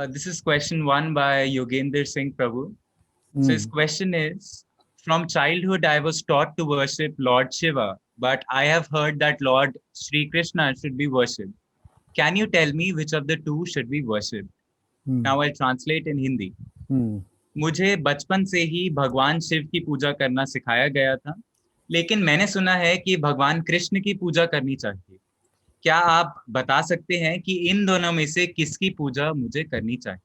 This is question one by Yogendra Singh Prabhu. So his question is, from childhood I was taught to worship Lord Shiva, but I have heard that Lord Sri Krishna should be worshipped. Can you tell me which of the two should be worshipped? Now I'll translate in Hindi. मुझे बचपन से ही भगवान शिव की पूजा करना सिखाया गया था, लेकिन मैंने सुना है कि भगवान कृष्ण की पूजा करनी चाहिए. क्या आप बता सकते हैं कि इन दोनों में से किसकी पूजा मुझे करनी चाहिए?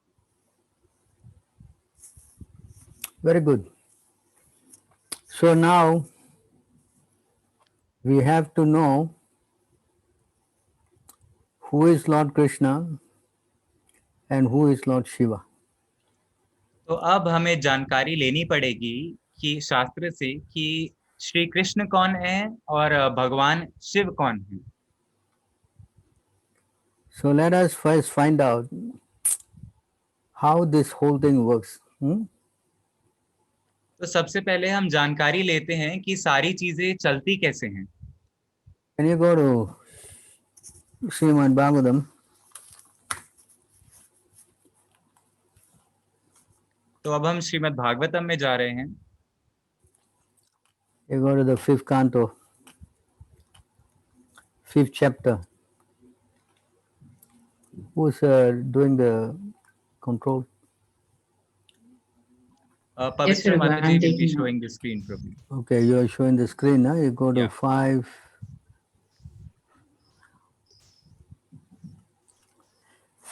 Very good. So now we have to know who is Lord Krishna and who is Lord Shiva. तो अब हमें जानकारी लेनी पड़ेगी कि शास्त्र से कि श्री कृष्ण कौन है और भगवान शिव कौन है. So let us first find out how this whole thing works. तो सबसे पहले हम जानकारी लेते हैं कि सारी चीजें चलती कैसे हैं. Can you go to Srimad Bhagavatam? तो अब हम श्रीमद् भागवतम में जा रहे हैं. You go to the 5th canto, 5th chapter. Who's doing the control? Pavitra Mataji will be showing the screen probably. Okay, you are showing the screen. You go to 5.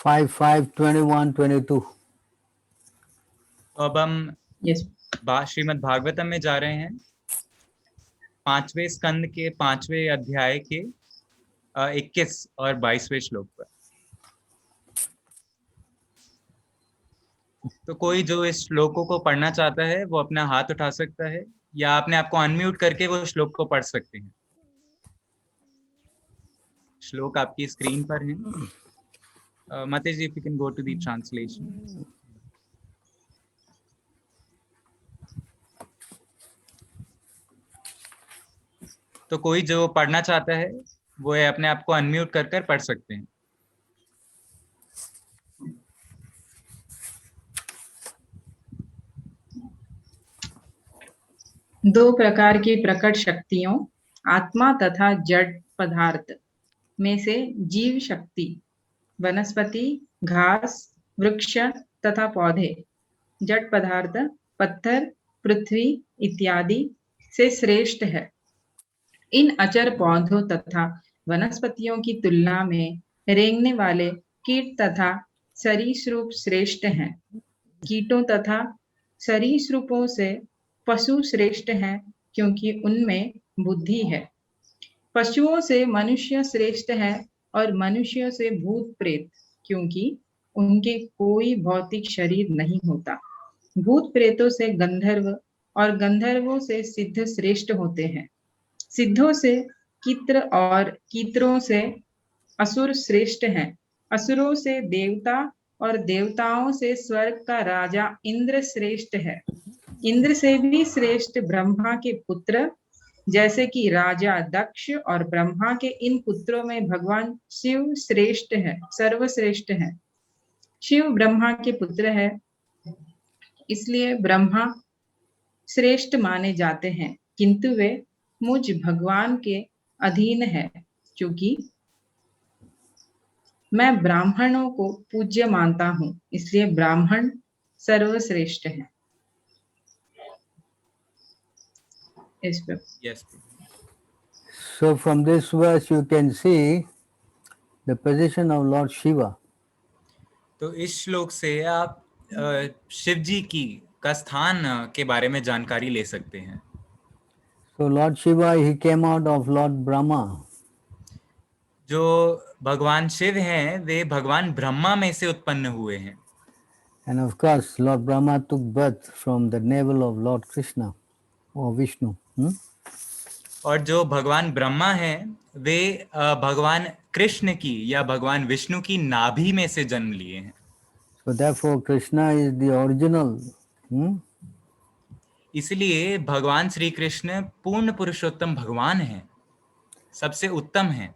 5:21-22. अब हम श्रीमद् भागवतम में जा रहे हैं. 5वें स्कंद के 5वें अध्याय के 21 और 22वें श्लोक पर. तो कोई जो इस श्लोकों को पढ़ना चाहता है वो अपना हाथ उठा सकता है या अपने आप को अनम्यूट करके वो श्लोक को पढ़ सकते हैं. श्लोक आपकी स्क्रीन पर है. Mataji ji, if you can go to the translation. तो कोई जो पढ़ना चाहता है वो अपने आप को अनम्यूट कर पढ़ सकते हैं. दो प्रकार की प्रकट शक्तियों आत्मा तथा जड़ पदार्थ में से जीव शक्ति वनस्पति, घास, वृक्ष तथा पौधे, जड़ पदार्थ पत्थर, पृथ्वी इत्यादि से श्रेष्ठ है. इन अचर पौधों तथा वनस्पतियों की तुलना में रेंगने वाले कीट तथा सरीसृप श्रेष्ठ हैं. कीटों तथा सरीसृपों से पशु श्रेष्ठ हैं क्योंकि उनमें बुद्धि है. पशुओं से मनुष्य श्रेष्ठ है और मनुष्यों से भूत प्रेत क्योंकि उनके कोई भौतिक शरीर नहीं होता. भूत प्रेतों से गंधर्व और गंधर्वों से सिद्ध श्रेष्ठ होते हैं. सिद्धों से कित्र और कित्रों से असुर श्रेष्ठ हैं. असुरों से देवता और देवताओं से स्वर्ग का राजा इंद्र श्रेष्ठ है. इंद्र से भी श्रेष्ठ ब्रह्मा के पुत्र जैसे कि राजा दक्ष और ब्रह्मा के इन पुत्रों में भगवान शिव श्रेष्ठ है, सर्वश्रेष्ठ है. शिव ब्रह्मा के पुत्र है इसलिए ब्रह्मा श्रेष्ठ माने जाते हैं, किंतु वे मुझ भगवान के अधीन है क्योंकि मैं ब्राह्मणों को पूज्य मानता हूँ, इसलिए ब्राह्मण सर्वश्रेष्ठ है. Yes. So from this verse you can see the position of Lord Shiva. तो इस श्लोक से आप शिव जी की का स्थान के बारे में जानकारी ले सकते हैं. So Lord Shiva, he came out of Lord Brahma. जो भगवान शिव हैं वे भगवान ब्रह्मा में से उत्पन्न हुए हैं. And of course Lord Brahma took birth from the navel of Lord Krishna or Vishnu. और जो भगवान ब्रह्मा हैं वे भगवान कृष्ण की या भगवान विष्णु की नाभि में से जन्म लिए हैं. So therefore Krishna is the original. इसलिए भगवान श्री कृष्ण पूर्ण पुरुषोत्तम भगवान हैं, सबसे उत्तम हैं.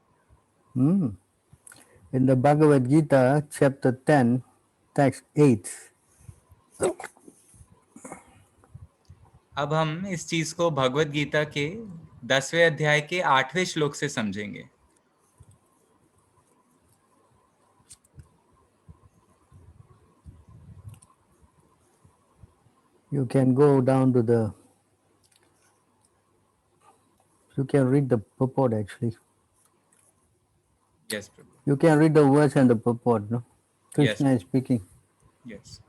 In the Bhagavad Gita chapter 10, text 8. अब हम इस चीज को भगवत गीता के 10वें अध्याय के 8वें श्लोक से समझेंगे। You can go down to the. You can read the purport actually. Yes, Prabhu. You can read the words and the purport. No, Krishna Yes. is speaking. Yes.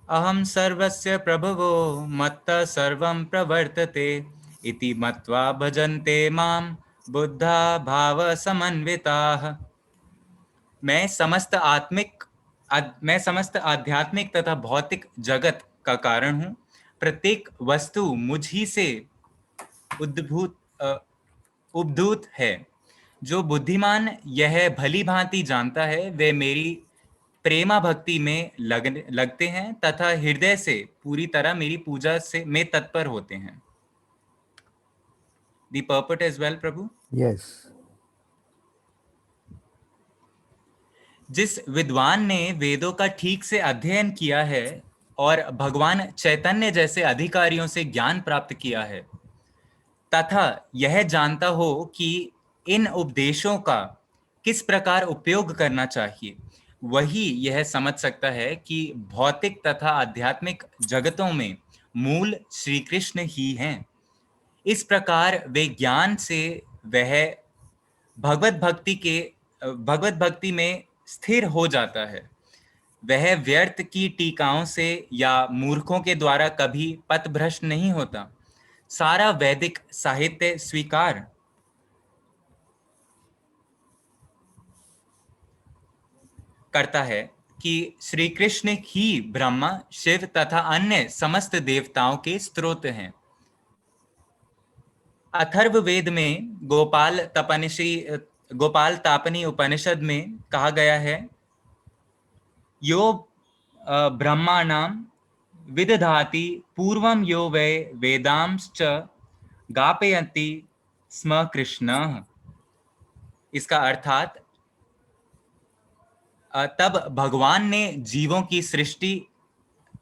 अहम सर्वस्य प्रभवो मत्तः सर्वं प्रवर्तते इति मत्वा भजन्ते मां बुद्धा भाव समन्विताः। मैं समस्त आध्यात्मिक तथा भौतिक जगत का कारण हूँ। प्रत्येक वस्तु मुझ ही से उद्भूत है। जो बुद्धिमान यह भली भांति जानता है वे मेरी प्रेमा भक्ति में लगते हैं तथा हृदय से पूरी तरह मेरी पूजा में तत्पर होते हैं। The purport as well, Prabhu. Yes. जिस विद्वान ने वेदों का ठीक से अध्ययन किया है और भगवान चैतन्य जैसे अधिकारियों से ज्ञान प्राप्त किया है तथा यह जानता हो कि इन उपदेशों का किस प्रकार उपयोग करना चाहिए, वही यह समझ सकता है कि भौतिक तथा आध्यात्मिक जगतों में मूल श्री कृष्ण ही हैं। इस प्रकार वे ज्ञान से वह भगवत भक्ति में स्थिर हो जाता है। वह व्यर्थ की टीकाओं से या मूर्खों के द्वारा कभी पथभ्रष्ट नहीं होता। सारा वैदिक साहित्य स्वीकार करता है कि श्री कृष्ण ही ब्रह्मा, शिव तथा अन्य समस्त देवताओं के स्रोत हैं। अथर्ववेद में गोपाल तापनी उपनिषद में कहा गया है, यो ब्रह्माणां विदधाति पूर्वं यो वै वेदांश्च गापयन्ति स्म कृष्णः। इसका अर्थात तब भगवान ने जीवों की सृष्टि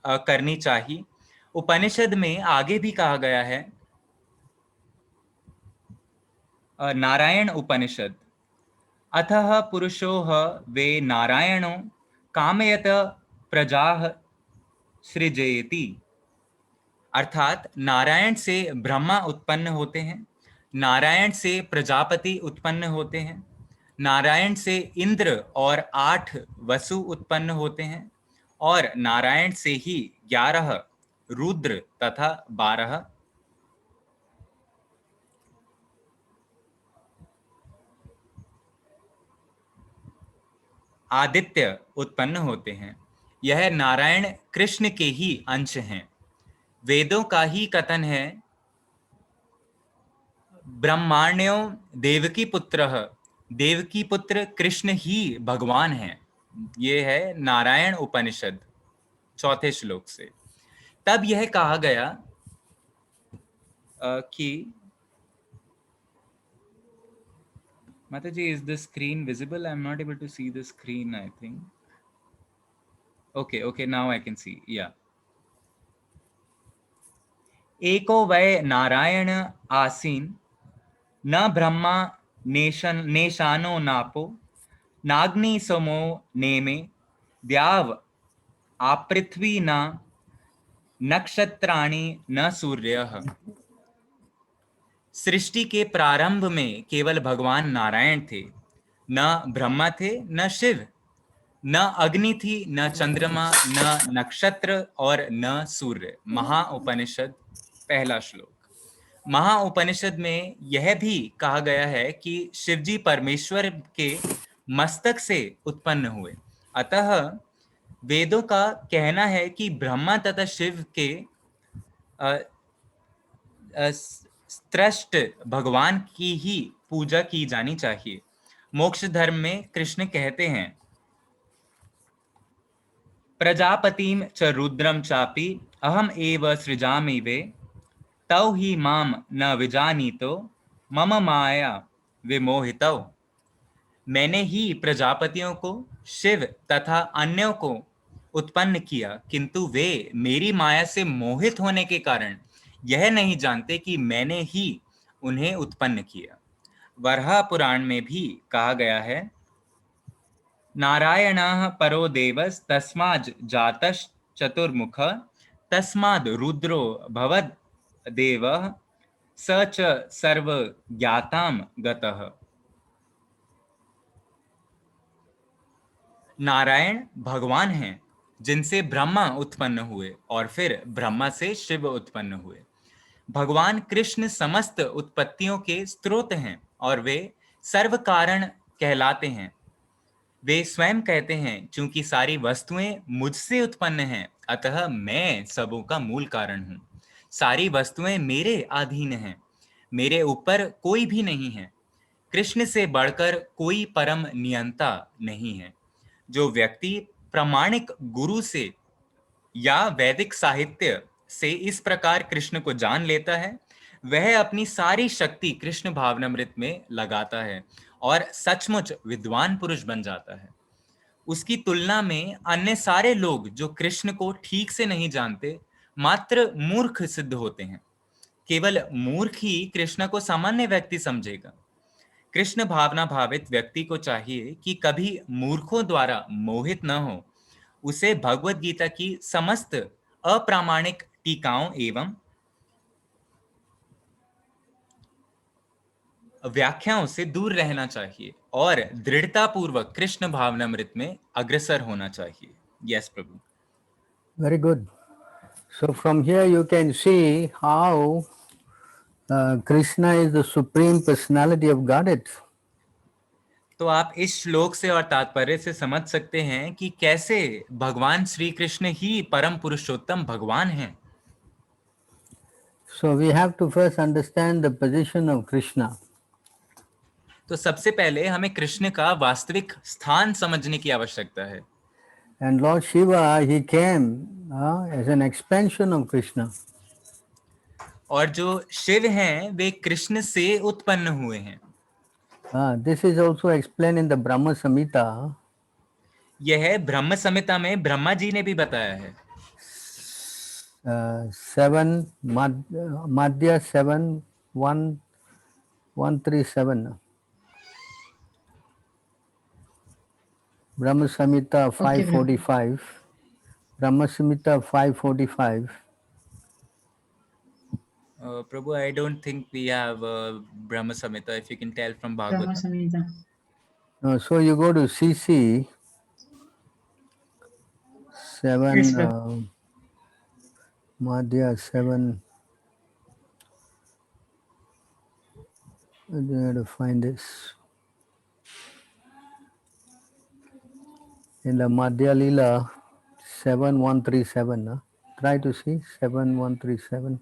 करनी चाहिए। उपनिषद में आगे भी कहा गया है, नारायण उपनिषद, अथः पुरुषोः वे नारायणो कामयत प्रजाः सृजयति। अर्थात नारायण से ब्रह्मा उत्पन्न होते हैं, नारायण से प्रजापति उत्पन्न होते हैं, नारायण से इंद्र और 8 वसु उत्पन्न होते हैं और नारायण से ही 11 रुद्र तथा 12 आदित्य उत्पन्न होते हैं। यह नारायण कृष्ण के ही अंश हैं। वेदों का ही कथन है, ब्रह्माण्यो देवकी पुत्र कृष्ण ही भगवान है। ये है नारायण उपनिषद 4 श्लोक से। तब यह कहा गया कि Mataji, is the screen visible? I'm not able to see the screen, I think. Okay, now I can see. Yeah. एको वै नारायण आसीन न ब्रह्मा नेशानो नापो नाग्नि समो नेमे द्याव आपृथ्वी न नक्षत्राणि न सूर्यः। सृष्टि के प्रारंभ में केवल भगवान नारायण थे, न ब्रह्मा थे, न शिव, न अग्नि थी, न चंद्रमा, न नक्षत्र और न सूर्य। महाउपनिषद 1 श्लोक। महाउपनिषद में यह भी कहा गया है कि शिवजी परमेश्वर के मस्तक से उत्पन्न हुए। अतः वेदों का कहना है कि ब्रह्मा तथा शिव के स्रष्ट भगवान की ही पूजा की जानी चाहिए। मोक्ष धर्म में कृष्ण कहते हैं, प्रजापतिम च रुद्रम चापि अहम एव सृजामि वे तौ हि माम न विजानीतो मम माया विमोहितौ। मैंने ही प्रजापतियों को, शिव तथा अन्यों को उत्पन्न किया, किंतु वे मेरी माया से मोहित होने के कारण यह नहीं जानते कि मैंने ही उन्हें उत्पन्न किया। वराह पुराण में भी कहा गया है, नारायणः परो देवस् तस्माद् जातश्च चतुर्मुखः तस्माद् रुद्रो भवद् देवः स च सर्वज्ञातां गतः। नारायण भगवान हैं जिनसे ब्रह्मा उत्पन्न हुए और फिर ब्रह्मा से शिव उत्पन्न हुए। भगवान कृष्ण समस्त उत्पत्तियों के स्रोत हैं और वे सर्व कारण कहलाते हैं। वे स्वयं कहते हैं, चूंकि सारी वस्तुएं मुझसे उत्पन्न हैं, अतः मैं सबों का मूल कारण हूं। सारी वस्तुएं मेरे अधीन हैं, मेरे ऊपर कोई भी नहीं है। कृष्ण से बढ़कर कोई परम नियंता नहीं है। जो व्यक्ति प्रामाणिक गुरु से या वैदिक साहित्य से इस प्रकार कृष्ण को जान लेता है, वह अपनी सारी शक्ति कृष्ण भावनामृत में लगाता है और सचमुच विद्वान पुरुष बन जाता है। उसकी तुलना में अन्य सारे लोग जो कृष्ण को ठीक से नहीं जानते, मात्र मूर्ख सिद्ध होते हैं। केवल मूर्ख ही कृष्ण को सामान्य व्यक्ति समझेगा। कृष्ण भावना भावित व्यक्ति को चाहिए कि कभी मूर्खों द्वारा मोहित न हो। उसे भगवत गीता की समस्त अप्रामाणिक टीकाओं एवं व्याख्याओं से दूर रहना चाहिए और दृढ़ता पूर्वक कृष्ण भावनामृत में अग्रसर होना चाहिए। Yes Prabhu. Very good. So from here you can see how Krishna is the supreme personality of Godhead. तो आप इस श्लोक से और तात्पर्य से समझ सकते हैं कि कैसे भगवान श्री कृष्ण ही परम पुरुषोत्तम भगवान हैं। So we have to first understand the position of Krishna. तो सबसे पहले हमें कृष्ण का वास्तविक स्थान समझने की आवश्यकता है। And Lord Shiva, he came as an expansion of Krishna. और जो शिव हैं वे कृष्ण से उत्पन्न हुए हैं। This is also explained in the Brahma Samhita. यह ब्रह्म संहिता में ब्रह्मा जी ने भी बताया है। 7 Madhya 7 1 137. Brahma Samhita 545. Brahma Samhita 545. Prabhu, I don't think we have Brahma Samhita. If you can tell from Brahma Bhagavatam. Samhita. So you go to CC 7 Yes, sir. Madhya 7. I have to find this. In the Madhya Lila 7137. Try to see 7137.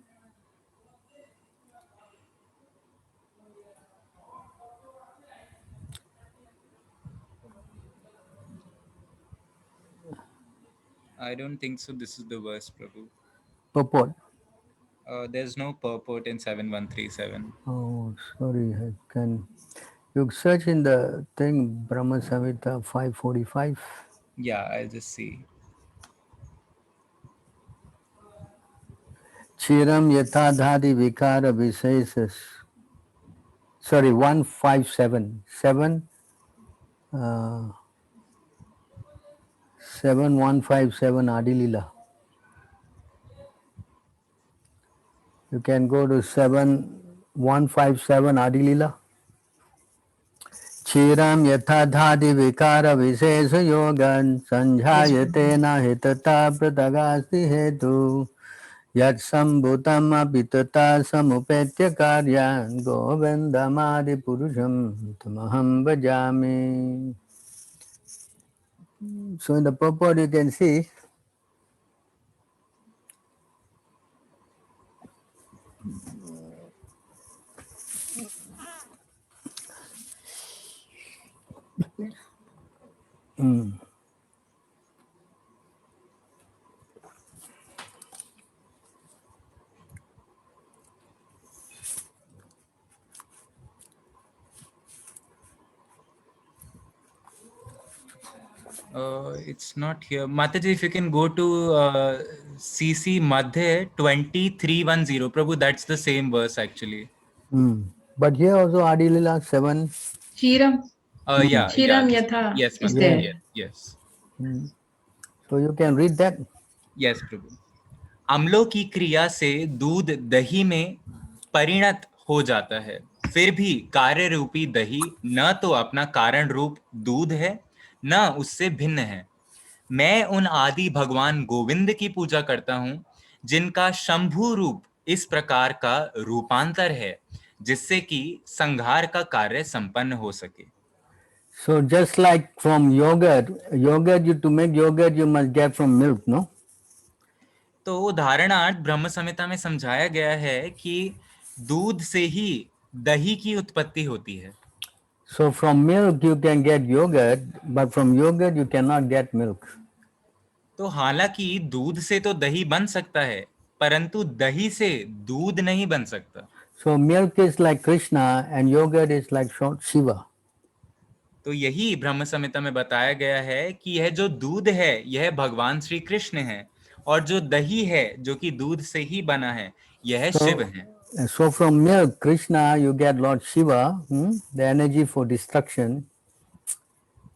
I don't think so. This is the verse, Prabhu. Purport. There's no purport in 7137. Oh, sorry. I can. You search in the thing Brahma Samhita 545. Yeah, I'll just see. Chiram yatadhadi vikara visesas. Sorry, 157. 7157 Adilila. You can go to 7157 Adilila. Chiram yatadhadi vikara visesa yogan sanjhayate na hitata pratagasti hetu. Yat sambhutam apitata samupetya karyan govindamadi purusham tamaham bhajami. So in the purport you can see It's not here. Mataji, if you can go to CC Madhya 2310. Prabhu, that's the same verse actually. But here also Adi Lila 7. Kshiram. Yeah. Kshiram Yatha Yes, is Mataji. there. Yes. So you can read that. Yes, प्रभु. अम्लों की क्रिया से दूध दही में परिणत हो जाता है, फिर भी कार्य रूपी दही न तो अपना कारण रूप दूध है, न उससे भिन्न है. मैं उन आदि भगवान गोविंद की पूजा करता हूं, जिनका शंभु रूप इस प्रकार का रूपांतर है, जिससे कि संहार का कार्य संपन्न हो सके. So just like from yogurt, to make yogurt you must get from milk, no? तो उदाहरणार्थ ब्रह्म संहिता में समझाया गया है कि दूध से ही दही की उत्पत्ति होती है. So from milk you can get yogurt, but from yogurt you cannot get milk. तो हालांकि दूध से तो दही बन सकता है, परंतु दही से दूध नहीं बन सकता. So milk is like Krishna and yogurt is like Shiva. तो यही ब्रह्म संहिता में बताया गया है कि यह जो दूध है यह भगवान श्री कृष्ण है, और जो दही है जो कि दूध से ही बना है यह शिव है. So from milk, Krishna, you get Lord Shiva, the energy for destruction.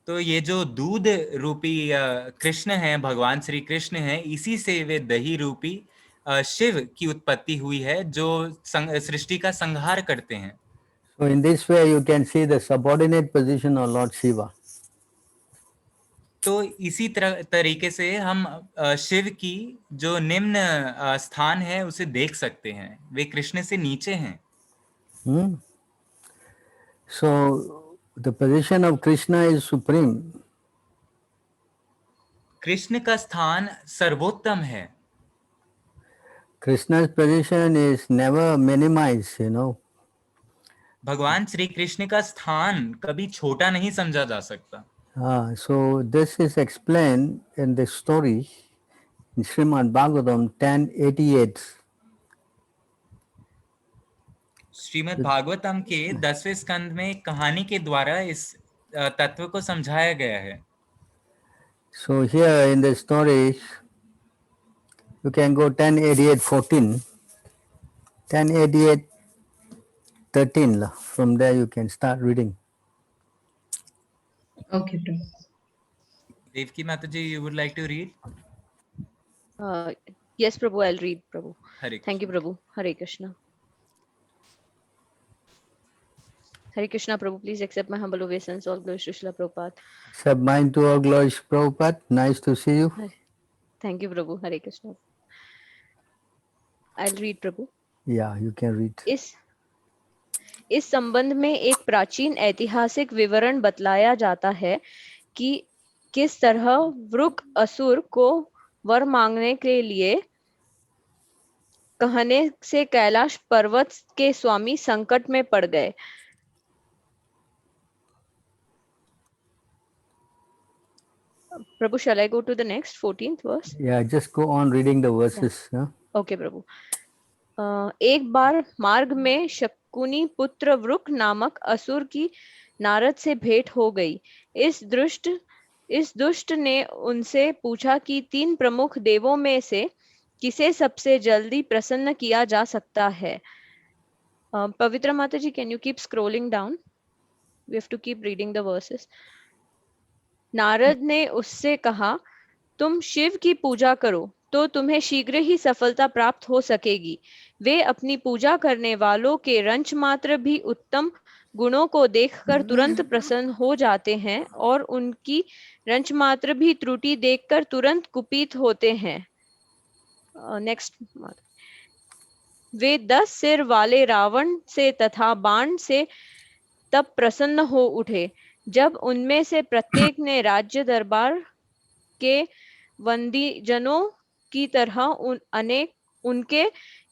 तो ये जो दूध रूपी कृष्ण है, भगवान श्री कृष्ण है, इसी से वे दही रूपी शिव की उत्पत्ति हुई है, जो सृष्टि का संहार करते हैं. So in this way you can see the subordinate position of Lord Shiva. तो इसी तरीके से हम शिव की जो निम्न स्थान है उसे देख सकते हैं. वे कृष्ण से नीचे हैं. So the position of Krishna is supreme. Krishna का स्थान सर्वोत्तम है. Krishna's position is never minimized, you know. भगवान श्री कृष्ण का स्थान कभी छोटा नहीं समझा जा सकता. So this is explained in the story in Srimad Bhagavatam 10:88. Shrimad Bhagavatam के 10वें स्कंद में कहानी के द्वारा इस तत्व को समझाया गया है. So here in the story you can go 10:88:14, 10:88:13. From there you can start reading. Okay, Prabhu. Devki Mataji, you would like to read? Yes, Prabhu, I'll read, Prabhu. Hare Thank you, Prabhu. Hare Krishna. Hare Krishna, Prabhu. Please accept my humble obeisance. All glories to Srila Prabhupada. Accept mine to all glories, Prabhupada. Nice to see you. Thank you, Prabhu. Hare Krishna. I'll read, Prabhu. Yeah, you can read. इस संबंध में एक प्राचीन ऐतिहासिक विवरण बतलाया जाता है कि किस तरह वृक असुर को वर मांगने के लिए कहने से कैलाश पर्वत के स्वामी संकट में पड़ गए. Prabhu, shall I go to the next 14th verse? Yeah, just go on reading the verses. Yeah. Okay, Prabhu. एक बार मार्ग में शकुनी पुत्र वृक नामक असुर की नारद से भेंट हो गई. इस दुष्ट ने उनसे पूछा कि 3 प्रमुख देवों में से किसे सबसे जल्दी प्रसन्न किया जा सकता है. पवित्र माता जी, can you keep scrolling down? We have to keep reading the verses. Narad ने उससे कहा, तुम शिव की पूजा करो तो तुम्हें शीघ्र ही सफलता प्राप्त हो सकेगी. वे अपनी पूजा करने वालों के रंच मात्र भी उत्तम गुणों को देखकर तुरंत प्रसन्न हो जाते हैं और उनकी रंच मात्र भी त्रुटि देखकर तुरंत कुपित होते हैं. नेक्स्ट. वे 10 सिर वाले रावण से तथा बाण से तब प्रसन्न हो उठे, जब उनमें से प्रत्येक ने राज्य दरबार के वंदी जनों की तरह उनके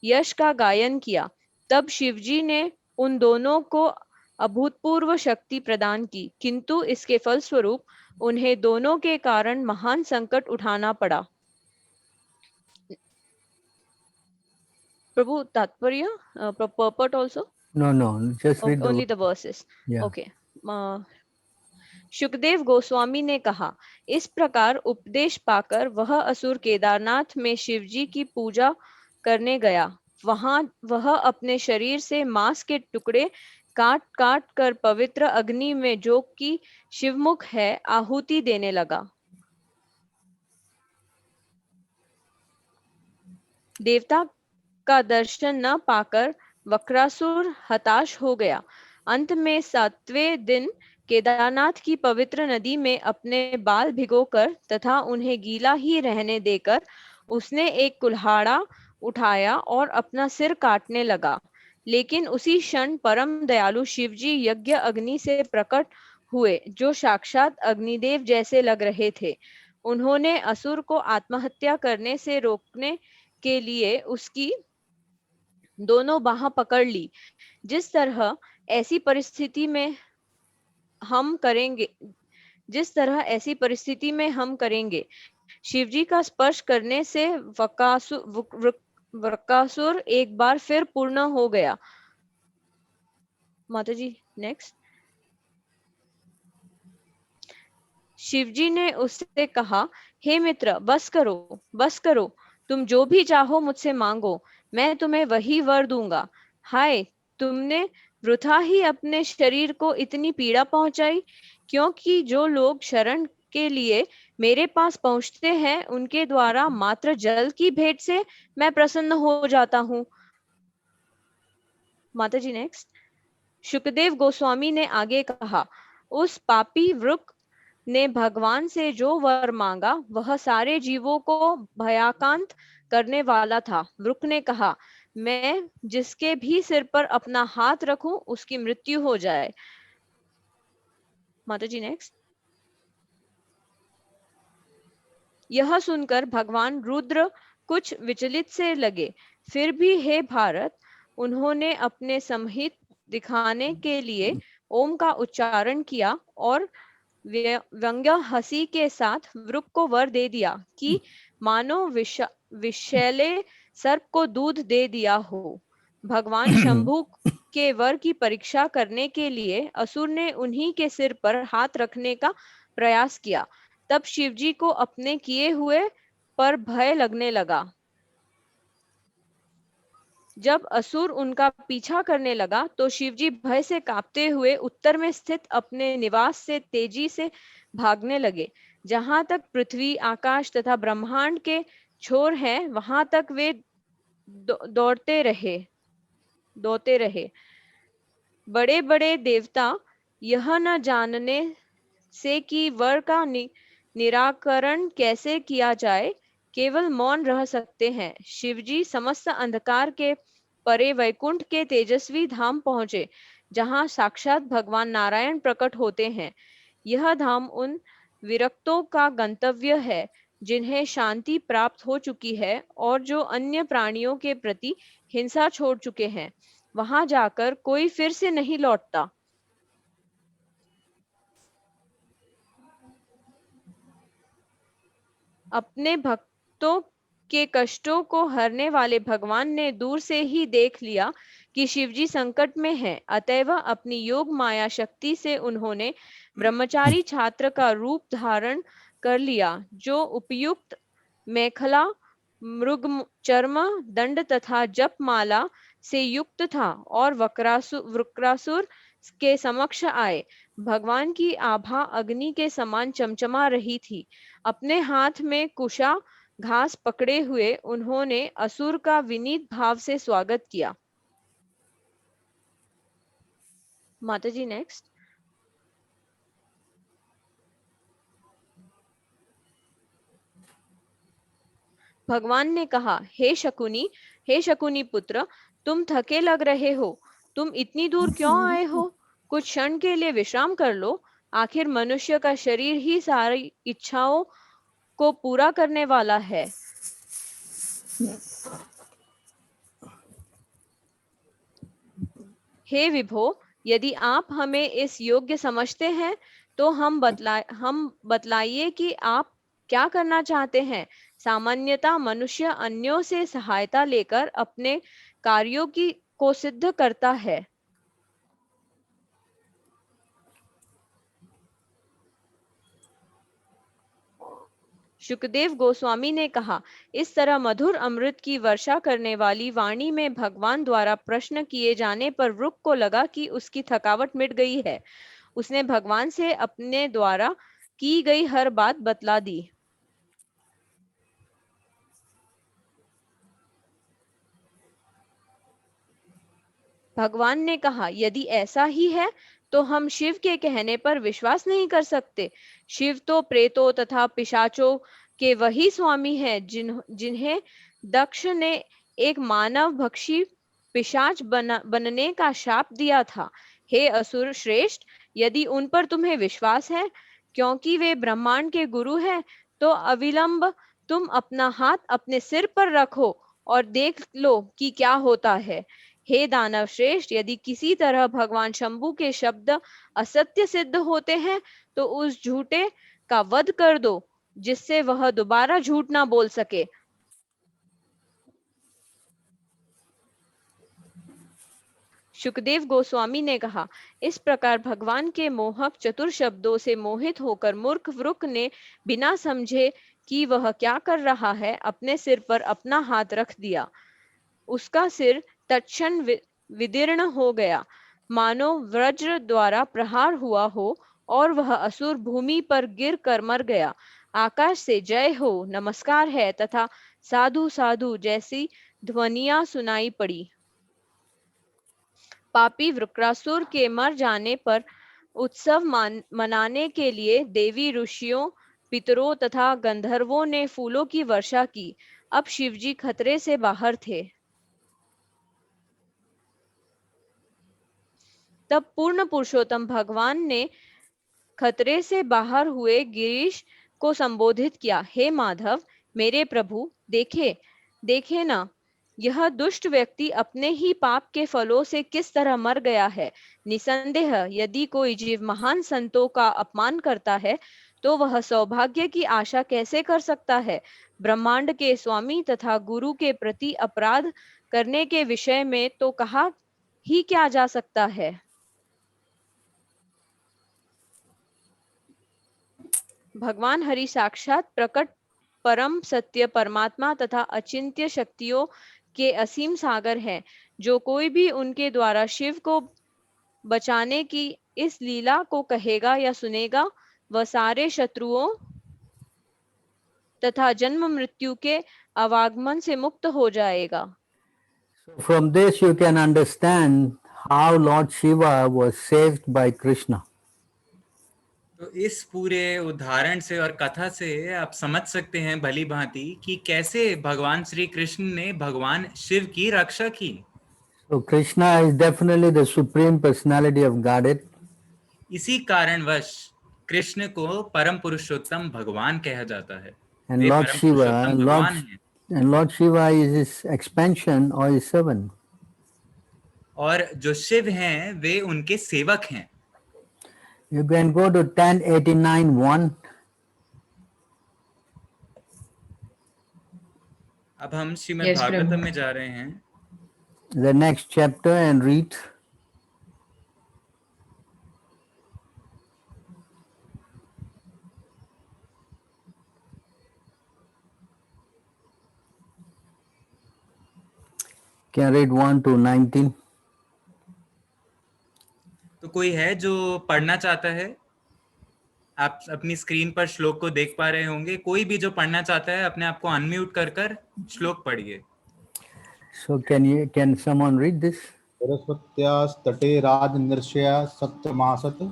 यश का गायन किया. तब शिवजी ने उन दोनों को अभूतपूर्व शक्ति प्रदान की, किंतु इसके फलस्वरूप उन्हें दोनों के कारण महान संकट उठाना पड़ा. प्रभु, तात्पर्य, purport also? No, just read only the verses. Yeah. Okay. Shukdev Goswami ने कहा, इस प्रकार उपदेश पाकर वह असुर केदारनाथ में शिवजी की पूजा करने गया। वहां वह अपने शरीर से मांस के टुकड़े काट काट कर पवित्र अग्नि में, जो कि शिवमुख है, आहुति देने लगा। देवता का दर्शन न पाकर वक्रासुर हताश हो गया। अंत में 7वें दिन केदारनाथ की पवित्र नदी में अपने बाल भिगोकर तथा उन्हें गीला ही रहने देकर उसने एक कुल्हाड़ा उठाया और अपना सिर काटने लगा। लेकिन उसी क्षण परम दयालु शिवजी यज्ञ अग्नि से प्रकट हुए, जो साक्षात अग्निदेव जैसे लग रहे थे। उन्होंने असुर को आत्महत्या करने से रोकने के लिए उसकी दोनों बाहें पकड़ ली। जिस तरह ऐसी परिस्थिति में हम करेंगे शिवजी का स्पर्श करने से वक्रासुर एक बार फिर पूर्ण हो गया। माताजी नेक्स्ट। शिवजी ने उससे कहा, हे मित्र, बस करो, तुम जो भी चाहो मुझसे मांगो, मैं तुम्हें वही वर दूंगा। हाय, तुमने वृथा ही अपने शरीर को इतनी पीड़ा पहुंचाई, क्योंकि जो लोग शरण के लिए मेरे पास पहुंचते हैं, उनके द्वारा मात्र जल की भेंट से मैं प्रसन्न हो जाता हूँ। माताजी नेक्स्ट। शुकदेव गोस्वामी ने आगे कहा, उस पापी वृक ने भगवान से जो वर मांगा वह सारे जीवों को भयाकांत करने वाला था। वृक ने कहा, मैं जिसके भी सिर पर अपना हाथ रखूं उसकी मृत्यु हो जाए। माताजी नेक्स्ट। यह सुनकर भगवान रुद्र कुछ विचलित से लगे। फिर भी हे भारत, उन्होंने अपने समहित दिखाने के लिए ओम का उच्चारण किया और व्यंग्य हंसी के साथ वृक को वर दे दिया कि मानो विषैले सर्प को दूध दे दिया हो। भगवान शंभु के वर की परीक्षा करने के लिए असुर ने उन्हीं के सिर पर हाथ रखने का प्रयास किया। तब शिवजी को अपने किए हुए पर भय लगने लगा। जब असुर उनका पीछा करने लगा तो शिवजी भय से कांपते हुए उत्तर में स्थित अपने निवास से तेजी से भागने लगे। जहां तक पृथ्वी, आकाश तथा ब्रह्मांड के छोर हैं, वहां तक वे दौड़ते रहे। बड़े बड़े देवता यह न जानने से कि वर का निराकरण कैसे किया जाए, केवल मौन रह सकते हैं। शिवजी समस्त अंधकार के परे वैकुंठ के तेजस्वी धाम पहुंचे, जहां साक्षात भगवान नारायण प्रकट होते हैं। यह धाम उन विरक्तों का गंतव्य है जिन्हें शांति प्राप्त हो चुकी है और जो अन्य प्राणियों के प्रति हिंसा छोड़ चुके हैं। वहां जाकर कोई फिर से नहीं लौटता। अपने भक्तों के कष्टों को हरने वाले भगवान ने दूर से ही देख लिया कि शिवजी संकट में हैं। अतएव अपनी योग माया शक्ति से उन्होंने ब्रह्मचारी छात्र का रूप धारण कर लिया, जो उपयुक्त मेखला, मृग चर्म, दंड तथा जप माला से युक्त था और वक्रासुर के समक्ष आए। भगवान की आभा अग्नि के समान चमचमा रही थी। अपने हाथ में कुशा घास पकड़े हुए उन्होंने असुर का विनीत भाव से स्वागत किया। माताजी नेक्स्ट। भगवान ने कहा, हे शकुनी पुत्र, तुम थके लग रहे हो। तुम इतनी दूर क्यों आए हो? कुछ क्षण के लिए विश्राम कर लो। आखिर मनुष्य का शरीर ही सारी इच्छाओं को पूरा करने वाला है। हे विभो, यदि आप हमें इस योग्य समझते हैं तो हम बतलाइए कि आप क्या करना चाहते हैं। सामान्यतः मनुष्य अन्यों से सहायता लेकर अपने कार्यों को सिद्ध करता है। शुकदेव गोस्वामी ने कहा, इस तरह मधुर अमृत की वर्षा करने वाली वाणी में भगवान द्वारा प्रश्न किए जाने पर वृक्ष को लगा कि उसकी थकावट मिट गई है। उसने भगवान से अपने द्वारा की गई हर बात बतला दी। भगवान ने कहा, यदि ऐसा ही है तो हम शिव के कहने पर विश्वास नहीं कर सकते। शिव तो प्रेतों तथा पिशाचों के वही स्वामी हैं जिन्हें दक्ष ने एक मानव भक्षी पिशाच बनने का शाप दिया था। हे असुर श्रेष्ठ, यदि उन पर तुम्हें विश्वास है, क्योंकि वे ब्रह्मांड के गुरु हैं, तो अविलंब तुम अपना हाथ अपने सिर पर रखो और देख लो कि क्या होता है। हे दानव श्रेष्ठ, यदि किसी तरह भगवान शंभु के शब्द असत्य सिद्ध होते हैं तो उस झूठे का वध कर दो, जिससे वह दोबारा झूठ ना बोल सके। शुकदेव गोस्वामी ने कहा, इस प्रकार भगवान के मोहक चतुर शब्दों से मोहित होकर मूर्ख वृक्ष ने बिना समझे कि वह क्या कर रहा है, अपने सिर पर अपना हाथ रख दिया। उसका सिर तत्क्षण विदीर्ण हो गया, मानो वज्र द्वारा प्रहार हुआ हो, और वह असुर भूमि पर गिर कर मर गया। आकाश से जय हो, नमस्कार है तथा साधु साधु जैसी ध्वनियां सुनाई पड़ी। पापी वृत्रासुर के मर जाने पर उत्सव मनाने के लिए देवी, ऋषियों, पितरों तथा गंधर्वों ने फूलों की वर्षा की। अब शिवजी खतरे से बाहर थे। तब पूर्ण पुरुषोत्तम भगवान ने खतरे से बाहर हुए गिरीश को संबोधित किया, हे माधव, मेरे प्रभु, देखे ना, यह दुष्ट व्यक्ति अपने ही पाप के फलों से किस तरह मर गया है। निसंदेह यदि कोई जीव महान संतों का अपमान करता है तो वह सौभाग्य की आशा कैसे कर सकता है। ब्रह्मांड के स्वामी तथा गुरु के प्रति अपराध करने के विषय में तो कहा ही क्या जा सकता है। भगवान हरि साक्षात प्रकट परम सत्य परमात्मा तथा अचिंत्य शक्तियों के असीम सागर हैं। जो कोई भी उनके द्वारा शिव को बचाने की इस लीला को कहेगा या सुनेगा, वह सारे शत्रुओं तथा जन्म मृत्यु के आवागमन से मुक्त हो जाएगा। From this you can understand how Lord Shiva was saved by Krishna. तो इस पूरे उदाहरण से और कथा से आप समझ सकते हैं भली भांति कि कैसे भगवान श्री कृष्ण ने भगवान शिव की रक्षा की। So Krishna is definitely the supreme personality of Godhead. इसी कारणवश कृष्ण को परम पुरुषोत्तम भगवान कहा जाता है। And वे Lord परम Shiva, पुरुषोत्तम भगवान हैं। Lord Shiva is his expansion or his servant. और जो शिव हैं वे उनके सेवक हैं। You can go to 1089:1. अब हम श्रीमद् Yes, भागवतम प्रभु। में जा रहे हैं। The next chapter and read. Can read 1 to 19. तो कोई है जो पढ़ना चाहता है? आप अपनी स्क्रीन पर श्लोक को देख पा रहे होंगे। कोई भी जो पढ़ना चाहता है अपने आप को अनम्यूट कर श्लोक पढ़िए। So can someone read this? सरस्वत्यास्तटे राजनृषया सप्तमासत्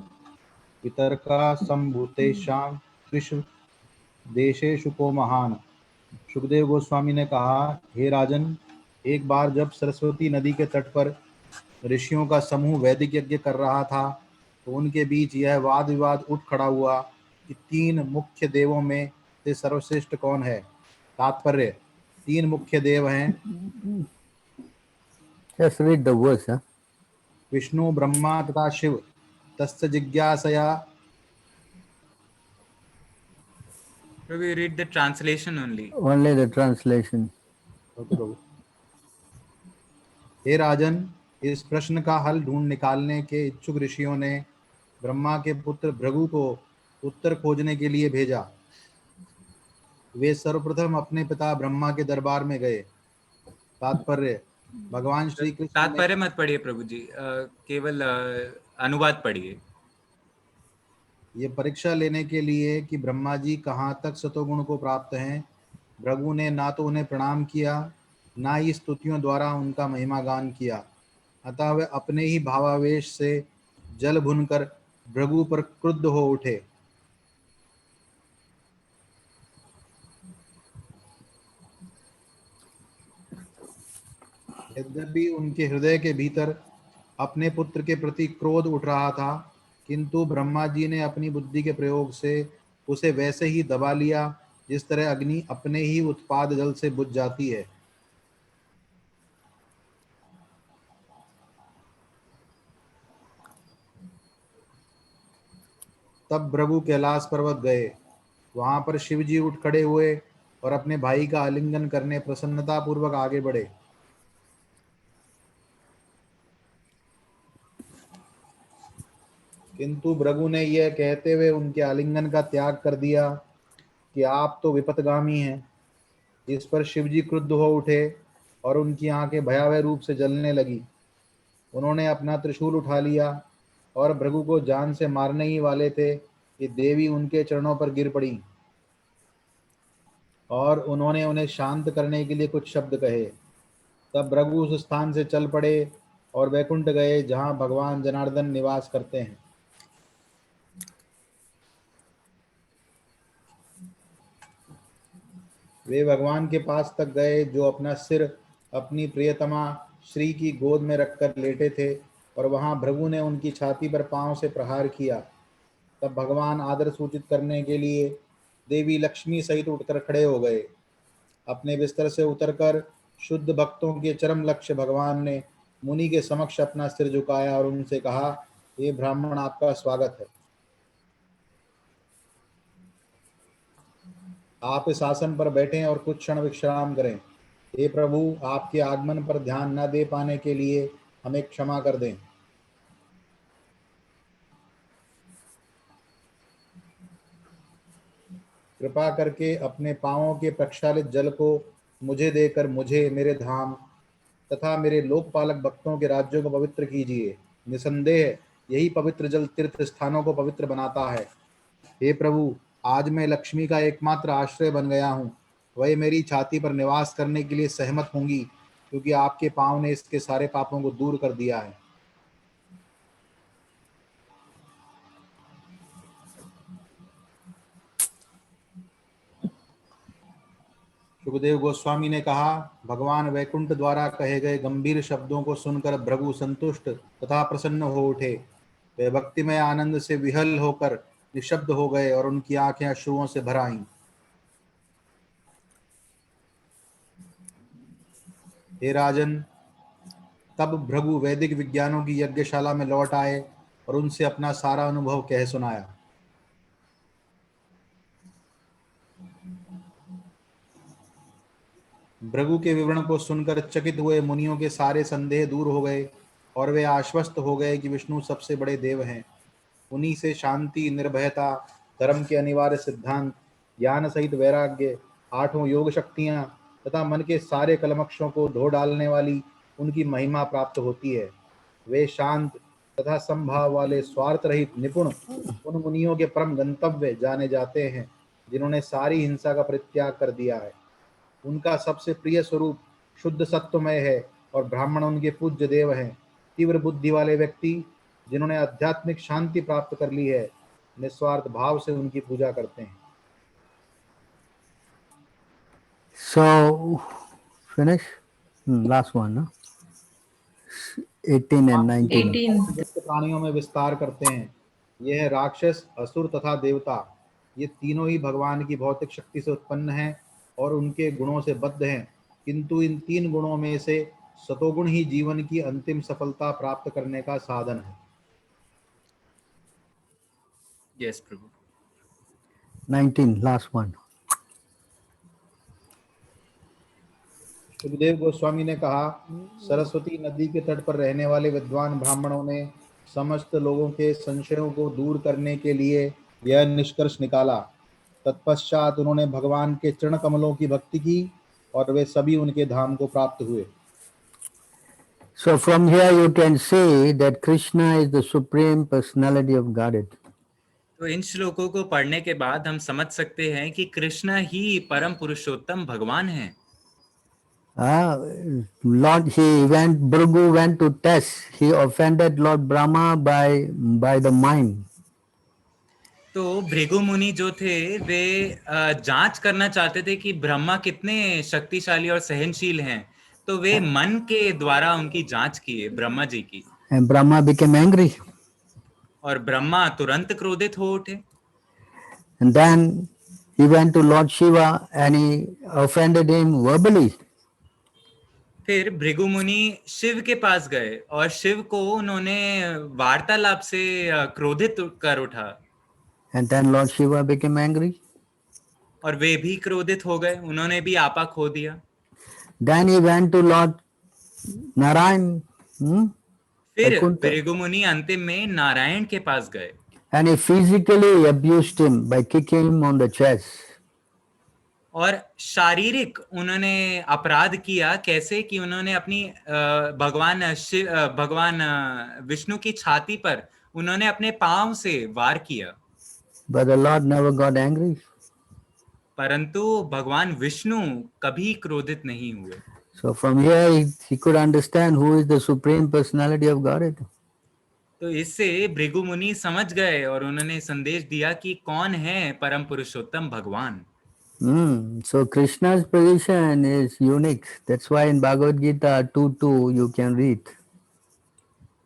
वितर्का संभूतेषां त्रिषु देशेषु को महान। सुखदेव गोस्वामी ने कहा, हे राजन, एक बार जब सरस्वती नदी के तट पर ऋषियों का समूह वैदिक यज्ञ कर रहा था तो उनके बीच यह वाद विवाद उठ खड़ा हुआ कि तीन मुख्य देवों में से सर्वश्रेष्ठ कौन है। तात्पर्य, तीन मुख्य देव हैं, Just read the verse. Huh? Vishnu, Brahma तथा शिव। तस्य जिज्ञासया। We read the translation only. Only the translation. हे राजन, इस प्रश्न का हल ढूंढ निकालने के इच्छुक ऋषियों ने ब्रह्मा के पुत्र भृगु को उत्तर खोजने के लिए भेजा। वे सर्वप्रथम अपने पिता ब्रह्मा के दरबार में गए। तात्पर्य, भगवान श्री कृष्ण ने तात्पर्य मत पढ़िए प्रभु जी, केवल अनुवाद पढ़िए। ये परीक्षा लेने के लिए कि ब्रह्मा जी कहाँ तक सतोगुण को प्राप्त हैं। भृगु ने ना तो उन्हें प्रणाम किया, ना ही स्तुतियों द्वारा उनका महिमा गान किया। अतः वे अपने ही भावावेश से जल भुनकर भृगु पर क्रुद्ध हो उठे। यद्यपि उनके हृदय के भीतर अपने पुत्र के प्रति क्रोध उठ रहा था, किंतु ब्रह्मा जी ने अपनी बुद्धि के प्रयोग से उसे वैसे ही दबा लिया जिस तरह अग्नि अपने ही उत्पाद जल से बुझ जाती है। तब भृगु कैलाश पर्वत गए। वहां पर शिव जी उठ खड़े हुए और अपने भाई का आलिंगन करने प्रसन्नता पूर्वक आगे बढ़े। किंतु भृगु ने यह कहते हुए उनके आलिंगन का त्याग कर दिया कि आप तो विपथगामी हैं। इस पर शिव जी क्रुद्ध हो उठे और उनकी आंखें भयावह रूप से जलने लगी। उन्होंने अपना त्रिशूल उठा लिया और भृगु को जान से मारने ही वाले थे कि देवी उनके चरणों पर गिर पड़ी और उन्होंने उन्हें शांत करने के लिए कुछ शब्द कहे। तब भृगु उस स्थान से चल पड़े और वैकुंठ गए जहाँ भगवान जनार्दन निवास करते हैं। वे भगवान के पास तक गए जो अपना सिर अपनी प्रियतमा श्री की गोद में रखकर लेटे थे, और वहां भृगु ने उनकी छाती पर पांव से प्रहार किया। तब भगवान आदर सूचित करने के लिए देवी लक्ष्मी सहित उठकर खड़े हो गए। अपने बिस्तर से उतरकर शुद्ध भक्तों के चरम लक्ष्य भगवान ने मुनि के समक्ष अपना सिर झुकाया और उनसे कहा, हे ब्राह्मण, आपका स्वागत है। आप इस आसन पर बैठें और कुछ क्षण विश्राम करें। हे प्रभु, आपके आगमन पर ध्यान न दे पाने के लिए हमें क्षमा कर दें। कृपा करके अपने पांवों के प्रक्षालित जल को मुझे देकर मुझे, मेरे धाम तथा मेरे लोकपालक भक्तों के राज्यों को पवित्र कीजिए। निसंदेह यही पवित्र जल तीर्थ स्थानों को पवित्र बनाता है। हे प्रभु, आज मैं लक्ष्मी का एकमात्र आश्रय बन गया हूँ। वह मेरी छाती पर निवास करने के लिए सहमत होंगी, क्योंकि आपके पांव ने इसके सारे पापों को दूर कर दिया है। सुखदेव गोस्वामी ने कहा, भगवान वैकुंठ द्वारा कहे गए गंभीर शब्दों को सुनकर भृगु संतुष्ट तथा प्रसन्न हो उठे। वे भक्तिमय आनंद से विहल होकर निशब्द हो गए और उनकी आंखें अश्रुओं से भर आईं। हे राजन, तब भृगु वैदिक विज्ञानों की यज्ञशाला में लौट आए और उनसे अपना सारा अनुभव कह सुनाया। भृगु के विवरण को सुनकर चकित हुए मुनियों के सारे संदेह दूर हो गए और वे आश्वस्त हो गए कि विष्णु सबसे बड़े देव हैं। उन्हीं से शांति, निर्भयता, धर्म के अनिवार्य सिद्धांत, ज्ञान सहित वैराग्य, आठों योग शक्तियाँ तथा मन के सारे कलमक्षों को धो डालने वाली उनकी महिमा प्राप्त होती है। वे शांत तथा समभाव वाले स्वार्थ रहित निपुण उन मुनियों के परम गंतव्य जाने जाते हैं जिन्होंने सारी हिंसा का परित्याग कर दिया है। उनका सबसे प्रिय स्वरूप शुद्ध सत्वमय है और ब्राह्मण उनके पूज्य देव हैं। तीव्र बुद्धि वाले व्यक्ति जिन्होंने आध्यात्मिक शांति प्राप्त कर ली है, निस्वार्थ भाव से उनकी पूजा करते हैं। So, finish? Last one, no? 18 and 19. 18 दुष्ट प्राणियों में विस्तार करते हैं। यह है राक्षस, असुर तथा देवता। ये तीनों ही भगवान की भौतिक शक्ति से उत्पन्न हैं और उनके गुणों से बद्ध हैं, किंतु इन तीन गुणों में से सतोगुण ही जीवन की अंतिम सफलता प्राप्त करने का साधन है। यस प्रभु। 19, last one. सुखदेव गोस्वामी ने कहा, सरस्वती नदी के तट पर रहने वाले विद्वान ब्राह्मणों ने समस्त लोगों के संशयों को दूर करने के लिए यह निष्कर्ष निकाला तत्पश्चात उन्होंने भगवान के चरण कमलों की भक्ति की और वे सभी उनके धाम को प्राप्त हुए। So from here you can see that Krishna is the Supreme Personality of Godhead. तो इन श्लोकों को पढ़ने के बाद हम समझ सकते हैं कि कृष्ण ही परम पुरुषोत्तम भगवान हैं। Lord, Bhrigu went to test. He offended Lord Brahma by the mind. तो भृगु मुनि जो थे वे जांच करना चाहते थे कि ब्रह्मा कितने शक्तिशाली और सहनशील हैं, तो वे मन के द्वारा उनकी जांच किए ब्रह्मा जी की, And Brahma became angry. और ब्रह्मा तुरंत क्रोधित हो उठे। And then he went to Lord Shiva and he offended him verbally. फिर भृगु मुनि शिव के पास गए और शिव को उन्होंने वार्तालाप से क्रोधित कर उठा, And then Lord Shiva became angry. और वे भी क्रोधित हो गए, उन्होंने भी आपा खो दिया। Then he went to Lord Narayan. फिर Vaikuntha, भृगु मुनि अंतिम में नारायण के पास गए and he physically abused him by kicking him on the chest. और शारीरिक उन्होंने अपराध किया। कैसे कि उन्होंने अपनी भगवान विष्णु की छाती पर उन्होंने अपने पांव से वार किया, But the Lord never got angry. परंतु भगवान विष्णु कभी क्रोधित नहीं हुए। So from here he could understand who is the Supreme Personality of Godhead. तो इससे भृगु मुनि समझ गए और उन्होंने संदेश दिया कि कौन है परम पुरुषोत्तम भगवान। So Krishna's position is unique. That's why in Bhagavad Gita 2.2 you can read.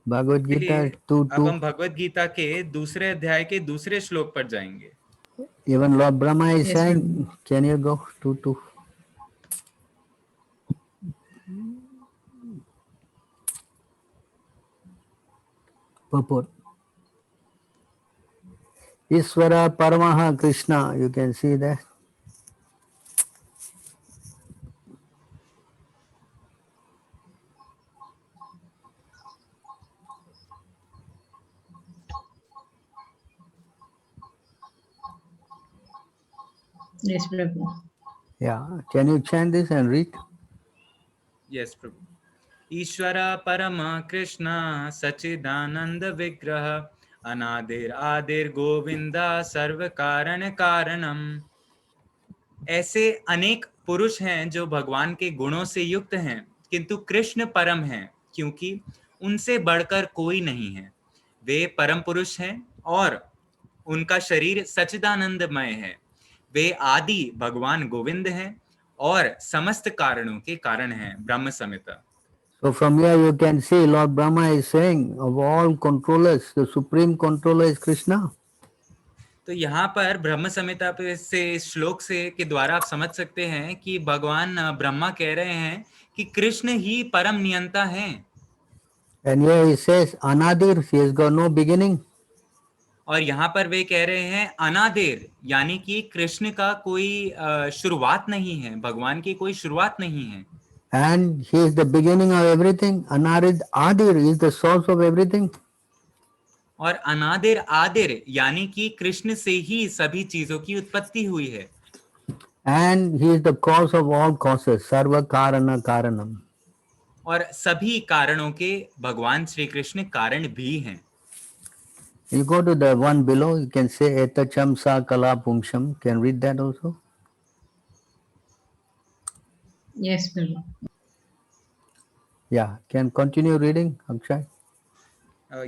Bhagavad Gita अब 2.2. हम भगवत गीता के दूसरे अध्याय के दूसरे श्लोक पर जाएंगे। Even Lord Brahma is Yes, saying, Prabhu. can you go 2.2? Purport. Ishvara Paramaha Krishna, you can see that. Yes, Prabhu. Yeah, can you chant this and read? Yes प्रभु। ईश्वर परम कृष्ण सच्चिदानंद विग्रह अनादिर आदिर गोविंदा सर्व कारण कारणम। ऐसे अनेक पुरुष हैं जो भगवान के गुणों से युक्त हैं, किंतु कृष्ण परम हैं क्योंकि उनसे बढ़कर कोई नहीं है। वे परम पुरुष हैं और उनका शरीर सच्चिदानंदमय है। वे आदि भगवान गोविंद हैं और समस्त कारणों के कारण हैं। ब्रह्म संहिता। So from here you can see Lord Brahma is saying of all controllers, the supreme controller is Krishna. तो यहाँ पर ब्रह्म संहिता पे से श्लोक से के द्वारा आप समझ सकते हैं कि भगवान ब्रह्मा कह रहे हैं कि कृष्ण ही परम नियंता हैं। And here he says Anadir, he has got no beginning. और यहाँ पर वे कह रहे हैं अनादिर, यानी कि कृष्ण का कोई शुरुआत नहीं है, भगवान की कोई शुरुआत नहीं है। And he is the beginning of everything. Anarid Adir is the source of everything. और अनादिर आदिर यानी कि कृष्ण से ही सभी चीजों की उत्पत्ति हुई है। And he is the cause of all causes. Sarva Karana Karanam. और सभी कारणों के भगवान श्री कृष्ण कारण भी हैं। You go to the one below, you can say Etacham Sa Kala Pumsham. Can read that also? Yes, Prabhu. Yeah, can continue reading, Akshay.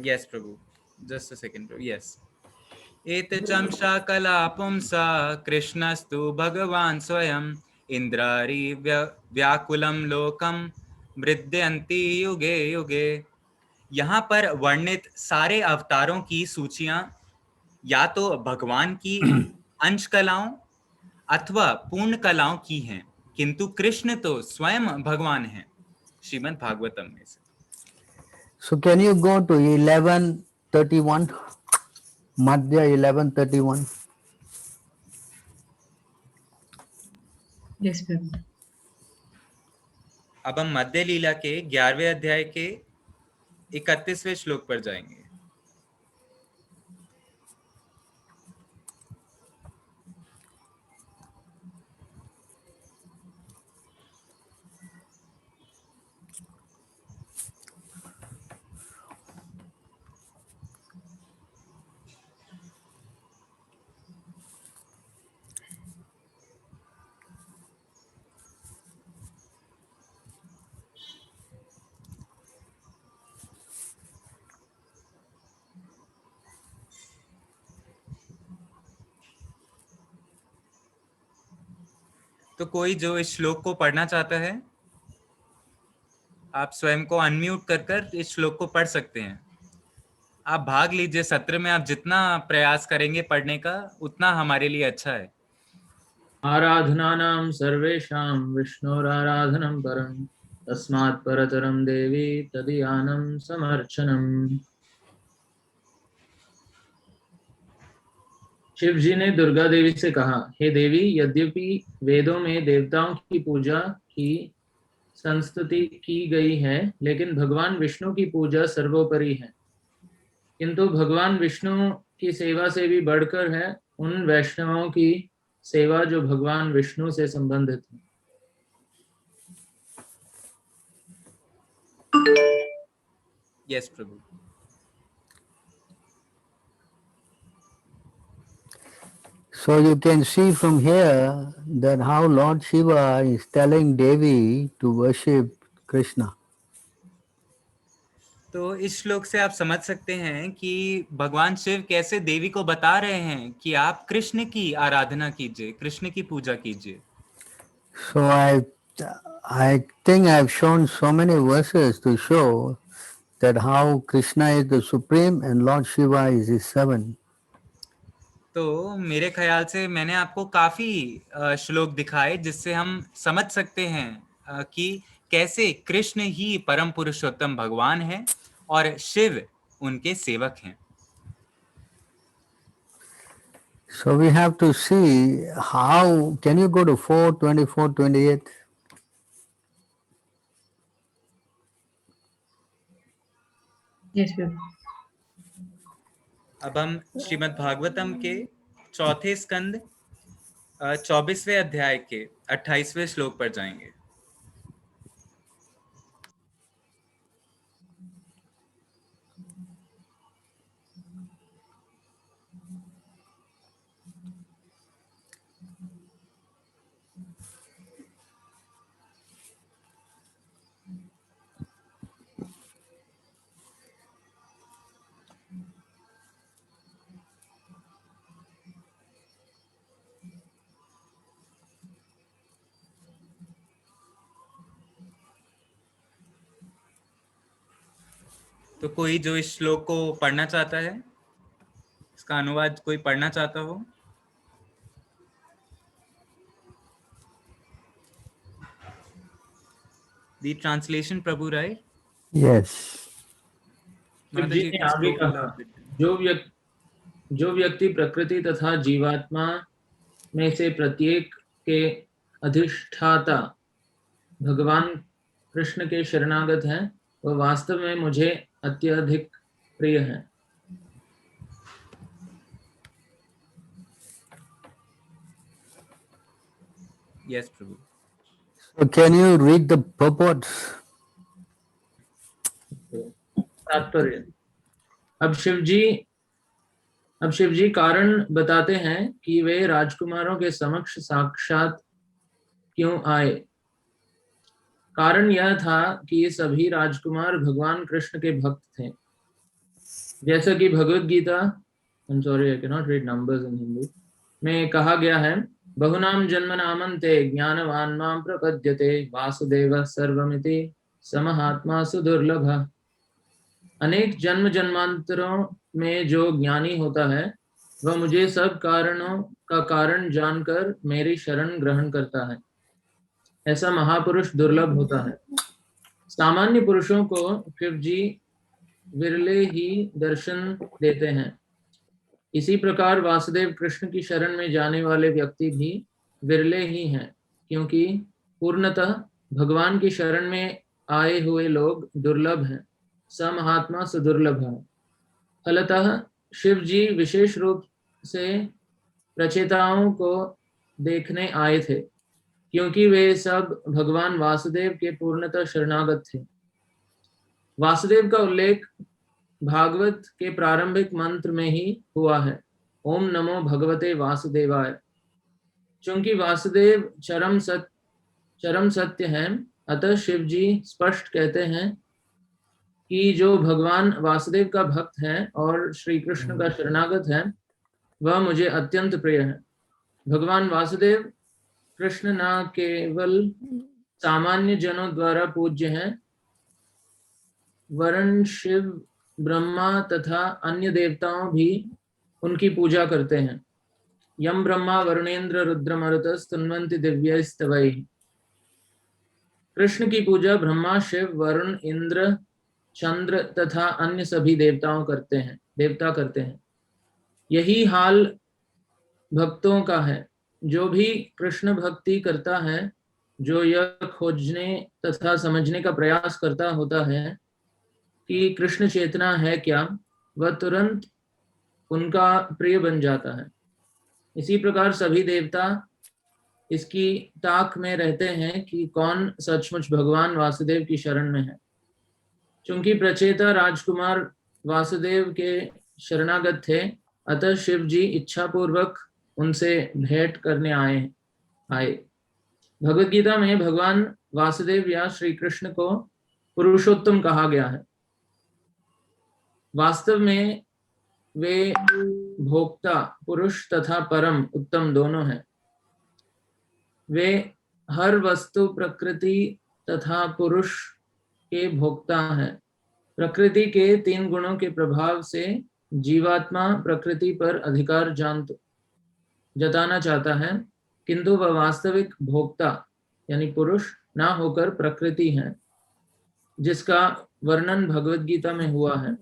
Yes, Prabhu. Just a second, Prabhu. Yes. एतचं शकला पुंसा कृष्णस्तु भगवान् स्वयं इंद्रारी व्याकुलं लोकं मृद्यन्ति युगे युगे। यहाँ पर वर्णित सारे अवतारों की सूचियां या तो भगवान की अंश कलाओं अथवा पूर्ण कलाओं की हैं, किंतु कृष्ण तो स्वयं भगवान हैं। श्रीमद् भागवतम में से। So can you go to 11:31? Madhya 11:31. Yes, Prabhu. अब हम मध्य लीला के 11वें अध्याय के 31वें श्लोक पर जाएंगे। तो कोई जो इस श्लोक को पढ़ना चाहता है, आप स्वयं को अनम्यूट कर इस श्लोक को पढ़ सकते हैं। आप भाग लीजिए सत्र में, आप जितना प्रयास करेंगे पढ़ने का उतना हमारे लिए अच्छा है। आराधनानां सर्वेषां विष्णोराराधनं परं तस्मात् परतरं देवी तदीयानं समर्चनम्। शिव जी ने दुर्गा देवी से कहा, हे देवी, यद्यपि वेदों में देवताओं की पूजा की संस्तुति की गई है, लेकिन भगवान विष्णु की पूजा सर्वोपरि है। किंतु भगवान विष्णु की सेवा से भी बढ़कर है उन वैष्णवों की सेवा जो भगवान विष्णु से संबंधित है। Yes Prabhu. So you can see from here that how Lord Shiva is telling Devi to worship Krishna. तो इस श्लोक से आप समझ सकते हैं कि भगवान शिव कैसे देवी को बता रहे हैं कि आप कृष्ण की आराधना कीजिए, कृष्ण की पूजा कीजिए। So I think I have shown so many verses to show that how Krishna is the supreme and Lord Shiva is his servant. तो मेरे ख्याल से मैंने आपको काफी श्लोक दिखाए जिससे हम समझ सकते हैं कि कैसे कृष्ण ही परम पुरुषोत्तम भगवान है और शिव उनके सेवक हैं। So we have to see how, can you go to 4, 24, 28? Yes, sir. अब हम श्रीमद् भागवतम के चौथे स्कंद 24वें अध्याय के 28वें श्लोक पर जाएंगे। तो कोई जो इस श्लोक को पढ़ना चाहता है, इसका अनुवाद कोई पढ़ना चाहता हो? The translation, Prabhu, right? Yes. Shiv जी ने आगे कहा, जो व्यक्ति प्रकृति तथा जीवात्मा में से प्रत्येक के अधिष्ठाता भगवान कृष्ण के शरणागत हैं, वह वास्तव में मुझे अत्यधिक प्रिय है। Yes, Prabhu. So can you read the purports? तात्पर्य। अब शिव जी कारण बताते हैं कि वे राजकुमारों के समक्ष साक्षात क्यों आए। कारण यह था कि सभी राजकुमार भगवान कृष्ण के भक्त थे। जैसा कि Bhagavad Gita, I'm sorry, I cannot read numbers in Hindi, में कहा गया है, बहुनाम जन्मनामन्ते ज्ञानवान् मां प्रपद्यते वासुदेवः सर्वमिति समहात्मा सुदुर्लभः। अनेक जन्म जन्मांतरों में जो ज्ञानी होता है वह मुझे सब कारणों का कारण जानकर मेरी शरण ग्रहण करता है। ऐसा महापुरुष दुर्लभ होता है। सामान्य पुरुषों को शिव जी विरले ही दर्शन देते हैं। इसी प्रकार वासुदेव कृष्ण की शरण में जाने वाले व्यक्ति भी विरले ही हैं, क्योंकि पूर्णतः भगवान की शरण में आए हुए लोग दुर्लभ हैं। समहात्मा सुदुर्लभ है। फलतः शिव जी विशेष रूप से प्रचेताओं को देखने आए थे, क्योंकि वे सब भगवान वासुदेव के पूर्णतः शरणागत थे। वासुदेव का उल्लेख भागवत के प्रारंभिक मंत्र में ही हुआ है, ओम नमो भगवते वासुदेवाय। चूंकि वासुदेव चरम सत्य हैं, अतः शिव जी स्पष्ट कहते हैं कि जो भगवान वासुदेव का भक्त है और श्री कृष्ण का शरणागत है वह मुझे अत्यंत प्रिय है। भगवान वासुदेव कृष्ण न केवल सामान्य जनों द्वारा पूज्य हैं, वरन शिव, ब्रह्मा तथा अन्य देवताओं भी उनकी पूजा करते हैं। यम ब्रह्मा वरुणेन्द्र रुद्र मरुतस्तुन्वन्ति दिव्यैस्तवैः। कृष्ण की पूजा ब्रह्मा, शिव, वरुण, इंद्र, चंद्र तथा अन्य सभी देवता करते हैं। यही हाल भक्तों का है। जो भी कृष्ण भक्ति करता है, जो यह खोजने तथा समझने का प्रयास करता होता है कि कृष्ण चेतना है क्या, वह तुरंत उनका प्रिय बन जाता है। इसी प्रकार सभी देवता इसकी ताक में रहते हैं कि कौन सचमुच भगवान वासुदेव की शरण में है। चूंकि प्रचेता राजकुमार वासुदेव के शरणागत थे, अतः शिव जी इच्छापूर्वक उनसे भेंट करने आए। भगवद गीता में भगवान वासुदेव या श्री कृष्ण को पुरुषोत्तम कहा गया है। वास्तव में वे भोक्ता, पुरुष तथा परम उत्तम दोनों हैं। वे हर वस्तु, प्रकृति तथा पुरुष के भोक्ता हैं। प्रकृति के 3 गुणों के प्रभाव से जीवात्मा प्रकृति पर अधिकार जताना चाहता है, किंतु वह वास्तविक भोक्ता यानी पुरुष ना होकर प्रकृति है, जिसका वर्णन भगवद गीता में हुआ है।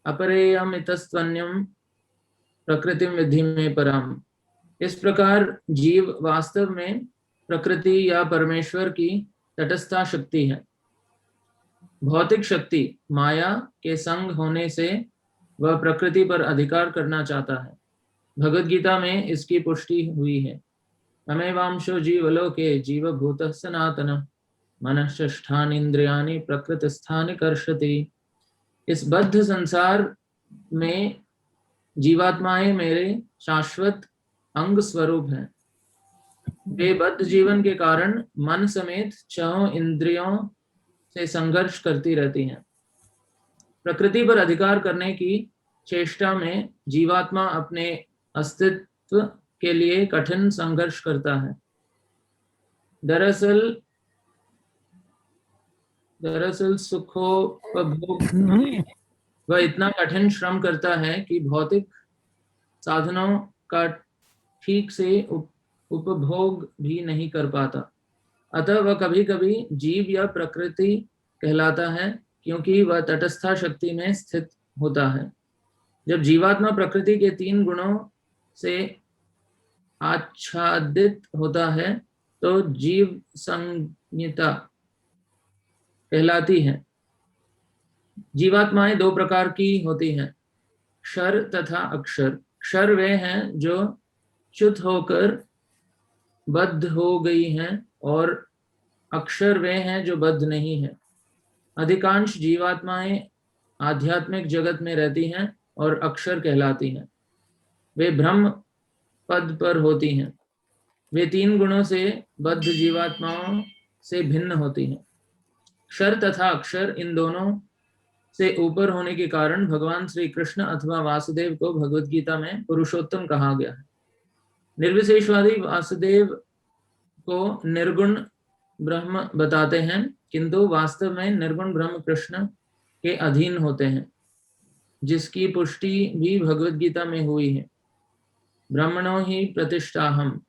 अपरेयम इतस्त्वन्यम प्रकृतिम विद्धि में परम। इस प्रकार जीव वास्तव में प्रकृति या परमेश्वर की तटस्था शक्ति है। भौतिक शक्ति माया के संग होने से वह प्रकृति पर अधिकार करना चाहता है। भगवद गीता में इसकी पुष्टि हुई है। तमेवांशो जीवलोके जीवभूतः सनातनः मनश्चष्ठानि इंद्रियाणि प्रकृतिस्थानि कर्षति। इस बद्ध संसार में जीवात्माएं मेरे शाश्वत अंग स्वरूप हैं। वे बद्ध जीवन के कारण मन समेत 6 इंद्रियों से संघर्ष करती रहती हैं। प्रकृति पर अधिकार करने की चेष्टा में जीवात्मा अपने अस्तित्व के लिए कठिन संघर्ष करता है। दरअसल सुखोपभोग वह इतना कठिन श्रम करता है कि भौतिक साधनों का ठीक से उपभोग भी नहीं कर पाता। अतः वह कभी कभी जीव या प्रकृति कहलाता है, क्योंकि वह तटस्था शक्ति में स्थित होता है। जब जीवात्मा प्रकृति के 3 गुणों से आच्छादित होता है तो जीव संज्ञिता कहलाती है। जीवात्माएं 2 प्रकार की होती हैं, क्षर तथा अक्षर। क्षर वे हैं जो च्युत होकर बद्ध हो गई हैं, और अक्षर वे हैं जो बद्ध नहीं है। अधिकांश जीवात्माएं आध्यात्मिक जगत में रहती हैं और अक्षर कहलाती हैं। वे ब्रह्म पद पर होती हैं। वे 3 गुणों से बद्ध जीवात्माओं से भिन्न होती हैं। क्षर तथा अक्षर इन दोनों से ऊपर होने के कारण भगवान श्री कृष्ण अथवा वासुदेव को भगवद गीता में पुरुषोत्तम कहा गया है। निर्विशेषवादी वासुदेव को निर्गुण ब्रह्म बताते हैं, किंतु वास्तव में निर्गुण ब्रह्म कृष्ण के अधीन होते हैं, जिसकी पुष्टि भी भगवद गीता में हुई है। ब्रह्मणो ही प्रतिष्ठाहम।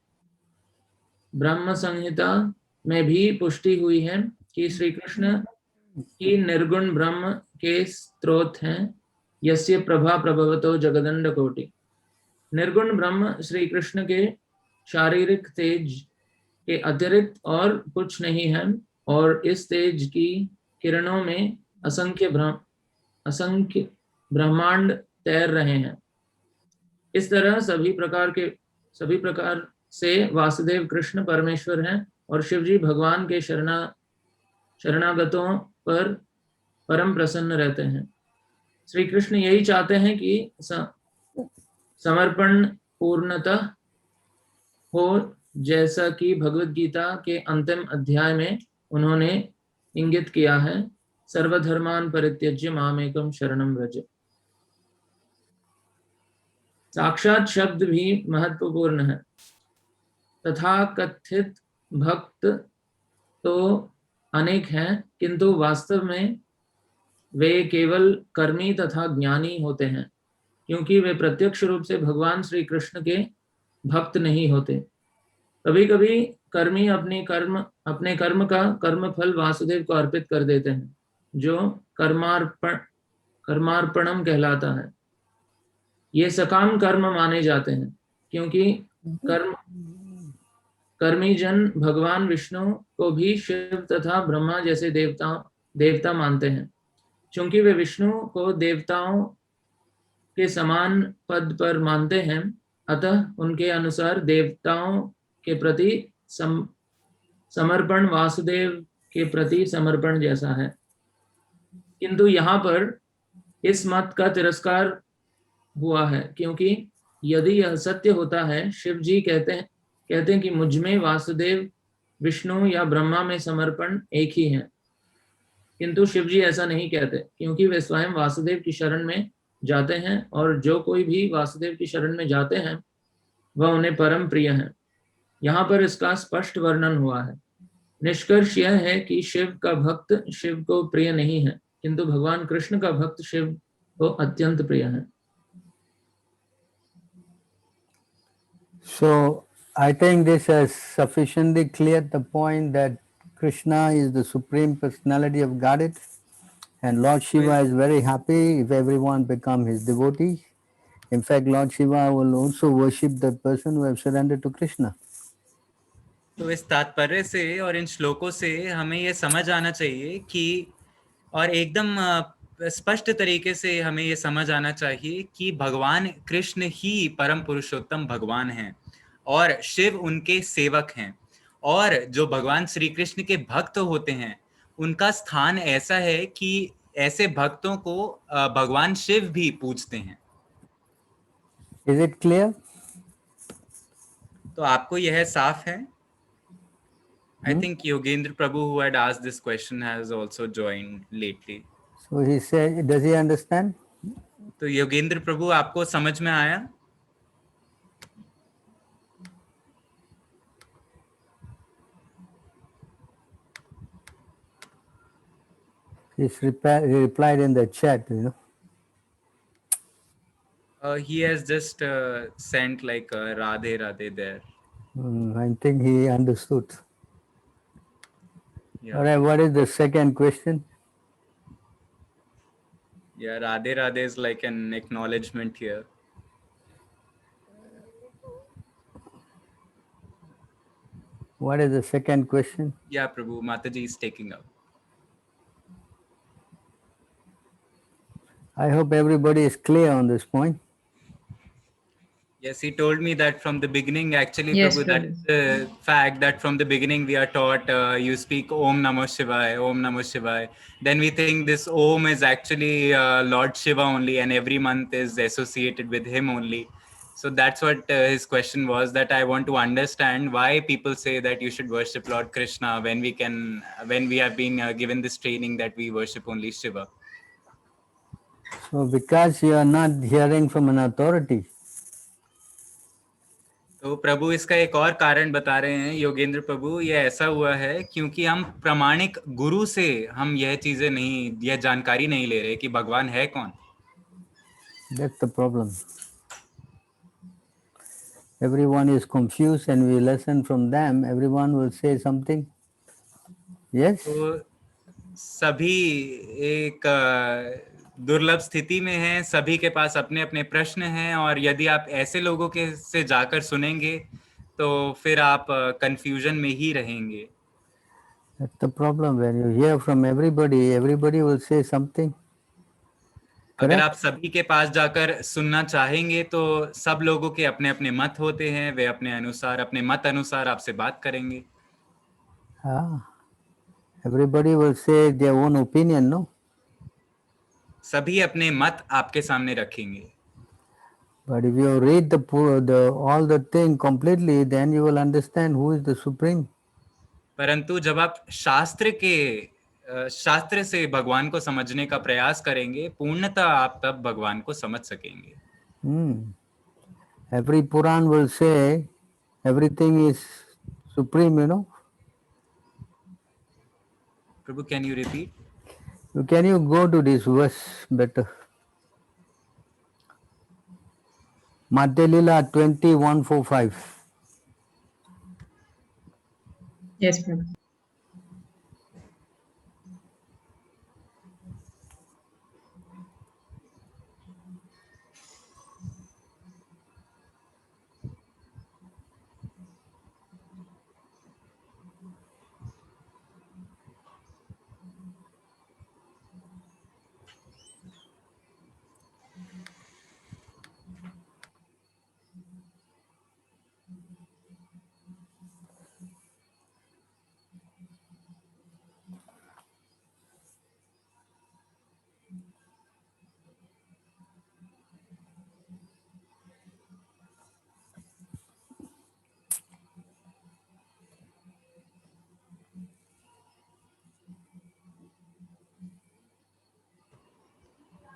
ब्रह्म संहिता में भी पुष्टि हुई है कि श्री कृष्ण ही निर्गुण ब्रह्म के स्रोत हैं, यस्य प्रभा प्रभवतो जगदंड कोटि। निर्गुण ब्रह्म श्री कृष्ण के शारीरिक तेज के अतिरिक्त और कुछ नहीं है, और इस तेज की किरणों में असंख्य ब्रह्मांड तैर रहे हैं। इस तरह सभी प्रकार से वासुदेव कृष्ण परमेश्वर हैं, और शिवजी भगवान के शरणागतों पर परम प्रसन्न रहते हैं। श्री कृष्ण यही चाहते हैं कि समर्पण पूर्णतः हो, जैसा कि भगवद गीता के अंतिम अध्याय में उन्होंने इंगित किया है, सर्वधर्मान परित्यज्य मामेकम शरणम व्रज। साक्षात शब्द भी महत्वपूर्ण है तथाकथित भक्त तो अनेक हैं, किंतु वास्तव में वे केवल कर्मी तथा ज्ञानी होते हैं, क्योंकि वे प्रत्यक्ष रूप से भगवान श्री कृष्ण के भक्त नहीं होते। कभी कभी कर्मी अपने कर्म का कर्मफल वासुदेव को अर्पित कर देते हैं, जो कर्मार्पणम कहलाता है। ये सकाम कर्म माने जाते हैं, क्योंकि कर्मी जन भगवान विष्णु को भी शिव तथा ब्रह्मा जैसे देवता मानते हैं। चूंकि वे विष्णु को देवताओं के समान पद पर मानते हैं, अतः उनके अनुसार देवताओं के प्रति समर्पण वासुदेव के प्रति समर्पण जैसा है। किंतु यहाँ पर इस मत का तिरस्कार हुआ है, क्योंकि यदि यह सत्य होता है, शिव जी कहते हैं कि मुझ में वासुदेव, विष्णु या ब्रह्मा में समर्पण एक ही है। किंतु शिव जी ऐसा नहीं कहते, क्योंकि वे स्वयं वासुदेव की शरण में जाते हैं, और जो कोई भी वासुदेव की शरण में जाते हैं वह उन्हें परम प्रिय है। यहाँ पर इसका स्पष्ट वर्णन हुआ है। निष्कर्ष यह है कि शिव का भक्त शिव को प्रिय नहीं है, किंतु भगवान कृष्ण का भक्त शिव को अत्यंत प्रिय है। So I think this has sufficiently cleared the point that Krishna is the Supreme Personality of Godhead, and Lord Shiva is very happy if everyone become his devotee. In fact, Lord Shiva will also worship the person who have surrendered to Krishna. तो इस तात्पर्य से और इन श्लोकों से हमें ये समझ आना चाहिए कि, और एकदम स्पष्ट तरीके से हमें ये समझ आना चाहिए कि भगवान कृष्ण ही परम पुरुषोत्तम भगवान हैं और शिव उनके सेवक हैं, और जो भगवान श्री कृष्ण के भक्त होते हैं उनका स्थान ऐसा है कि ऐसे भक्तों को भगवान शिव भी पूजते हैं। Is it clear? तो आपको यह साफ है? I think Yogendra Prabhu, who had asked this question, has also joined lately. So he said, does he understand? तो योगेंद्र प्रभु, आपको समझ में आया? He replied in the chat, you know. He has just sent like Radhe Radhe there. I think he understood. Yeah. All right, what is the second question? Yeah, Radhe Radhe is like an acknowledgement here. What is the second question? Yeah, Prabhu, Mataji is taking up. I hope everybody is clear on this point. Yes, he told me that from the beginning, actually, Yes, Prabhu, Prabhu. that's the fact that from the beginning we are taught you speak Om Namah Shivaya, Om Namah Shivaya. Then we think this Om is actually Lord Shiva only, and every month is associated with him only. So that's what his question was, that I want to understand why people say that you should worship Lord Krishna when we have been given this training that we worship only Shiva. So because you are not hearing from an authority, तो प्रभु इसका एक और कारण बता रहे हैं योगेंद्र प्रभु, ये ऐसा हुआ है क्योंकि हम प्रामाणिक गुरु से हम यह चीजें नहीं, यह जानकारी नहीं ले रहे कि भगवान है कौन। that's the problem. Everyone is confused and we listen from them. Everyone will say something. Yes? तो सभी एक दुर्लभ स्थिति में हैं, सभी के पास अपने अपने प्रश्न हैं, और यदि आप ऐसे लोगों के से जाकर सुनेंगे तो फिर आप कंफ्यूजन में ही रहेंगे। That's the problem. When you hear from everybody, everybody will say something. अगर आप सभी के पास जाकर सुनना चाहेंगे तो सब लोगों के अपने अपने मत होते हैं, वे अपने अनुसार, अपने मत अनुसार आपसे बात करेंगे। Everybody will say their own opinion, no? सभी अपने मत आपके सामने रखेंगे। But if you read all the thing completely, then you will understand who is the supreme. परंतु जब आप शास्त्र से भगवान को समझने का प्रयास करेंगे, पूर्णतः आप तब भगवान को समझ सकेंगे। Every Puran will say Everything is supreme, you know. Prabhu, can you repeat? Can you go to this verse better? Madhya Lila 21:45. Yes, Prabhu.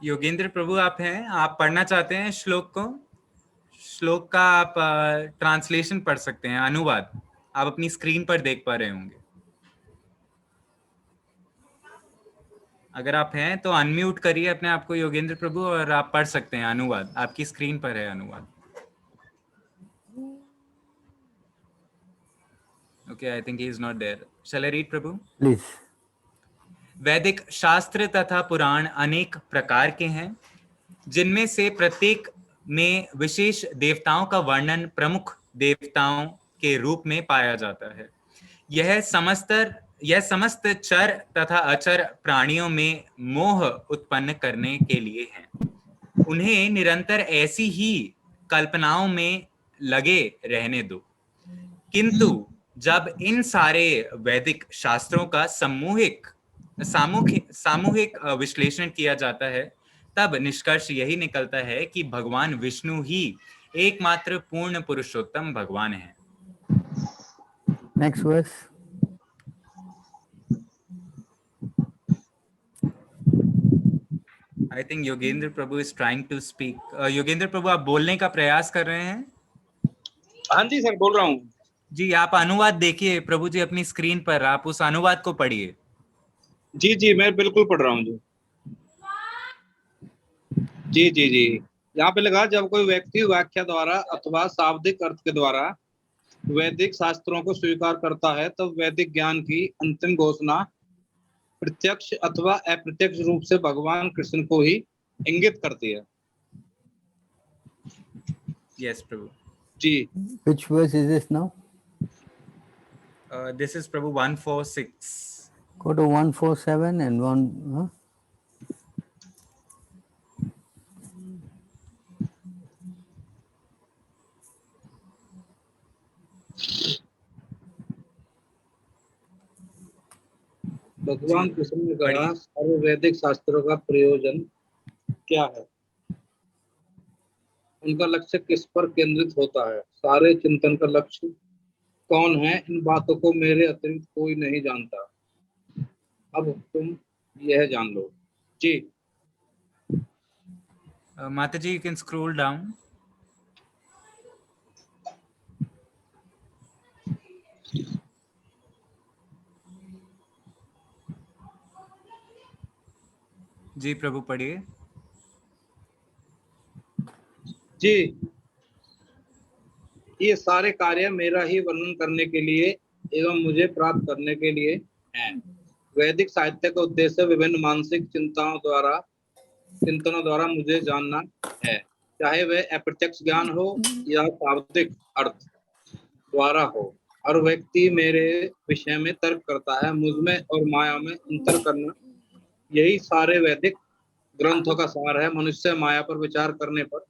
Yogendra प्रभु आप हैं, आप पढ़ना चाहते हैं श्लोक को? श्लोक का आप ट्रांसलेशन पढ़ सकते हैं, अनुवाद आप अपनी स्क्रीन पर देख पा रहे होंगे। अगर आप हैं तो अनम्यूट करिए अपने आप को योगेंद्र प्रभु, और आप पढ़ सकते हैं अनुवाद, आपकी स्क्रीन पर है अनुवाद। Okay, I think he is not there. Shall I read, Prabhu? Please. वैदिक शास्त्र तथा पुराण अनेक प्रकार के हैं, जिनमें से प्रत्येक में विशेष देवताओं का वर्णन प्रमुख देवताओं के रूप में पाया जाता है। यह समस्त चर तथा अचर प्राणियों में मोह उत्पन्न करने के लिए है। उन्हें निरंतर ऐसी ही कल्पनाओं में लगे रहने दो, किंतु जब इन सारे वैदिक शास्त्रों का सामूहिक विश्लेषण किया जाता है, तब निष्कर्ष यही निकलता है कि भगवान विष्णु ही एकमात्र पूर्ण पुरुषोत्तम भगवान है। Next verse. I think Yogendra Prabhu is trying to speak. Yogendra प्रभु आप बोलने का प्रयास कर रहे हैं? हाँ जी सर, बोल रहा हूँ जी। आप अनुवाद देखिए प्रभु जी अपनी स्क्रीन पर, आप उस अनुवाद को पढ़िए। जी जी, मैं बिल्कुल पढ़ रहा हूँ जी। जी जी जी, यहाँ पे लगा, जब कोई व्यक्ति व्याख्या द्वारा अथवा शाब्दिक अर्थ के द्वारा वैदिक शास्त्रों को स्वीकार करता है, तब वैदिक ज्ञान की अंतिम घोषणा प्रत्यक्ष अथवा अप्रत्यक्ष रूप से भगवान कृष्ण को ही इंगित करती है। Yes, Prabhu ji. Which verse is this now? This is Prabhu 146. Go to 147 and 1. Huh? भगवान कृष्ण ने कहा, सारे वैदिक शास्त्रों का प्रयोजन क्या है, उनका लक्ष्य किस पर केंद्रित होता है, सारे चिंतन का लक्ष्य कौन है, इन बातों को मेरे अतिरिक्त कोई नहीं जानता। अब तुम यह जान लो। जी। माता जी, you can scroll down. जी प्रभु पढ़िए। जी, ये सारे कार्य मेरा ही वर्णन करने के लिए एवं मुझे प्राप्त करने के लिए हैं। वैदिक साहित्य का उद्देश्य विभिन्न मानसिक चिंतनों द्वारा मुझे जानना है, चाहे वह अप्रत्यक्ष ज्ञान हो या शाब्दिक अर्थ द्वारा हो। हर व्यक्ति मेरे विषय में तर्क करता है, मुझमें और माया में अंतर करना, यही सारे वैदिक ग्रंथों का सार है। मनुष्य माया पर विचार करने पर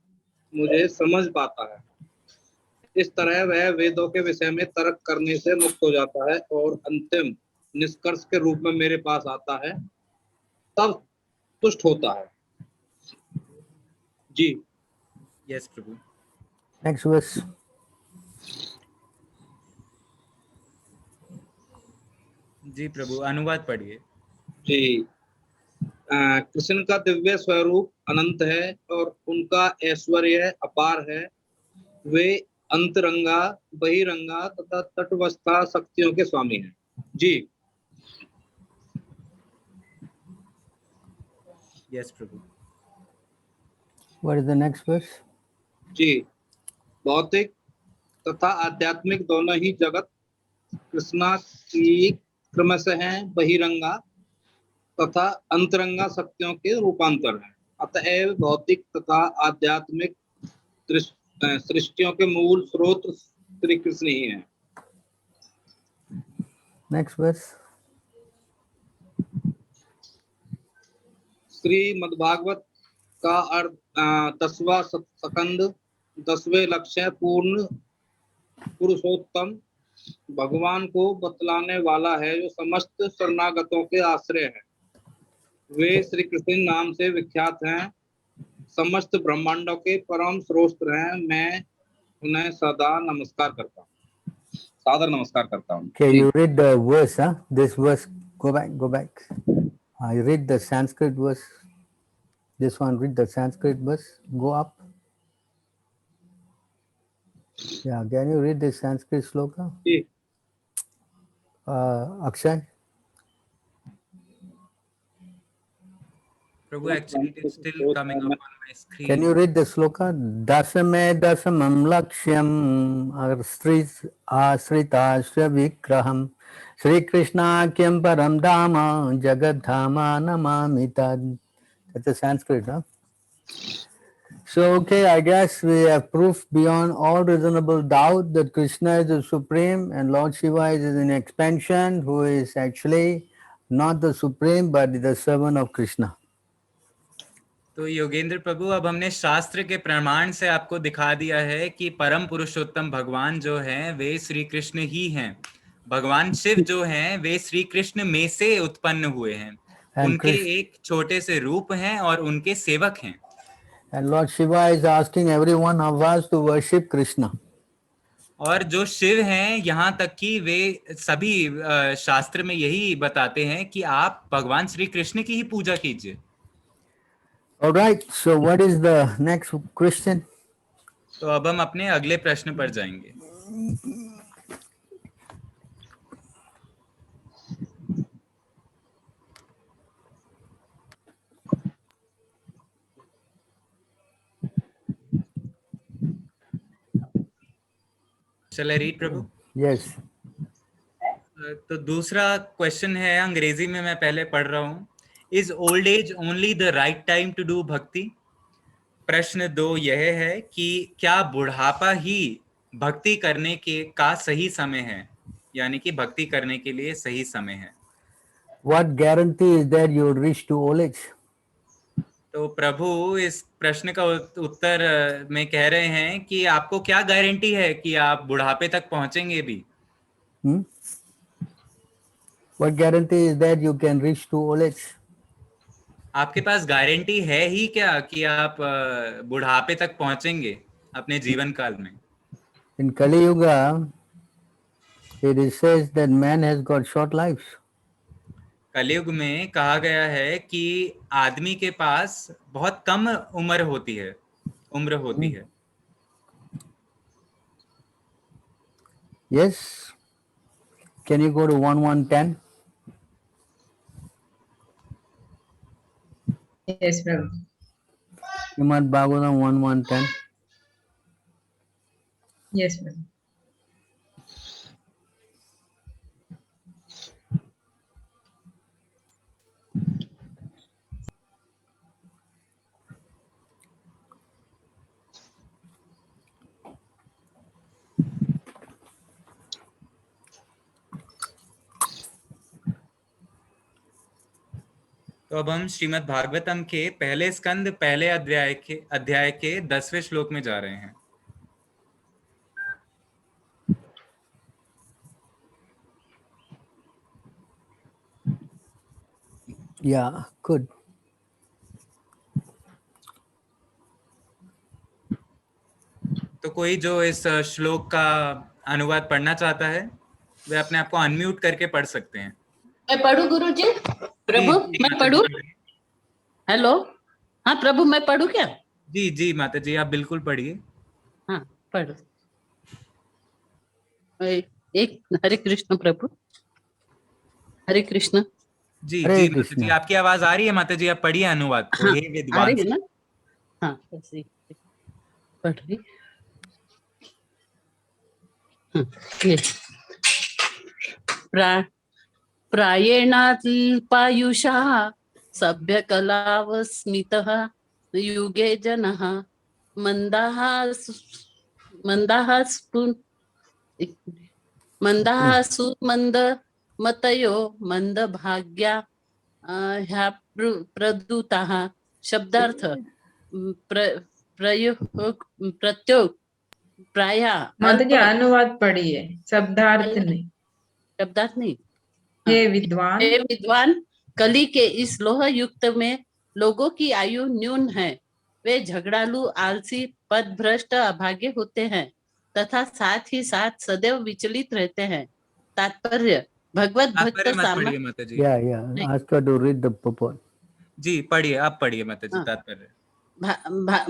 मुझे समझ पाता है। इस तरह वह वेदों के विषय में तर्क करने से मुक्त हो जाता है और अंतिम निष्कर्ष के रूप में मेरे पास आता है, तब तुष्ट होता है। जी। यस प्रभु। Next verse. जी प्रभु, अनुवाद पढ़िए। जी। कृष्ण का दिव्य स्वरूप अनंत है और उनका ऐश्वर्य अपार है। वे अंतरंगा, बहिरंगा तथा तटवस्था शक्तियों के स्वामी हैं। जी। यस प्रभु। What is the next verse? जी। भौतिक तथा आध्यात्मिक दोनों ही जगत कृष्णा की क्रमशः हैं, बहिरंगा तथा अंतरंगा शक्तियों के रूपांतर हैं। अतएव भौतिक तथा आध्यात्मिक सृष्टियों के मूल स्रोत श्री कृष्ण ही हैं। Next verse. श्रीमद्भागवत का अर्थ 10वां स्कंद 10वें लक्ष्य पूर्ण पुरुषोत्तम भगवान को बतलाने वाला है, जो समस्त शरणागतों के आश्रय है। वे श्री कृष्ण नाम से विख्यात हैं, समस्त ब्रह्मांडों के परम स्रोत हैं। मैं उन्हें सदा नमस्कार करता हूँ, सादर नमस्कार करता हूँ। Okay, you read the verse, huh? This verse, go back. I read the Sanskrit verse. This one, read the Sanskrit verse. Go up. Yeah, can you read the Sanskrit sloka? Ji. Akshay? Prabhu, actually it is still coming up on my screen. Can you read the sloka? Dasame dasamam lakshyam asritasya vikraham Sri Krishna kyam param dhama jagad dhama namami tad. That's a Sanskrit, huh? So, okay, I guess we have proof beyond all reasonable doubt that Krishna is the Supreme and Lord Shiva is in expansion, who is actually not the Supreme but the servant of Krishna. तो योगेंद्र प्रभु, अब हमने शास्त्र के प्रमाण से आपको दिखा दिया है कि परम पुरुषोत्तम भगवान जो हैं वे श्री कृष्ण ही हैं। भगवान शिव जो हैं वे श्री कृष्ण में से उत्पन्न हुए हैं, उनके एक छोटे से रूप हैं और उनके सेवक हैं। And Lord Shiva is asking every one of us to worship Krishna. और जो शिव हैं, यहाँ तक कि वे सभी शास्त्र में यही बताते हैं कि आप भगवान श्री कृष्ण की ही पूजा कीजिए। All right, so what is the next question? तो अब हम अपने अगले प्रश्न पर जाएंगे। Shall I read, Prabhu? Yes. तो दूसरा क्वेश्चन है, अंग्रेजी में मैं पहले पढ़ रहा हूँ। Is old age only the right time to do भक्ति? प्रश्न 2 यह है कि क्या बुढ़ापा ही भक्ति करने का सही समय है, यानी कि भक्ति करने के लिए सही समय है? What guarantee is that you will reach to old age? तो प्रभु इस प्रश्न का उत्तर में कह रहे हैं कि आपको क्या गारंटी है कि आप बुढ़ापे तक पहुंचेंगे भी? What guarantee is that you can reach to old age? आपके पास गारंटी है ही क्या कि आप बुढ़ापे तक पहुंचेंगे अपने जीवन काल में? In Kali Yuga, it says that man has got short lives. कलयुग में कहा गया है कि आदमी के पास बहुत कम उम्र होती है। Yes. Can you go to 1:10? Yes, Prabhu. Srimad Bhagavatam 1:10. Yes, Prabhu. तो अब हम श्रीमद् भागवतम के पहले स्कंद पहले अध्याय के 10वें श्लोक में जा रहे हैं। Yeah, good. तो कोई जो इस श्लोक का अनुवाद पढ़ना चाहता है वे अपने आप को अनम्यूट करके पढ़ सकते हैं। मैं पढ़ूं गुरुजी? प्रभु मैं पढ़ूं? हेलो, हाँ प्रभु मैं पढ़ूं क्या? जी जी माता जी, आप बिल्कुल पढ़िए। हाँ पढ़ो। एक हरे कृष्ण प्रभु, हरे कृष्ण। जी हरे जी माता कृष्ण। जी, आपकी आवाज आ रही है माता जी, आप पढ़िए अनुवाद को। हाँ, हे आ विद्वान रही है ना? हाँ, ऐसे ही पढ़ रही। ये प्रायेणाल्पायुषा सभ्यकलावस्मितः युगे जनः मंदाः मंदाः सुमन्दमतयो मंदभाग्या ह्या प्रदूताः। शब्दार्थ प्रयोग प्रत्योग प्राय माता अल्प जी अनुवाद पढ़िए, शब्दार्थ नहीं। शब्दार्थ नहीं। हे हाँ, विद्वान, हे विद्वान, कली के इस लोह युक्त में लोगों की आयु न्यून है। वे झगड़ालू, आलसी, पदभ्रष्ट, अभागे होते हैं तथा साथ ही साथ सदैव विचलित रहते हैं। तात्पर्य, भगवत भक्त तात्पर्य मत पढ़िए माता जी। Yeah, ask her to read the purport. जी पढ़िए, आप पढ़िए माता जी हाँ। तात्पर्य।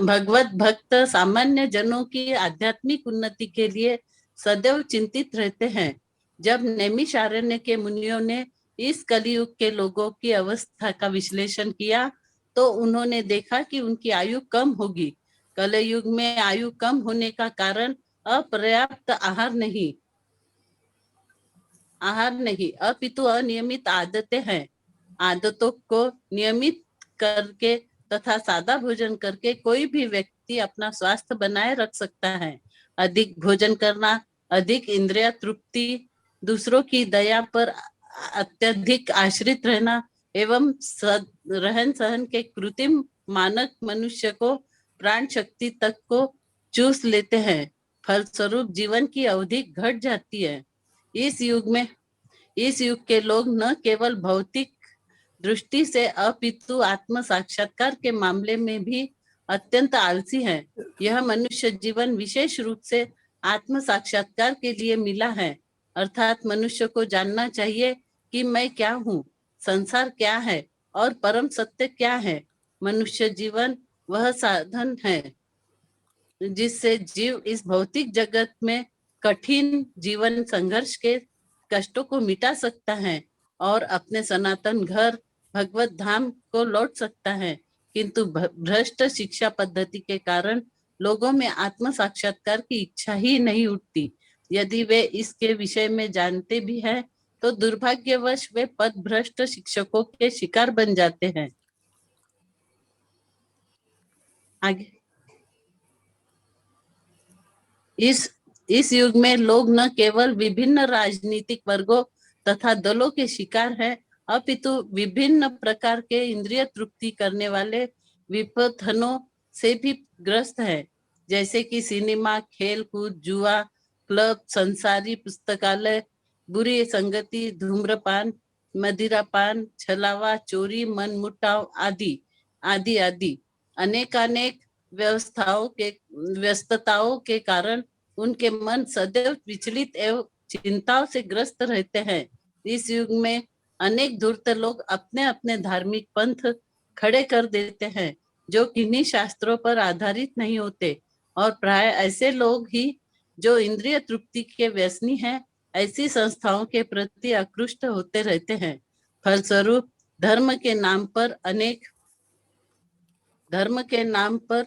भगवत भक्त सामान्य जनों की आध्यात्मिक उन्नति के लिए सदैव चिंतित रहते हैं। जब नैमिषारण्य के मुनियों ने इस कलियुग के लोगों की अवस्था का विश्लेषण किया तो उन्होंने देखा कि उनकी आयु कम होगी। कलयुग में आयु कम होने का कारण अपर्याप्त आहार नहीं अपितु अनियमित आदतें हैं। आदतों को नियमित करके तथा सादा भोजन करके कोई भी व्यक्ति अपना स्वास्थ्य बनाए रख सकता है। अधिक भोजन करना, अधिक इंद्रिय तृप्ति, दूसरों की दया पर अत्यधिक आश्रित रहना एवं रहन सहन के कृत्रिम मानक मनुष्य को प्राण शक्ति तक को चूस लेते हैं। फलस्वरूप जीवन की अवधि घट जाती है। इस युग के लोग न केवल भौतिक दृष्टि से अपितु आत्म साक्षात्कार के मामले में भी अत्यंत आलसी हैं। यह मनुष्य जीवन विशेष रूप से आत्म साक्षात्कार के लिए मिला है, अर्थात मनुष्य को जानना चाहिए कि मैं क्या हूँ, संसार क्या है और परम सत्य क्या है। मनुष्य जीवन वह साधन है जिससे जीव इस भौतिक जगत में कठिन जीवन संघर्ष के कष्टों को मिटा सकता है और अपने सनातन घर भगवत धाम को लौट सकता है। किंतु भ्रष्ट शिक्षा पद्धति के कारण लोगों में आत्म साक्षात्कार की इच्छा ही नहीं उठती। यदि वे इसके विषय में जानते भी हैं तो दुर्भाग्यवश वे पद भ्रष्ट शिक्षकों के शिकार बन जाते हैं। आगे, इस युग में लोग न केवल विभिन्न राजनीतिक वर्गों तथा दलों के शिकार हैं, अपितु विभिन्न प्रकार के इंद्रिय तृप्ति करने वाले विपथनों से भी ग्रस्त है, जैसे कि सिनेमा, खेल कूद, जुआ, क्लब, संसारी पुस्तकालय, बुरी संगति, धूम्रपान, मदिरापान, छलावा, चोरी, मनमुटाव आदि आदि आदि अनेकानेक व्यस्तताओं के कारण उनके मन सदैव विचलित एवं चिंताओं से ग्रस्त रहते हैं। इस युग में अनेक धूर्त लोग अपने अपने धार्मिक पंथ खड़े कर देते हैं जो किन्हीं शास्त्रों पर आधारित नहीं होते और प्राय ऐसे लोग ही जो इंद्रिय तृप्ति के व्यसनी हैं ऐसी संस्थाओं के प्रति आकृष्ट होते रहते हैं। फलस्वरूप धर्म के नाम पर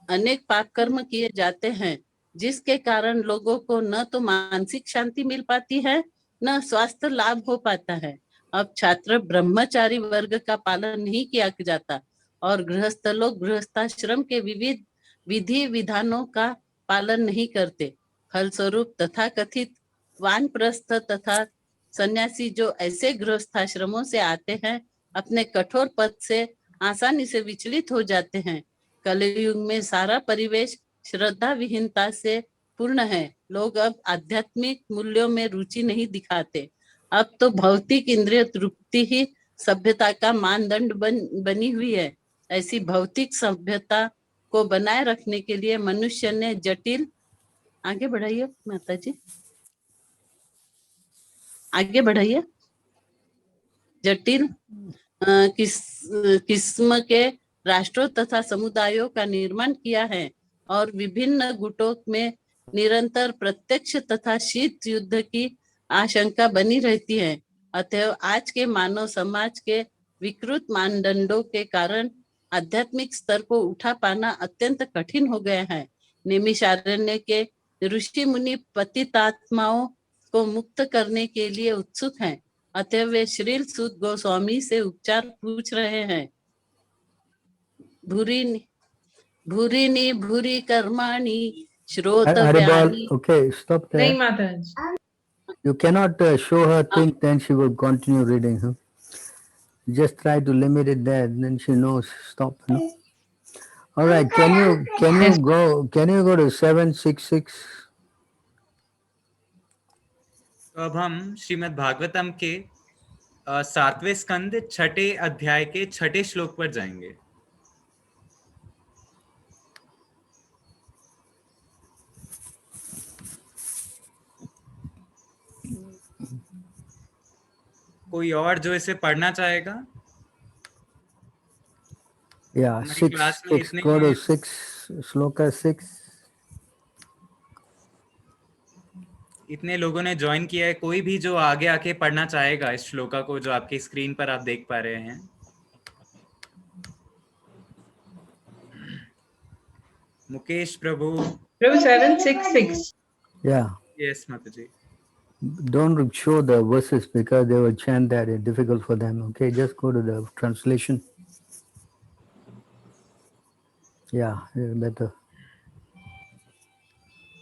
अनेक पाप कर्म किए जाते हैं, जिसके कारण लोगों को न तो मानसिक शांति मिल पाती है न स्वास्थ्य लाभ हो पाता है। अब छात्र ब्रह्मचारी वर्ग का पालन नहीं किया जाता और गृहस्थ लोग गृहस्थाश्रम के विविध विधि विधानों का पालन नहीं करते। फलस्वरूप तथाकथित वानप्रस्थ तथा सन्यासी जो ऐसे गृहस्थाश्रमों से आते हैं अपने कठोर पद से आसानी से विचलित हो जाते हैं। कलयुग में सारा परिवेश श्रद्धा विहीनता से पूर्ण है। लोग अब आध्यात्मिक मूल्यों में रुचि नहीं दिखाते। अब तो भौतिक इंद्रिय तृप्ति ही सभ्यता का मानदंड बनी हुई है। ऐसी भौतिक सभ्यता को बनाए रखने के लिए मनुष्य ने जटिल, आगे बढ़ाइए माता जी, आगे बढ़ाइए, जटिल किस्म के राष्ट्रों तथा समुदायों का निर्माण किया है और विभिन्न गुटों में निरंतर प्रत्यक्ष तथा शीत युद्ध की आशंका बनी रहती है। अतएव आज के मानव समाज के विकृत मानदंडों के कारण आध्यात्मिक स्तर को उठा पाना अत्यंत कठिन हो गया है। नैमिषारण्य के ऋषि मुनि पतितात्माओं को मुक्त करने के लिए उत्सुक हैं। अतएव वे श्रील सूत गोस्वामी से उपचार पूछ रहे हैं। भूरिनी भूरि कर्माणि Haribol, श्रोतव्यानि। okay, stop there. नहीं माता जी। You cannot show her things, then she will continue reading. Huh? Just try to limit it there, then she knows. Stop. No? All right. Can you go to 766? तो अब हम श्रीमद् भागवतम के 7वें स्कंद 6ठे अध्याय के 6ठे श्लोक पर जाएंगे। कोई और जो इसे पढ़ना चाहेगा? Yeah, हमारी 6. क्लास में 6. इतने Go to हैं। 6. Shloka 6. इतने लोगों ने ज्वाइन किया है, कोई भी जो आगे आके पढ़ना चाहेगा इस श्लोका को जो आपकी स्क्रीन पर आप देख पा रहे हैं। मुकेश प्रभु। प्रभु 766। Yeah. यस माता जी। Don't show the verses because they will chant that. It's difficult for them. Okay, just go to the translation. Yeah, it's better.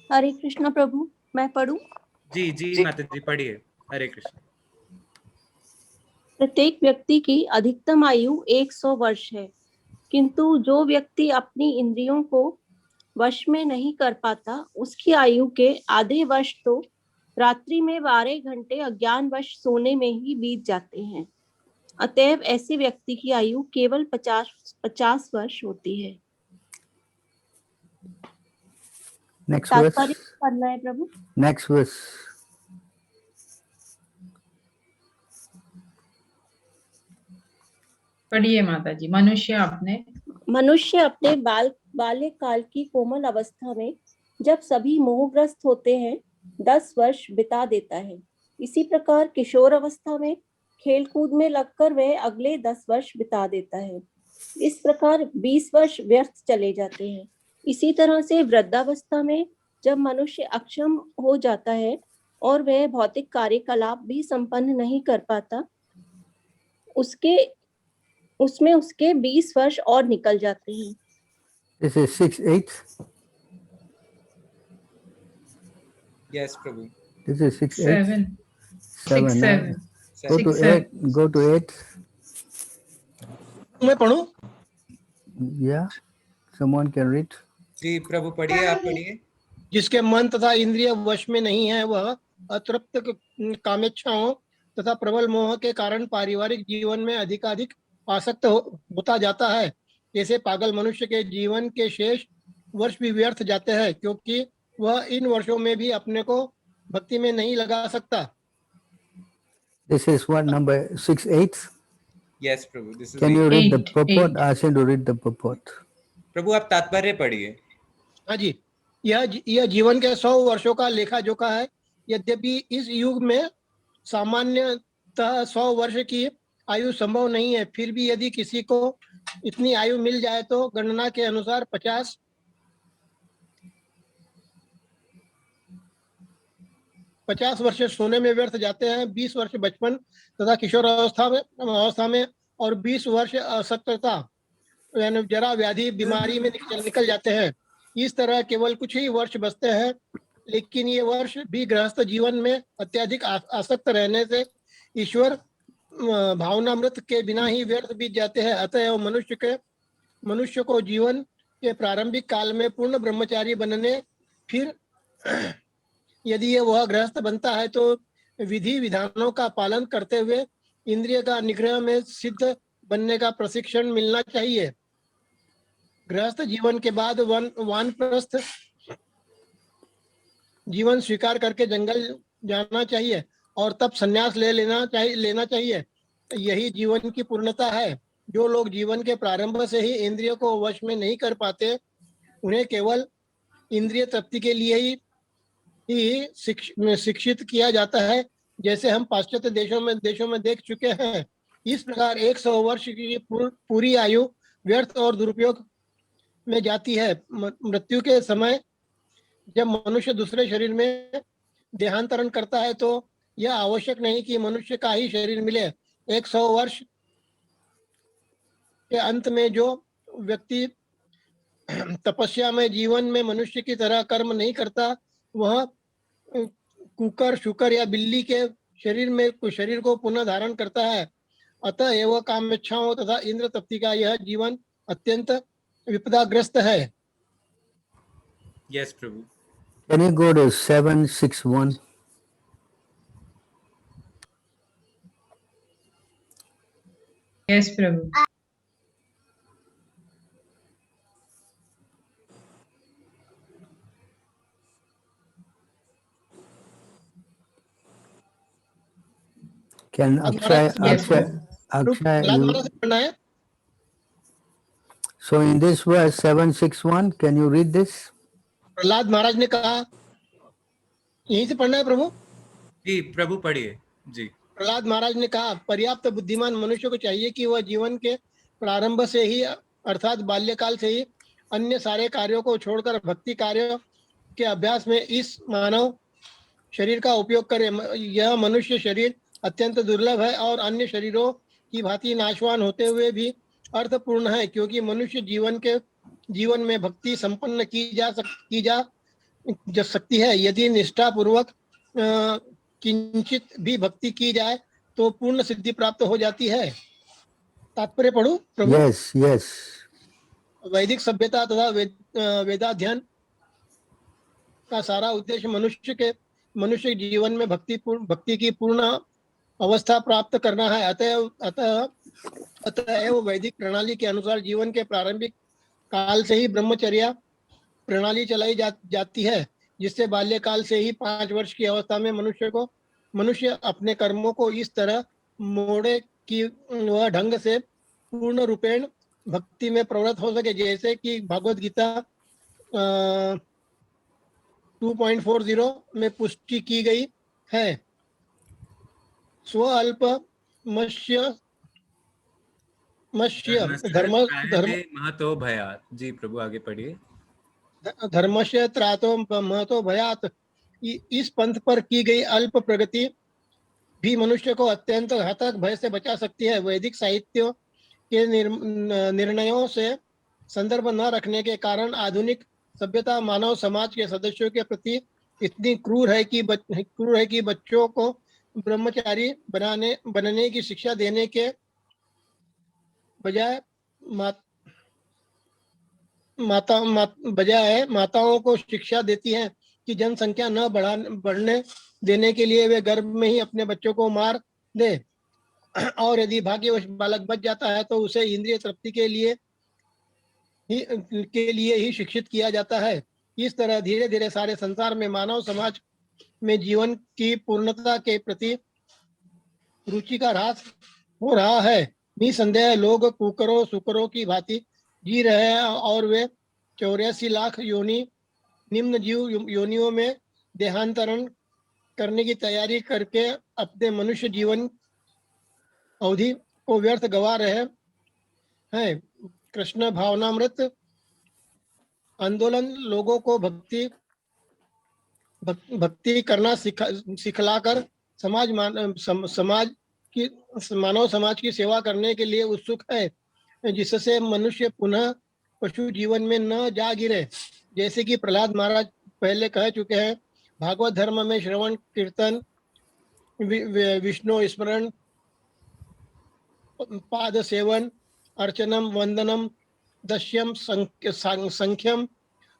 हरे कृष्ण प्रभु, मैं पढ़ूं? जी जी माता जी पढ़िए। हरे कृष्ण। प्रत्येक व्यक्ति की अधिकतम आयु 100 वर्ष है, किंतु जो व्यक्ति अपनी इंद्रियों को वश में नहीं कर पाता, उसकी आयु के आधे वर्ष तो रात्रि में 12 घंटे अज्ञानवश सोने में ही बीत जाते हैं। अतएव ऐसे व्यक्ति की आयु केवल 50 वर्ष होती है। Next verse. तात्पर्य पढ़ना है प्रभु। Next verse. पढ़िए माता जी। मनुष्य अपने बाल्यकाल की कोमल अवस्था में जब सभी मोहग्रस्त होते हैं 10 वर्ष बिता देता है। इसी प्रकार किशोर अवस्था में खेलकूद में लगकर वह अगले 10 वर्ष बिता देता है। इस प्रकार 20 वर्ष व्यर्थ चले जाते हैं। इसी तरह से वृद्धावस्था में जब मनुष्य अक्षम हो जाता है और वह भौतिक कार्यकलाप भी संपन्न नहीं कर पाता, उसमें उसके 20 वर्ष और निकल जाते हैं। This is 6-8. Yes Prabhu. This is 6-8. 7 7. 6 Go to 8. Go to 8. मैं पढ़ूं? Yeah. Someone can read. जी प्रभु पढ़िए, आप पढ़िए। जिसके मन तथा इंद्रिय वश में नहीं है, वह अतृप्त कामेच्छाओं तथा प्रबल मोह के कारण पारिवारिक जीवन में अधिकाधिक आसक्त होता जाता है। ऐसे पागल मनुष्य के जीवन के शेष वर्ष भी व्यर्थ जाते हैं, क्योंकि वह इन वर्षों में भी अपने को भक्ति में नहीं लगा सकता। This is what, number 6-8? Yes Prabhu. This Can you is read the 8, purport? 8. Ask him to read the purport. प्रभु आप तात्पर्य पढ़िए। हाँ जी, यह जीवन के 100 वर्षों का लेखा जोखा है। यद्यपि इस युग में सामान्यतः 100 वर्ष की आयु संभव नहीं है, फिर भी यदि किसी को इतनी आयु मिल जाए तो गणना के अनुसार 50 वर्ष सोने में व्यर्थ जाते हैं, 20 वर्ष बचपन तथा किशोर अवस्था में और 20 वर्ष असक्तता यानी जरा व्याधि बीमारी में निकल जाते हैं। इस तरह केवल कुछ ही वर्ष बचते हैं, लेकिन ये वर्ष भी गृहस्थ जीवन में अत्यधिक आसक्त रहने से ईश्वर भावनामृत के बिना ही व्यर्थ बीत जाते हैं। अतः मनुष्य को जीवन के प्रारंभिक काल में पूर्ण ब्रह्मचारी बनने, फिर यदि ये वह गृहस्थ बनता है तो विधि विधानों का पालन करते हुए इंद्रिय का निग्रह में सिद्ध बनने का प्रशिक्षण मिलना चाहिए। गृहस्थ जीवन के बाद वानप्रस्थ जीवन स्वीकार करके जंगल जाना चाहिए और तब संन्यास लेना चाहिए। यही जीवन की पूर्णता है। जो लोग जीवन के प्रारंभ से ही इंद्रियों को वश में नहीं कर पाते, उन्हें केवल इंद्रिय तृप्ति के लिए ही ही शिक्षित किया जाता है, जैसे हम पाश्चात्य देशों में देख चुके हैं। इस प्रकार 100 वर्ष की पूरी आयु व्यर्थ और दुरुपयोग में जाती है। मृत्यु के समय जब मनुष्य दूसरे शरीर में देहांतरण करता है तो यह आवश्यक नहीं कि मनुष्य का ही शरीर मिले। 100 वर्ष के अंत में जो व्यक्ति तपस्या में जीवन में मनुष्य की तरह कर्म नहीं करता, वह कुकर, शुकर या बिल्ली के शरीर को पुनः धारण करता है। अतः एवं कामेच्छाओं तथा इंद्र तप्ति का यह जीवन अत्यंत विपदाग्रस्त है। Yes, Prabhu. Can you go to 761? Yes, Prabhu. Can Akshay, Yes, Akshay, you, पढ़ना है। so in this verse 761, can you read this? Prahlad महाराज ने कहा, यहीं से पढ़ना है प्रभु। जी प्रभु पढ़िए जी। प्रहलाद महाराज ने कहा, पर्याप्त बुद्धिमान मनुष्य को चाहिए कि वह जीवन के प्रारंभ से ही अर्थात बाल्यकाल से ही अन्य सारे कार्यों को छोड़कर भक्ति कार्य के अभ्यास में इस मानव शरीर का उपयोग करे। यह मनुष्य शरीर अत्यंत दुर्लभ है और अन्य शरीरों की भांति नाशवान होते हुए भी अर्थपूर्ण है, क्योंकि मनुष्य जीवन में भक्ति संपन्न की जा सकती है। यदि निष्ठा पूर्वक किंचित भी भक्ति की जाए तो पूर्ण सिद्धि प्राप्त हो जाती है। तात्पर्य पढ़ूं प्रभु? Yes, yes. वैदिक सभ्यता तथा वेदाध्ययन का सारा उद्देश्य मनुष्य जीवन में भक्ति की पूर्ण अवस्था प्राप्त करना है। अतएव वैदिक प्रणाली के अनुसार जीवन के प्रारंभिक काल से ही ब्रह्मचर्या प्रणाली चलाई जाती है, जिससे बाल्यकाल से ही 5 वर्ष की अवस्था में मनुष्य अपने कर्मों को इस तरह मोड़े कि वह ढंग से पूर्ण रूपेण भक्ति में प्रवृत्त हो सके, जैसे कि भगवद गीता 2.40 में पुष्टि की गई है। स्व अल्प धर्म महतो भयात। जी प्रभु आगे पढ़िए। धर्मस्य त्रातो महतो भयात, इस पंथ पर की गई अल्प प्रगति भी मनुष्य को अत्यंत घातक भय से बचा सकती है। वैदिक साहित्य के निर्णयों से संदर्भ न रखने के कारण आधुनिक सभ्यता मानव समाज के सदस्यों के प्रति इतनी क्रूर है कि बच्चों को ब्रह्मचारी बनने की शिक्षा देने के बजाय माताओं को शिक्षा देती हैं कि जनसंख्या न बढ़ने देने के लिए वे गर्भ में ही अपने बच्चों को मार दे, और यदि भाग्यवश बालक बच जाता है तो उसे इंद्रिय तृप्ति के लिए ही शिक्षित किया जाता है। इस तरह धीरे धीरे सारे संसार में मानव समाज में जीवन की पूर्णता के प्रति रुचि का ह्रास हो रहा है। निसंदेह लोग कुकरों सुकरों की भांति जी रहे हैं और वे 84 लाख निम्न जीव योनियों में देहांतरण करने की तैयारी करके अपने मनुष्य जीवन अवधि को व्यर्थ गवा रहे हैं। कृष्ण भावनामृत आंदोलन लोगों को भक्ति करना सिखलाकर मानव समाज की सेवा करने के लिए उत्सुक है, जिससे मनुष्य पुनः पशु जीवन में न जा गिरे। जैसे कि प्रहलाद महाराज पहले कह चुके हैं, भागवत धर्म में श्रवण कीर्तन विष्णु स्मरण पाद सेवन अर्चनम वंदनम दश्यम संख्यम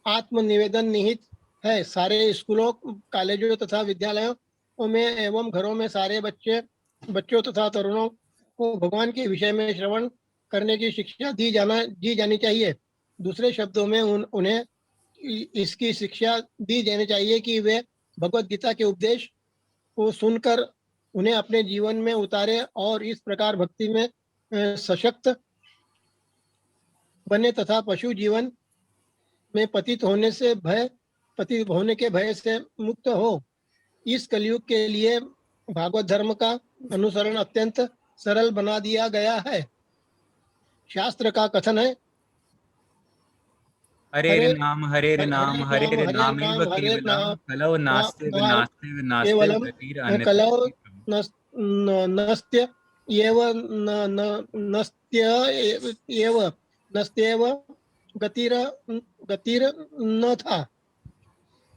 आत्मनिवेदन निहित है। सारे स्कूलों कॉलेजों तथा विद्यालयों में एवं घरों में सारे बच्चों तथा तरुणों को भगवान के विषय में श्रवण करने की शिक्षा दी जानी चाहिए। दूसरे शब्दों में उन्हें इसकी शिक्षा दी जानी चाहिए कि वे भगवत गीता के उपदेश को सुनकर उन्हें अपने जीवन में उतारे और इस प्रकार भक्ति में सशक्त बने तथा पशु जीवन में पतित होने से भय पति होने के भय से मुक्त हो। इस कलयुग के लिए भागवत धर्म का अनुसरण अत्यंत सरल बना दिया गया है। शास्त्र का कथन है, हरे नाम हरे नाम हरे हरे नाम नामेव हरे केवलम नाम कलौ नास्ते नाम नास्ते केवलम गतिर अन्यथा। कलौ नस्त्य एव नस्त्य एव नस्त्येव गतिर गतिर न था।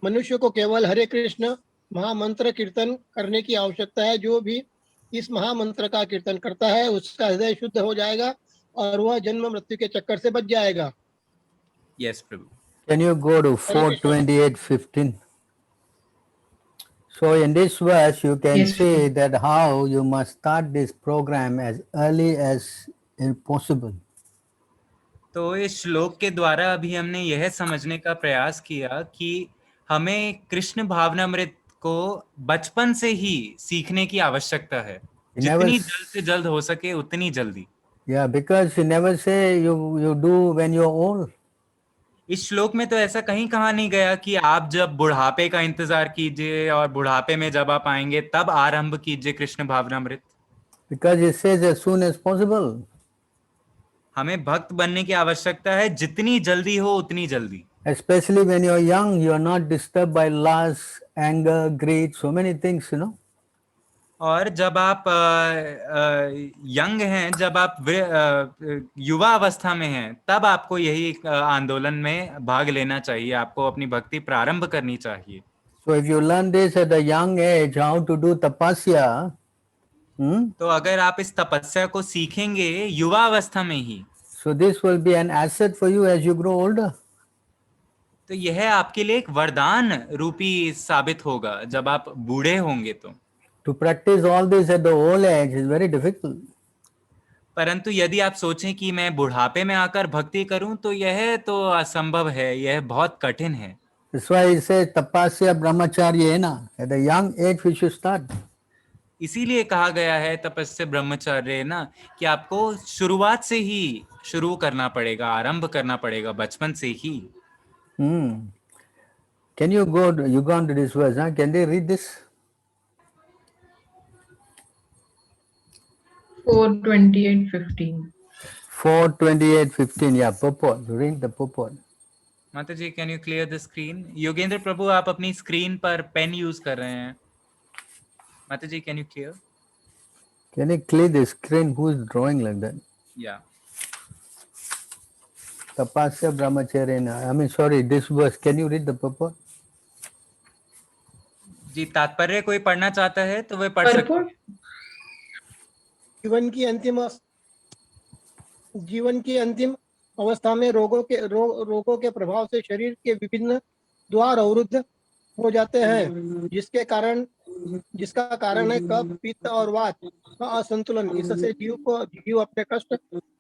मनुष्य को केवल हरे कृष्ण महामंत्र कीर्तन करने की आवश्यकता है। जो भी इस महामंत्र का कीर्तन करता है उसका हृदय शुद्ध हो जाएगा और वह जन्म मृत्यु के चक्कर से बच जाएगा। Yes, Prabhu. Can you go to 428:15? So in this verse, you can Yes, see that how you must start this program as early as possible. तो इस श्लोक के द्वारा अभी हमने यह समझने का प्रयास किया कि हमें कृष्ण भावनामृत को बचपन से ही सीखने की आवश्यकता है, जितनी जल्द से जल्द हो सके उतनी जल्दी। Yeah, because you never say you do when you're old. इस श्लोक में तो ऐसा कहीं कहा नहीं गया कि आप जब बुढ़ापे का इंतजार कीजिए और बुढ़ापे में जब आप आएंगे तब आरंभ कीजिए Krishna भावनामृत। Because it says as soon as possible. हमें भक्त बनने की आवश्यकता है, जितनी जल्दी हो उतनी जल्दी। Especially when you're young, you're not disturbed by lust, anger, greed, so many things, you know. और जब आप यंग हैं, जब आप युवा अवस्था में हैं, तब आपको यही आंदोलन में भाग लेना चाहिए, आपको अपनी भक्ति प्रारंभ करनी चाहिए। So if you learn this at a young age, how to do tapasya, तो अगर आप इस तपस्या को सीखेंगे युवा अवस्था में ही, so this will be an asset for you as you grow older. तो यह आपके लिए एक वरदान रूपी साबित होगा जब आप बूढ़े होंगे। तो To practice all this at the old age is very difficult. परंतु यदि आप सोचें कि मैं बुढ़ापे में आकर भक्ति करूं तो यह तो असंभव है, यह बहुत कठिन है। That's why it says tapasya brahmacharyena. At a young age we should start. इसीलिए कहा गया है तपस्या ब्रह्मचर्य ना, कि आपको शुरुआत से ही शुरू करना पड़ेगा, आरंभ करना पड़ेगा बचपन से ही। Can you go to this verse? Huh? Can they read this? 428:15. 428:15. Yeah, purport. Read the purport. माता जी, can you clear the screen? Yogendra प्रभु, आप अपनी स्क्रीन पर पेन यूज कर रहे हैं। माता जी, can you clear? Can you clear the screen? Who's drawing like that? Yeah. Tapasya brahmacharyena. I mean, sorry, this verse. Can you read the purport? जी, तात्पर्य कोई पढ़ना चाहता है तो वह पढ़ सकता है। जीवन की अंतिम अवस्था में रोगों के प्रभाव से शरीर के विभिन्न द्वार अवरुद्ध हो जाते हैं, जिसका कारण है कफ, पित्त और वात का असंतुलन। इससे जीव अपने कष्ट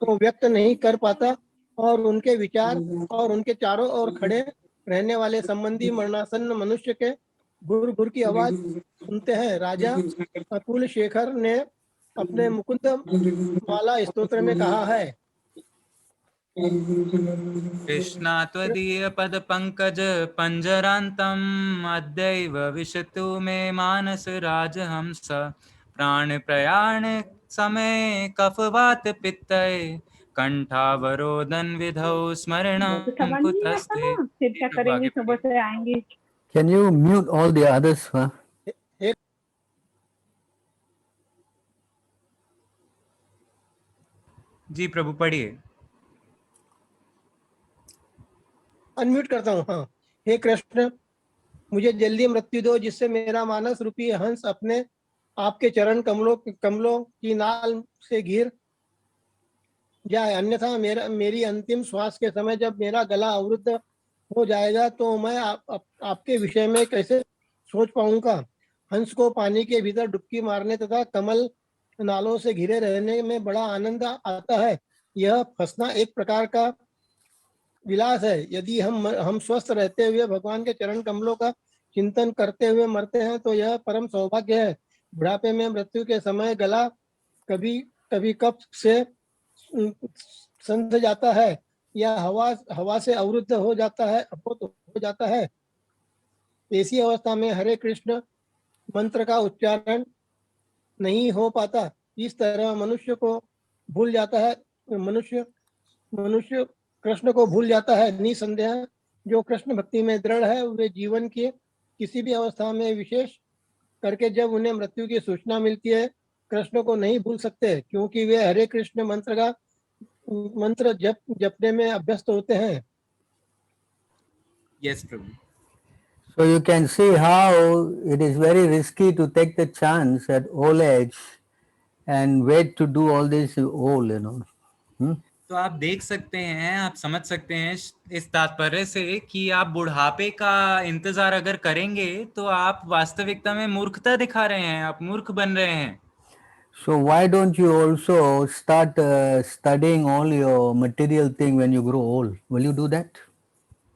को व्यक्त नहीं कर पाता और उनके विचार और उनके चारों ओर खड़े रहने वाले संबंधी मरणासन्न मनुष्य के गुर गुर की आवाज सुनते हैं। राजा अकुल शेखर ने अपने मुकुंद माला स्तोत्र में कहा है, कृष्णा त्वदीय पद पंकज पंजरांतम अद्यैव विशतु मे मानस राजहंस प्राण प्रयाण समय कफवात पित्तय कंठावरोदन विधौ स्मरणं कुतस्ते। करेंगे, सुबह से आएंगे। Can you mute all the others? Huh? जी प्रभु, पढ़िए। अनम्यूट करता हूँ। हाँ, हे कृष्ण, मुझे जल्दी मृत्यु दो, जिससे मेरा मानस रूपी हंस अपने आपके चरण कमलों की नाल से घिर जाए। अन्यथा मेरी अंतिम श्वास के समय जब मेरा गला अवरुद्ध हो जाएगा तो मैं आपके विषय में कैसे सोच पाऊंगा। हंस को पानी के भीतर डुबकी मारने तथा कमल नालों से घिरे रहने में बड़ा आनंद आता है। यह फंसना एक प्रकार का विलास है। यदि हम स्वस्थ रहते हुए भगवान के चरण कमलों का चिंतन करते हुए मरते हैं तो यह परम सौभाग्य है। बुढ़ापे में मृत्यु के समय गला कभी कभी कफ से संध जाता है या हवा से अवरुद्ध हो जाता है। ऐसी अवस्था में हरे कृष्ण मंत्र का उच्चारण नहीं हो पाता। इस तरह मनुष्य को भूल जाता है, मनुष्य कृष्ण को भूल जाता है। निसंदेह जो कृष्ण भक्ति में दृढ़ है वे जीवन के किसी भी अवस्था में, विशेष करके जब उन्हें मृत्यु की सूचना मिलती है, कृष्ण को नहीं भूल सकते, क्योंकि वे हरे कृष्ण मंत्र जपने में अभ्यस्त होते हैं। Yes, Prabhu. So you can see how it is very risky to take the chance at old age and wait to do all this old, you know. तो आप देख सकते हैं, आप समझ सकते हैं इस तात्पर्य से कि आप बुढ़ापे का इंतजार अगर करेंगे तो आप वास्तविकता में मूर्खता दिखा रहे हैं, आप मूर्ख बन रहे हैं। So why don't you also start studying all your material thing when you grow old? Will you do that?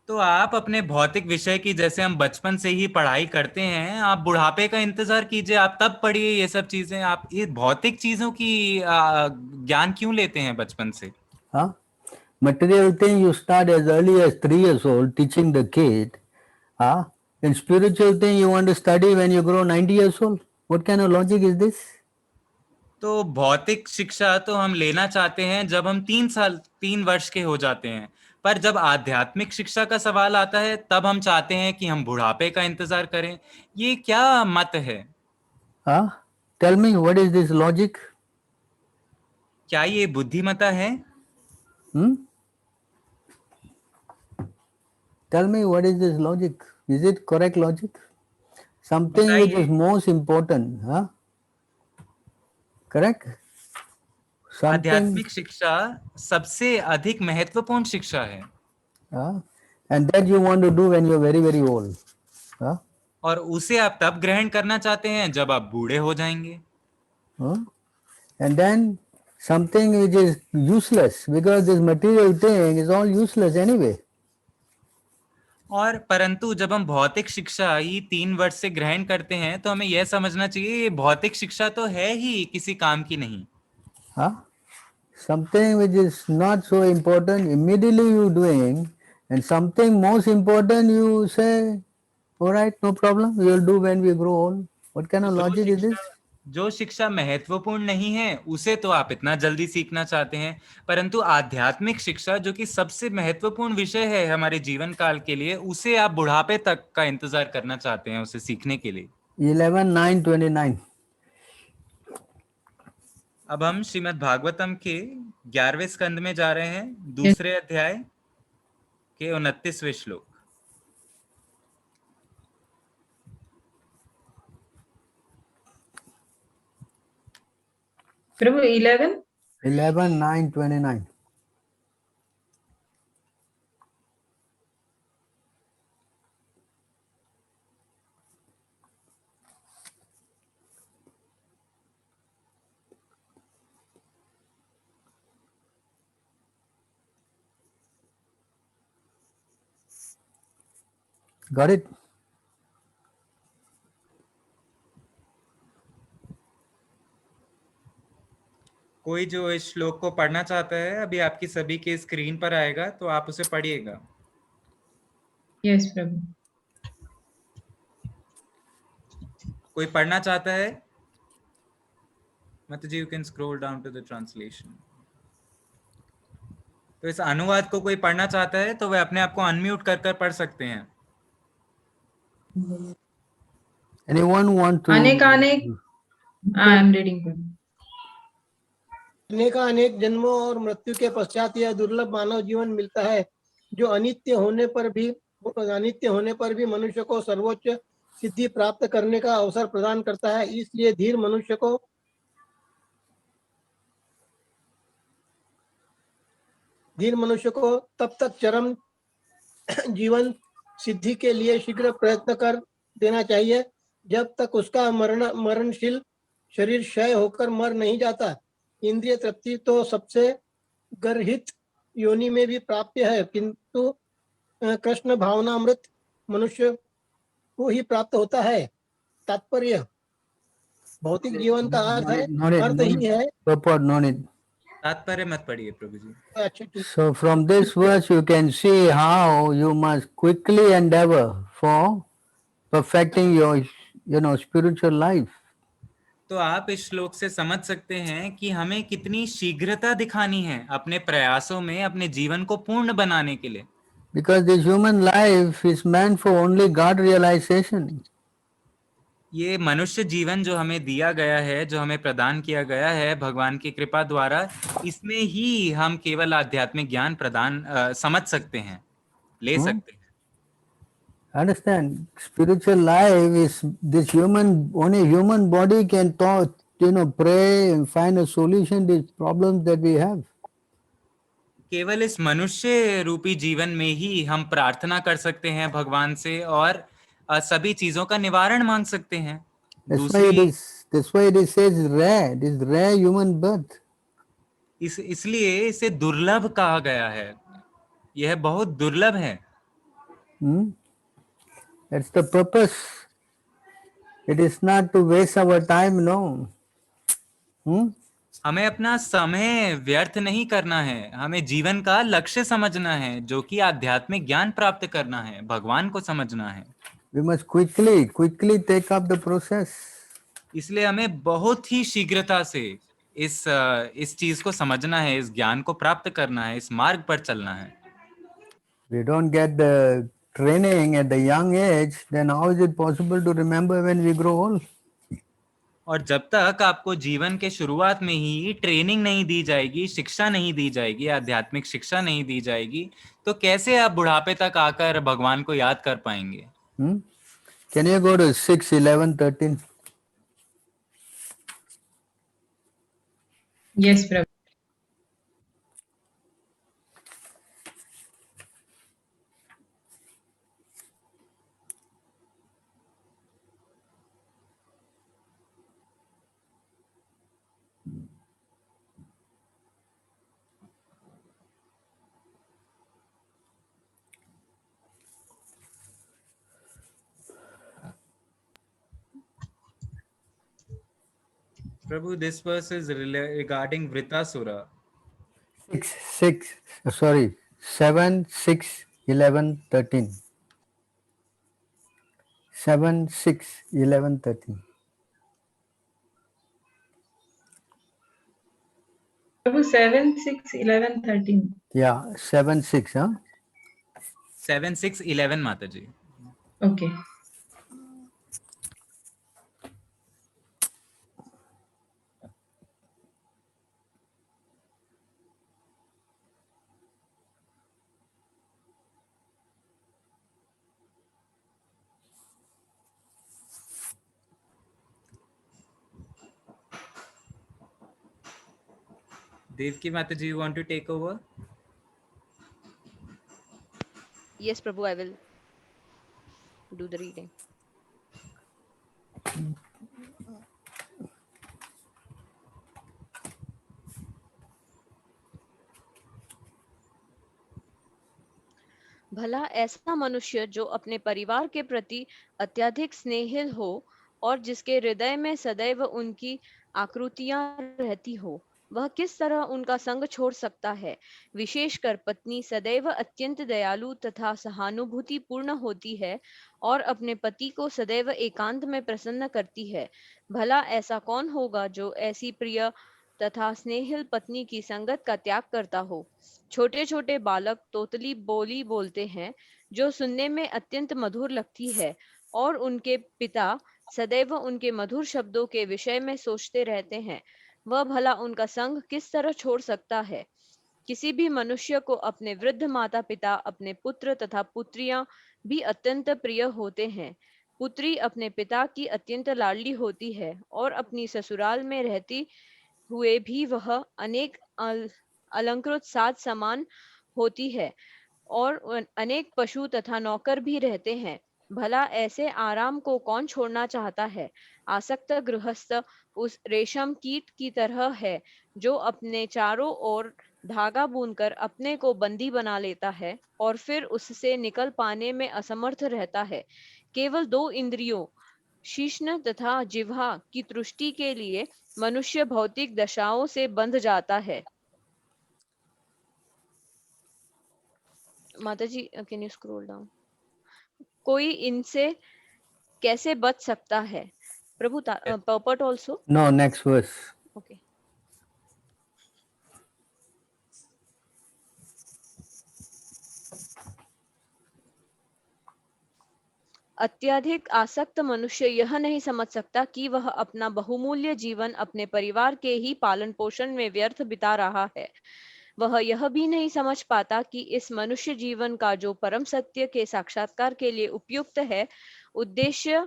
तो आप अपने भौतिक विषय की, जैसे हम बचपन से ही पढ़ाई करते हैं, आप बुढ़ापे का इंतजार कीजिए, आप तब पढ़िए ये सब चीजें। आप ये भौतिक चीजों की ज्ञान क्यों लेते हैं बचपन से? Huh? Material thing you start as early as 3 years old teaching the kid. Huh? And spiritual thing you want to study when you grow 90 years old. What kind of logic is this? तो भौतिक शिक्षा तो हम लेना चाहते हैं जब हम 3 वर्ष के हो जाते हैं, पर जब आध्यात्मिक शिक्षा का सवाल आता है तब हम चाहते हैं कि हम बुढ़ापे का इंतजार करें। ये क्या मत है? Huh? Tell me, what is this logic? क्या ये बुद्धिमता है? Tell me, what is this logic? Is it correct logic? Something which is most important, huh? Correct? आध्यात्मिक शिक्षा सबसे अधिक महत्वपूर्ण शिक्षा है। And that you want to do when you are very, very old. Huh? और उसे आप तब ग्रहण करना चाहते हैं जब आप बूढ़े हो जाएंगे। And then something which is useless, because this material thing is all useless anyway. और परंतु जब हम भौतिक शिक्षा ही 3 वर्ष से ग्रहण करते हैं तो हमें यह समझना चाहिए ये भौतिक शिक्षा तो है ही किसी काम की नहीं। Something which is not so important, immediately you doing, and something most important you say, all right, no problem, we will do when we grow old. What kind of logic is this? जो शिक्षा महत्वपूर्ण नहीं है उसे तो आप इतना जल्दी सीखना चाहते हैं, परंतु आध्यात्मिक शिक्षा जो कि सबसे महत्वपूर्ण विषय है हमारे जीवन काल के लिए, उसे आप बुढ़ापे तक का इंतजार करना चाहते हैं उसे सीखने के लिए। 11:9:29 अब हम श्रीमद् भागवतम के 11वें स्कंद में जा रहे हैं, दूसरे अध्याय के 29वें श्लोक। प्रभु 11:9:29 Got it? कोई जो इस श्लोक को पढ़ना चाहता है, अभी आपकी सभी के स्क्रीन पर आएगा तो आप उसे पढ़िएगा। यस प्रभु। कोई पढ़ना चाहता है? माता जी, you can scroll down to the translation. तो इस अनुवाद को कोई पढ़ना चाहता है तो वह अपने आप को अनम्यूट कर पढ़ सकते हैं। Anyone want to? अनेक आई एम रीडिंग। अनेक जन्मों और मृत्यु के पश्चात यह दुर्लभ मानव जीवन मिलता है जो अनित्य होने पर भी मनुष्य को सर्वोच्च सिद्धि प्राप्त करने का अवसर प्रदान करता है। इसलिए धीर मनुष्य को तब तक चरम जीवन सिद्धि के लिए शीघ्र प्रयत्न कर देना चाहिए जब तक उसका मरणशील शरीर क्षय होकर मर नहीं जाता। इंद्रिय तृप्ति तो सबसे गर्हित योनि में भी प्राप्य है, किंतु कृष्ण भावनामृत मनुष्य को ही प्राप्त होता है। तात्पर्य भौतिक जीवन का अर्थ ही है। तात्पर्य मत पढ़िए प्रभु जी। अच्छा, So from this verse you can see how you must quickly endeavor for perfecting your spiritual life. तो आप इस श्लोक से समझ सकते हैं कि हमें कितनी शीघ्रता दिखानी है अपने प्रयासों में अपने जीवन को पूर्ण बनाने के लिए. Because this human life is meant for only God realization. ये मनुष्य जीवन जो हमें दिया गया है, जो हमें प्रदान किया गया है भगवान की कृपा द्वारा, इसमें ही हम केवल आध्यात्मिक ज्ञान प्रदान समझ सकते हैं, ले सकते हैं. Understand? Spiritual life is this only human body can thought, pray and find a solution to these problems that we have. केवल इस मनुष्य रूपी जीवन में ही हम प्रार्थना कर सकते हैं भगवान से और सभी चीजों का निवारण मांग सकते हैं. That's why it is says rare. This rare human birth. इसलिए इसे दुर्लभ कहा गया है. यह बहुत दुर्लभ है. That's the purpose. It is not to waste our time, no. हमें अपना समय व्यर्थ नहीं करना है. हमें जीवन का लक्ष्य समझना है, जो कि आध्यात्मिक ज्ञान प्राप्त करना है, भगवान को समझना है. We must quickly take up the process. इसलिए हमें बहुत ही शीघ्रता से इस चीज को समझना है, इस ज्ञान को प्राप्त करना है, इस मार्ग पर चलना है. We don't get the training at the young age, then how is it possible to remember when we grow old? और जब तक आपको जीवन के शुरुआत में ही ट्रेनिंग नहीं दी जाएगी, शिक्षा नहीं दी जाएगी, आध्यात्मिक शिक्षा नहीं दी जाएगी, तो कैसे आप बुढ़ापे तक आकर भगवान को याद कर पाएंगे? Can you go to 6, 11, 13? Yes, Prabhu. Prabhu, this verse is regarding Vritasura. 7, 6, 11, 13. 7, 6, 11, 13. Prabhu, 7, 6, 11, 13. Yeah, 7, 6, huh? 7, 6, 11, Mataji. Okay. Devki Mataji, you want to take over? Yes, Prabhu, I will do the reading. भला ऐसा मनुष्य जो अपने परिवार के प्रति अत्यधिक स्नेहिल हो और जिसके हृदय में सदैव उनकी आकृतियां रहती हो, वह किस तरह उनका संग छोड़ सकता है? विशेषकर पत्नी सदैव अत्यंत दयालु तथा सहानुभूति पूर्ण होती है और अपने पति को सदैव एकांत में प्रसन्न करती है. भला ऐसा कौन होगा जो ऐसी प्रिय तथा स्नेहिल पत्नी की संगत का त्याग करता हो? छोटे छोटे बालक तोतली बोली बोलते हैं जो सुनने में अत्यंत मधुर लगती है और उनके पिता सदैव उनके मधुर शब्दों के विषय में सोचते रहते हैं. वह भला उनका संग किस तरह छोड़ सकता है? किसी भी मनुष्य को अपने वृद्ध माता पिता, अपने पुत्र तथा पुत्रियां भी अत्यंत प्रिय होते हैं. पुत्री अपने पिता की अत्यंत लाडली होती है और अपनी ससुराल में रहती हुए भी वह अनेक अलंकृत साज समान होती है और अनेक पशु तथा नौकर भी रहते हैं. भला ऐसे आराम को कौन छोड़ना चाहता है? आसक्त गृहस्थ उस रेशम कीट की तरह है जो अपने चारों ओर धागा बुनकर अपने को बंदी बना लेता है और फिर उससे निकल पाने में असमर्थ रहता है. केवल 2 इंद्रियों शीश्न तथा जिह्वा की तुष्टि के लिए मनुष्य भौतिक दशाओं से बंध जाता है. माताजी, कैन यू स्क्रॉल डाउन? कोई इनसे कैसे बच सकता है? प्रभु purport also. No, next verse. Okay. अत्यधिक आसक्त मनुष्य यह नहीं समझ सकता कि वह अपना बहुमूल्य जीवन अपने परिवार के ही पालन पोषण में व्यर्थ बिता रहा है. वह यह भी नहीं समझ पाता कि इस मनुष्य जीवन का जो परम सत्य के साक्षात्कार के लिए उपयुक्त है, उद्देश्य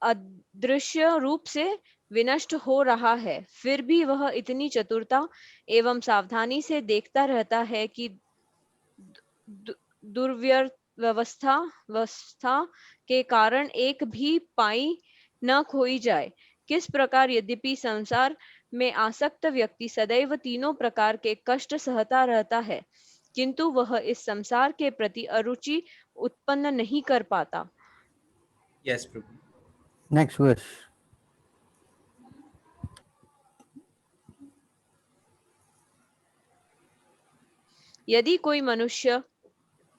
अदृश्य रूप से विनष्ट हो रहा है. फिर भी वह इतनी चतुरता एवं सावधानी से देखता रहता है कि दुर्व्यवस्था के कारण एक भी पाई न खोई जाए. किस प्रकार यद्यपि संसार में आसक्त व्यक्ति सदैव तीनों प्रकार के कष्ट सहता रहता है, किंतु वह इस संसार के प्रति अरुचि उत्पन्न नहीं कर पाता. Yes, Prabhu. Next verse. यदि कोई मनुष्य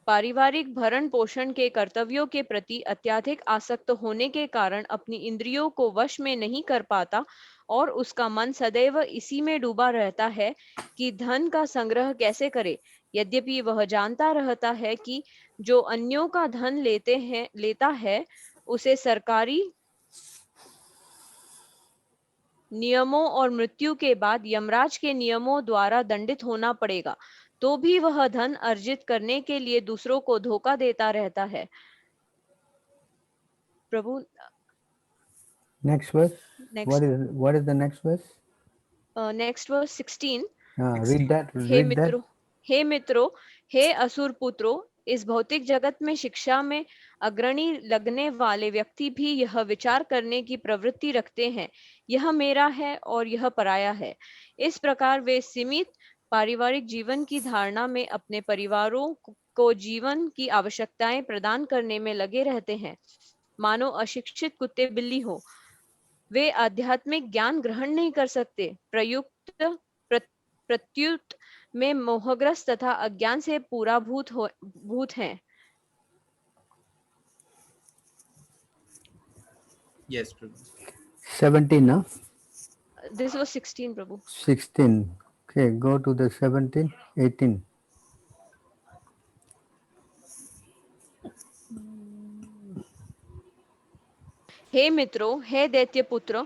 पारिवारिक भरण पोषण के कर्तव्यों के प्रति अत्यधिक आसक्त होने के कारण अपनी इंद्रियों को वश में नहीं कर पाता और उसका मन सदैव इसी में डूबा रहता है कि धन का संग्रह कैसे करे, यद्यपि वह जानता रहता है कि जो अन्यों का धन लेता है उसे सरकारी नियमों और मृत्यु के बाद यमराज के नियमों द्वारा दंडित होना पड़ेगा, तो भी वह धन अर्जित करने के लिए दूसरों को धोखा देता रहता है. प्रभु. Next verse. Next. What is the next verse? Next verse 16. Read that. Hey Read that. मित्रों, हे असुर पुत्रों, इस भौतिक जगत में शिक्षा में अग्रणी लगने वाले व्यक्ति भी यह विचार करने की प्रवृत्ति रखते हैं, यह मेरा है और यह पराया है. इस प्रकार वे सीमित पारिवारिक जीवन की धारणा में अपने परिवारों को जीवन की आवश्यकताएं प्रदान करने में लगे रहते हैं, मानो अशिक्षित कुत्ते बिल्ली हो. वे आध्यात्मिक ज्ञान ग्रहण नहीं कर सकते, प्रत्युत में मोहग्रस्त तथा अज्ञान से पूरा भूत हैं. Yes, Prabhu. 17, no? This was 16, Prabhu. 16. Okay, go to the 17, 18. हे मित्रों, हे दैत्य पुत्र,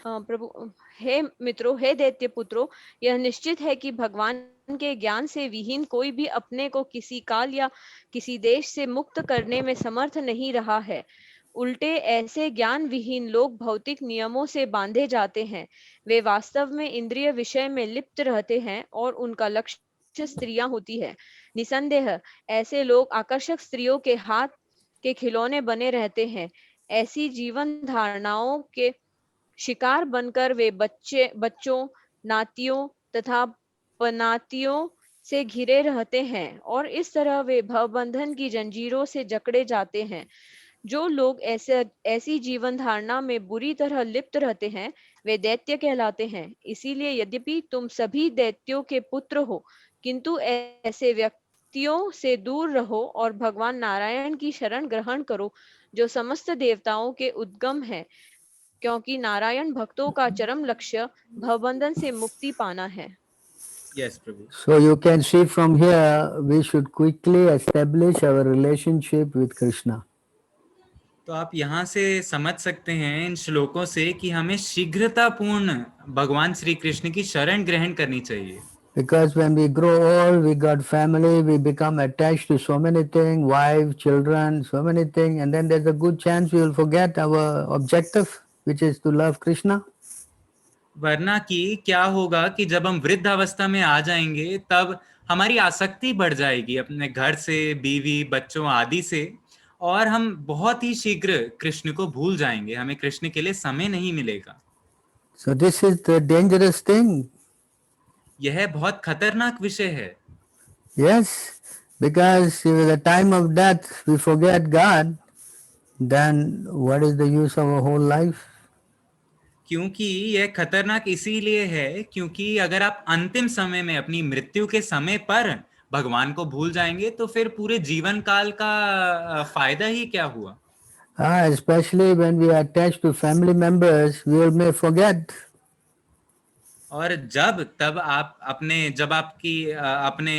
प्रभु. हे मित्रों, हे दैत्य पुत्रों, यह निश्चित है कि भगवान के ज्ञान से विहीन कोई भी अपने को किसी काल या किसी देश से मुक्त करने में समर्थ नहीं रहा है. उल्टे ऐसे ज्ञान विहीन लोग भौतिक नियमों से बांधे जाते हैं. वे वास्तव में इंद्रिय विषय में लिप्त रहते हैं और उनका लक्ष्य स्त्रियां होती है. निसंदेह ऐसे लोग आकर्षक स्त्रियों के हाथ के खिलौने बने रहते हैं. ऐसी जीवन धारणाओं के शिकार बनकर वे बच्चों, नातियों तथा पनातियों से घिरे रहते हैं और इस तरह वे भवबंधन की जंजीरों से जकड़े जाते हैं. जो लोग ऐसी जीवन धारणा में बुरी तरह लिप्त रहते हैं, वे दैत्य कहलाते हैं. इसीलिए यद्यपि तुम सभी दैत्यों के पुत्र हो, किंतु ऐसे व्यक्तियों से दूर रहो और भगवान नारायण की शरण ग्रहण करो, जो समस्त देवताओं के उद्गम है, क्योंकि नारायण भक्तों का चरम लक्ष्य भवबंधन से मुक्ति पाना है. Yes, Prabhu. So you can see from here, we should quickly establish our relationship with Krishna. तो आप यहाँ से समझ सकते हैं इन श्लोकों से कि हमें शीघ्रतापूर्ण भगवान श्री कृष्ण की शरण ग्रहण करनी चाहिए. Because when we grow old, we got family, we become attached to so many things, wife, children, so many things, and then there's a good chance we will forget our objective, which is to love Krishna. वरना कि क्या होगा कि जब हम वृद्ध अवस्था में आ जाएंगे तब हमारी आसक्ति बढ़ जाएगी अपने घर से, बीवी, बच्चों आदि से, और हम बहुत ही शीघ्र कृष्ण को भूल जाएंगे. हमें कृष्ण के लिए समय नहीं मिलेगा. So this is the dangerous thing. यह बहुत खतरनाक विषय है. Yes, because if at the time of death we forget God, then what is the use of our whole life? क्योंकि यह खतरनाक इसीलिए है क्योंकि अगर आप अंतिम समय में अपनी मृत्यु के समय पर भगवान को भूल जाएंगे तो फिर पूरे जीवन काल का फायदा ही क्या हुआ? Especially when we are attached to family members, we may forget. और जब आपकी अपने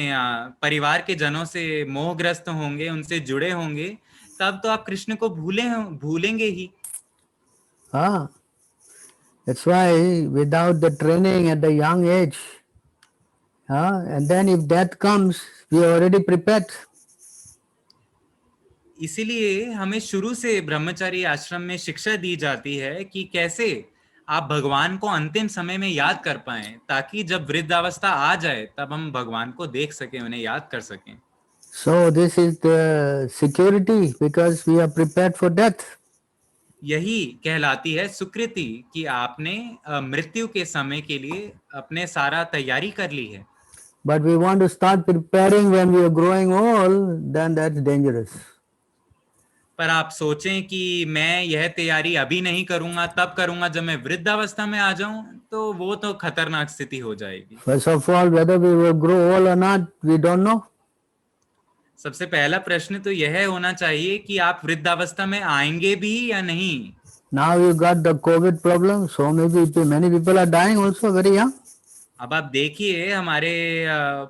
परिवार के जनों से मोहग्रस्त होंगे, उनसे जुड़े होंगे, तब तो आप कृष्ण को भूलेंगे ही। That's why without the training at the young age, and then if death comes, we are already prepared. इसीलिए हमें शुरू से ब्रह्मचारी आश्रम में शिक्षा दी जाती है कि कैसे आप भगवान को अंतिम समय में याद कर पाएं, ताकि जब वृद्धावस्था आ जाए तब हम भगवान को देख सकें, उन्हें याद कर सकें। So this is the security because we are prepared for death. यही कहलाती है सुकृति कि आपने मृत्यु के समय के लिए अपने सारा तैयारी कर ली है। But we want to start preparing when we are growing old, then that's dangerous. पर आप सोचें कि मैं यह तैयारी अभी नहीं करूंगा, तब करूंगा जब मैं वृद्धावस्था में आ जाऊं, तो वो तो खतरनाक स्थिति हो जाएगी। First of all, whether we will grow old or not, we don't know. सबसे पहला प्रश्न तो यह होना चाहिए कि आप वृद्धावस्था में आएंगे भी या नहीं। Now you got the COVID problem, so maybe many people are dying also very young. अब आप देखिए हमारे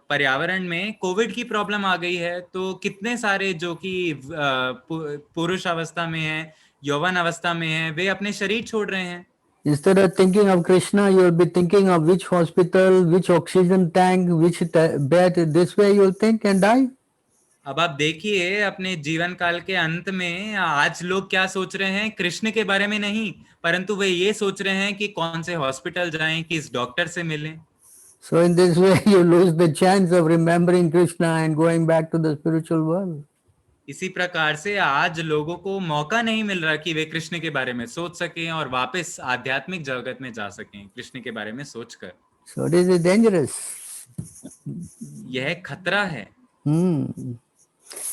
पर्यावरण में कोविड की प्रॉब्लम आ गई है, तो कितने सारे जो कि पुरुष अवस्था में है, यौवन अवस्था में है, वे अपने शरीर छोड़ रहे हैं। Instead of thinking of Krishna, you will be thinking of which hospital, which oxygen tank, which bed. This way you will think and die. अब आप देखिए अपने जीवन काल के अंत में आज लोग क्या सोच रहे हैं, कृष्ण के बारे में नहीं, परंतु वे ये सोच रहे हैं कि कौन से हॉस्पिटल जाएं, किस डॉक्टर से मिलें। So in this way you lose the chance of remembering Krishna and going back to the spiritual world. इसी प्रकार से आज लोगों को मौका नहीं मिल रहा कि वे कृष्ण के बारे में सोच सकें और वापस आध्यात्मिक जगत में जा सकें कृष्ण के बारे में सोचकर। So this is dangerous. यह खतरा है।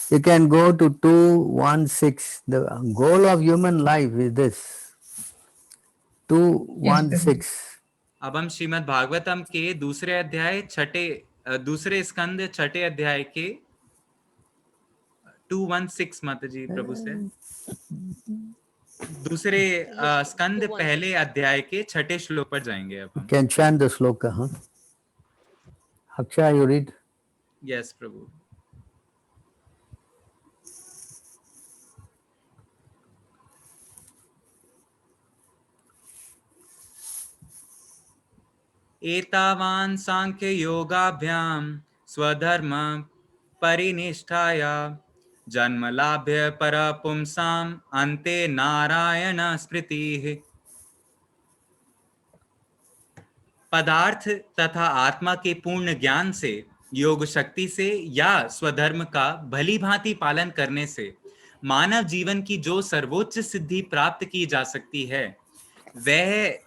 You can go to 216. The goal of human life is this. 216. अब हम श्रीमद् भागवतम के दूसरे अध्याय दूसरे स्कंद छठे अध्याय के 216 माता जी प्रभु से दूसरे स्कंद पहले अध्याय के छठे श्लोक पर जाएंगे। अब हम can chant the shloka, huh? Akshay, you read? Yes, प्रभु। एतावान् सांख्य योगाभ्याम स्वधर्म परिनिष्ठाया जन्मलाभ्य परपुंसाम् अन्ते नारायण स्मृतिः। पदार्थ तथा आत्मा के पूर्ण ज्ञान से, योग शक्ति से या स्वधर्म का भली भांति पालन करने से मानव जीवन की जो सर्वोच्च सिद्धि प्राप्त की जा सकती है, वह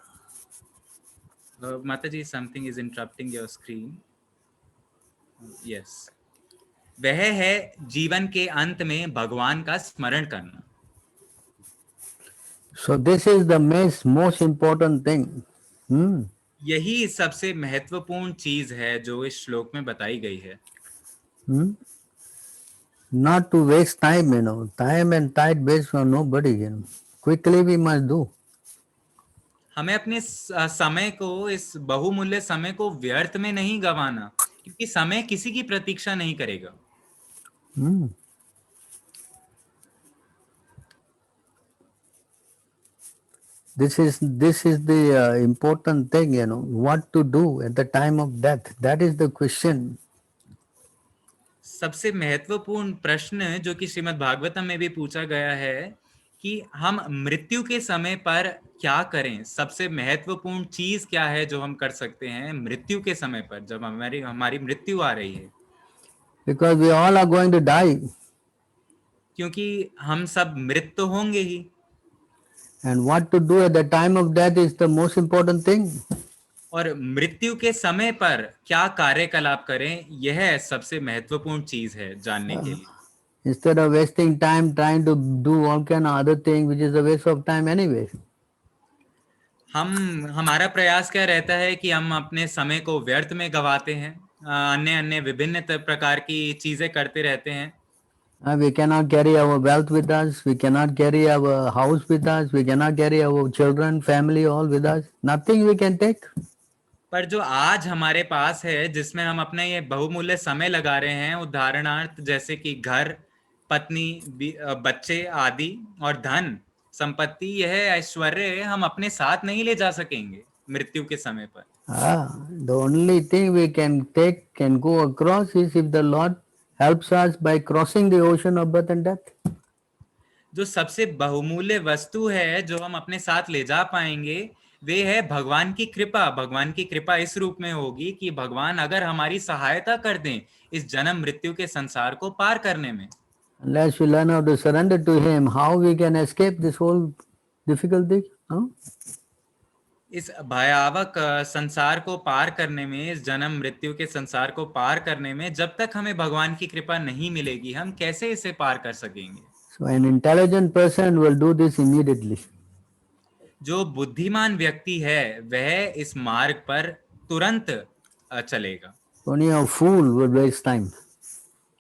माता जी something is interrupting your screen. Yes, वह है जीवन के अंत में भगवान का स्मरण करना। So this is the most important thing. यही सबसे महत्वपूर्ण चीज है जो इस श्लोक में बताई गई है। Not to waste time, time and tide waste for nobody, quickly we must do. हमें अपने समय को, इस बहुमूल्य समय को व्यर्थ में नहीं गंवाना, क्योंकि समय किसी की प्रतीक्षा नहीं करेगा। This is the important thing, what to do at the time of death. That is the question. सबसे महत्वपूर्ण प्रश्न जो कि श्रीमद् भागवतम में भी पूछा गया है कि हम मृत्यु के समय पर क्या करें। सबसे महत्वपूर्ण चीज क्या है जो हम कर सकते हैं मृत्यु के समय पर, जब हमारी मृत्यु आ रही है। Because we all are going to die. क्योंकि हम सब मृत तो होंगे ही। And what to do at the time of death is the most important thing. और मृत्यु के समय पर क्या कार्यकलाप करें, यह सबसे महत्वपूर्ण चीज है जानने के लिए। Instead of wasting time trying to do all kind of other thing, which is a waste of time anyway. हमारा प्रयास क्या रहता है कि हम अपने समय को व्यर्थ में गवाते हैं, अन्य अन्य विभिन्न प्रकार की चीजें करते रहते हैं. We cannot carry our wealth with us. We cannot carry our house with us. We cannot carry our children, family, all with us. Nothing we can take. पर जो आज हमारे पास है, जिसमें हम अपना ये बहुमूल्य समय लगा रहे हैं, उदाहरणार्थ जैसे कि घर, पत्नी, बच्चे आदि और धन संपत्ति, यह ऐश्वर्य हम अपने साथ नहीं ले जा सकेंगे मृत्यु के समय पर. The only thing we can take, can go across, is if the Lord helps us by crossing the ocean of birth and death. जो सबसे बहुमूल्य वस्तु है जो हम अपने साथ ले जा पाएंगे, वे है भगवान की कृपा. भगवान की कृपा इस रूप में होगी कि भगवान अगर हमारी सहायता कर दें इस जन्म मृत्यु के संसार को पार करने में. Unless we learn how to surrender to Him, how we can escape this whole difficulty? No? इस भयावक संसार को पार करने में, इस जन्म मृत्यु के संसार को पार करने में, जब तक हमें भगवान की कृपा नहीं मिलेगी, हम कैसे इसे पार कर सकेंगे? So an intelligent person will do this immediately. जो बुद्धिमान व्यक्ति है वह इस मार्ग पर तुरंत चलेगा. Only a fool will waste time.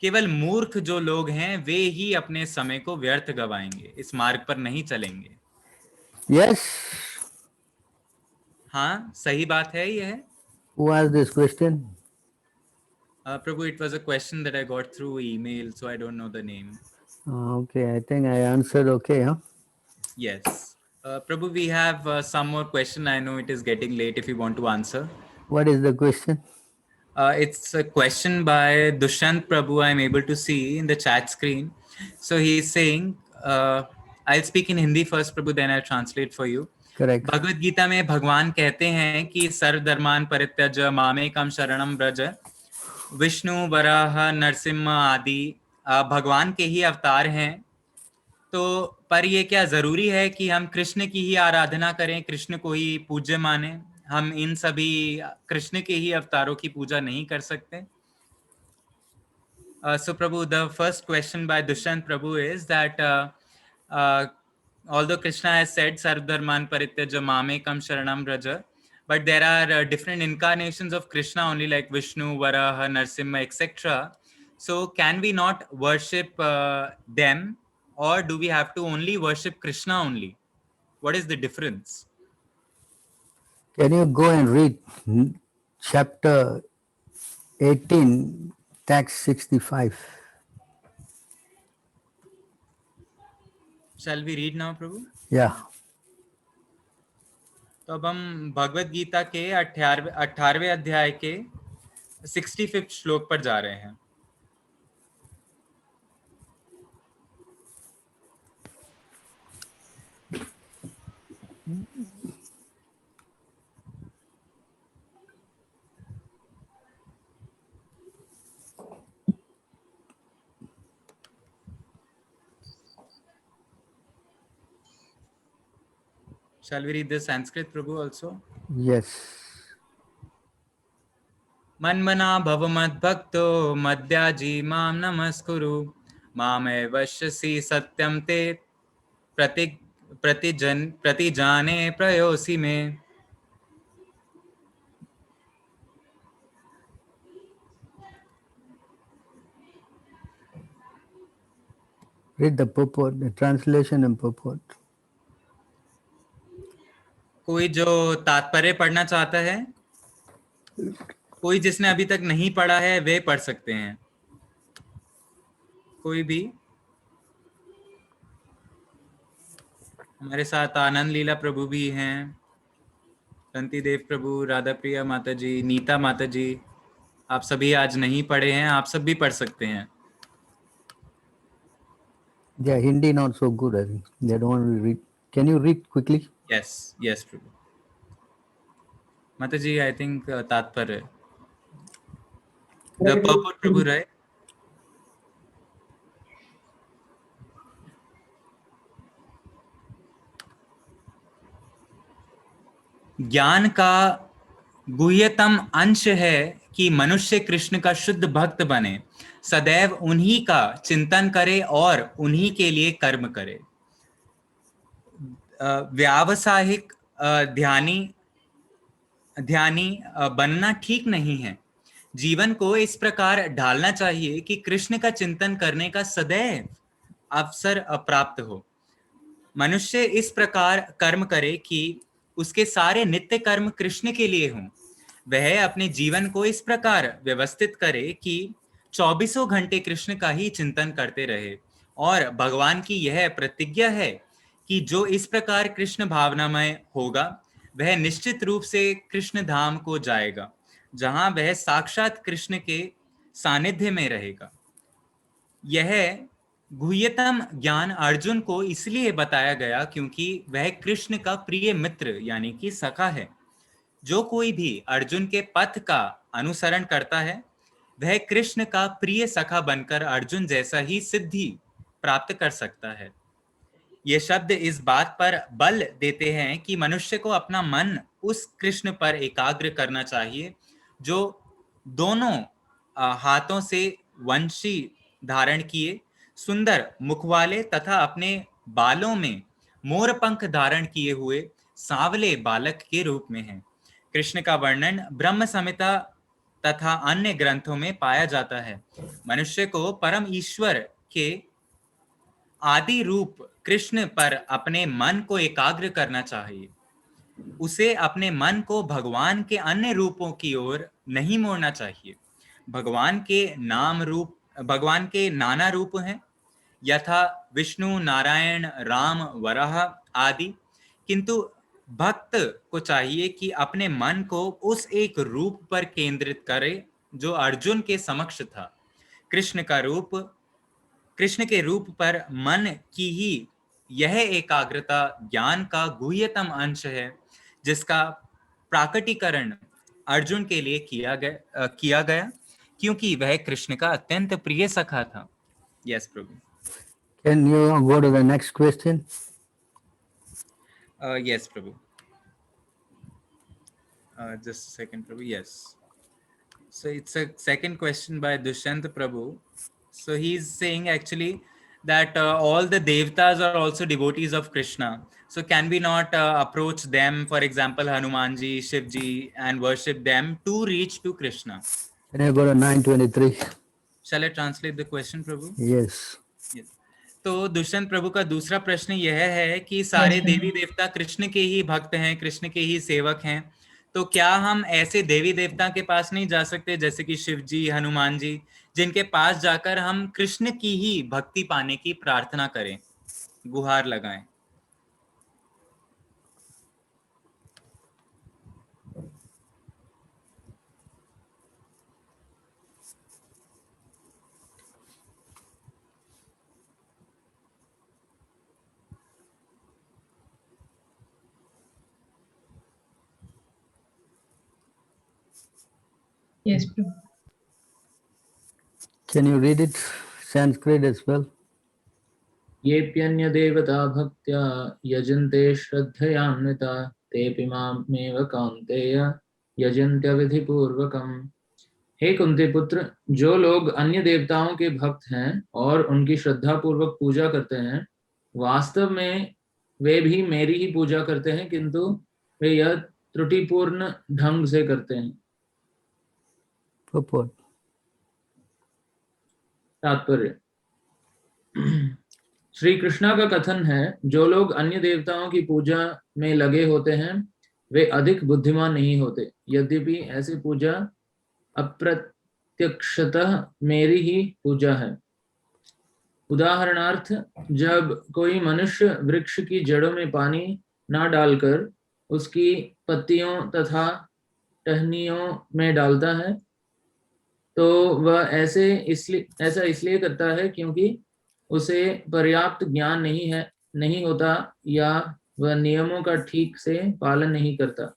केवल मूर्ख जो लोग हैं वे ही अपने समय को व्यर्थ गवाएंगे, इस मार्ग पर नहीं चलेंगे. Yes. हाँ, सही बात है यह. Who asked this question? Prabhu, it was a question that I got through email, so I don't know the name. Okay, I think I answered okay, huh? Yes. Prabhu, we have some more question. I know it is getting late if you want to answer. What is the question? It's a question by Dushyant Prabhu. I'm able to see in the chat screen. So he's saying, I'll speak in Hindi first, Prabhu, then I'll translate for you. Correct. Bhagavad Gita में भगवान कहते हैं कि सर्वधर्मान परित्यज मामेकम शरणम व्रज. विष्णु, वराह, नरसिम्हा आदि भगवान के ही अवतार हैं. तो पर ये क्या जरूरी है कि हम कृष्ण की ही आराधना करें, कृष्ण को ही पूज्य माने? हम इन सभी कृष्ण के ही अवतारों की पूजा नहीं कर सकते? So Prabhu, the first question by Dushyant Prabhu is that although Krishna has said sarvdharman parityaja mamekam sharanam vraja, but there are different incarnations of Krishna only, like Vishnu, Varaha, Narsimha, etc. So can we not worship them, or do we have to only worship Krishna only? What is the difference? Can you go and read chapter 18, text 65? Shall we read now, Prabhu? Yeah. तो अब हम भगवद गीता के 18वें अध्याय के 65 श्लोक पर जा रहे हैं. Shall we read the Sanskrit, Prabhu, also? Yes. मन्मना भव मद्भक्तो मद्याजी मां नमस्कुरु मामे वश्यसि सत्यम ते प्रतिजाने प्रयोसि में. Read the purport, the translation and purport. कोई जो तात्पर्य पढ़ना चाहता है, कोई जिसने अभी तक नहीं पढ़ा है वे पढ़ सकते हैं. कोई भी. हमारे साथ आनंद लीला प्रभु भी हैं, कंती देव प्रभु, राधा प्रिया माता जी, नीता माता जी. आप सभी आज नहीं पढ़े हैं, आप सब भी पढ़ सकते हैं. Yeah, Hindi not so good, I think. They don't want to read. Can you read quickly? Yes, yes, Prabhu. Mata ji, I think तात्पर्य. The purport, Prabhu, right? ज्ञान का गुह्यतम अंश है कि मनुष्य कृष्ण का शुद्ध भक्त बने, सदैव उन्हीं का चिंतन करे और उन्हीं के लिए कर्म करे. व्यावसायिक ध्यानी बनना ठीक नहीं है. जीवन को इस प्रकार ढालना चाहिए कि कृष्ण का चिंतन करने का सदैव अवसर प्राप्त हो। मनुष्य इस प्रकार कर्म करे कि उसके सारे नित्य कर्म कृष्ण के लिए हों। वह अपने जीवन को इस प्रकार व्यवस्थित करे कि 24 घंटे कृष्ण का ही चिंतन करते रहे। और भगवान की यह प्रतिज्ञा है कि जो इस प्रकार कृष्ण भावनामय होगा वह निश्चित रूप से कृष्ण धाम को जाएगा, जहां वह साक्षात कृष्ण के सानिध्य में रहेगा। यह गुह्यतम ज्ञान अर्जुन को इसलिए बताया गया क्योंकि वह कृष्ण का प्रिय मित्र यानी कि सखा है। जो कोई भी अर्जुन के पथ का अनुसरण करता है वह कृष्ण का प्रिय सखा बनकर अर्जुन जैसा ही सिद्धि प्राप्त कर सकता है। ये शब्द इस बात पर बल देते हैं कि मनुष्य को अपना मन उस कृष्ण पर एकाग्र करना चाहिए जो दोनों हाथों से वंशी धारण किए, सुंदर मुख वाले तथा अपने बालों में मोरपंख धारण किए हुए सांवले बालक के रूप में है। कृष्ण का वर्णन ब्रह्म संहिता तथा अन्य ग्रंथों में पाया जाता है। मनुष्य को परम ईश्वर के आदि रूप कृष्ण पर अपने मन को एकाग्र करना चाहिए। उसे अपने मन को भगवान के अन्य रूपों की ओर नहीं मोड़ना चाहिए। भगवान के नाना रूप हैं, यथा विष्णु, नारायण, राम, वराह आदि, किंतु भक्त को चाहिए कि अपने मन को उस एक रूप पर केंद्रित करे जो अर्जुन के समक्ष था। कृष्ण के रूप पर मन की ही यह एकाग्रता ज्ञान का गुह्यतम अंश है, जिसका प्राकटीकरण अर्जुन के लिए किया गया क्योंकि वह कृष्ण का अत्यंत प्रिय सखा था। Yes Prabhu. Can you go to the next question? Yes Prabhu. Just a second Prabhu. Yes. So it's a second question by Dushyant Prabhu. So he's saying actually that all the devtas are also devotees of Krishna. So can we not approach them, for example Hanumanji, Shivji, and worship them to reach to Krishna? Can you go to 923? Shall I translate the question Prabhu? Yes. Yes. तो दुष्यंत प्रभु का दूसरा प्रश्न यह है कि सारे देवी देवता कृष्ण के ही भक्त हैं, कृष्ण के ही सेवक हैं, तो क्या हम ऐसे देवी देवता के पास नहीं जा सकते जैसे कि शिव जी, हनुमान जी, जिनके पास जाकर हम कृष्ण की ही भक्ति पाने की प्रार्थना करें, गुहार लगाएं? Yes, Prabhu. Can you read it Sanskrit as well? येऽप्यन्य देवता भक्त्या यजन्ते श्रद्धयान्विता तेऽपि मामेव कान्तेय यजन्त्य विधिपूर्वकम्। हे कुंती पुत्र, जो लोग अन्य देवताओं के भक्त हैं और उनकी श्रद्धा पूर्वक पूजा करते हैं, वास्तव में वे भी मेरी ही पूजा करते हैं, किंतु वे यह त्रुटिपूर्ण ढंग से करते हैं। तात्पर्य। श्री कृष्णा का कथन है, जो लोग अन्य देवताओं की पूजा में लगे होते हैं वे अधिक बुद्धिमान नहीं होते, यद्यपि ऐसी पूजा अप्रत्यक्षतः मेरी ही पूजा है। उदाहरणार्थ, जब कोई मनुष्य वृक्ष की जड़ों में पानी ना डालकर उसकी पत्तियों तथा टहनियों में डालता है, तो वह ऐसा इसलिए करता है क्योंकि उसे पर्याप्त ज्ञान नहीं होता या वह नियमों का ठीक से पालन नहीं करता।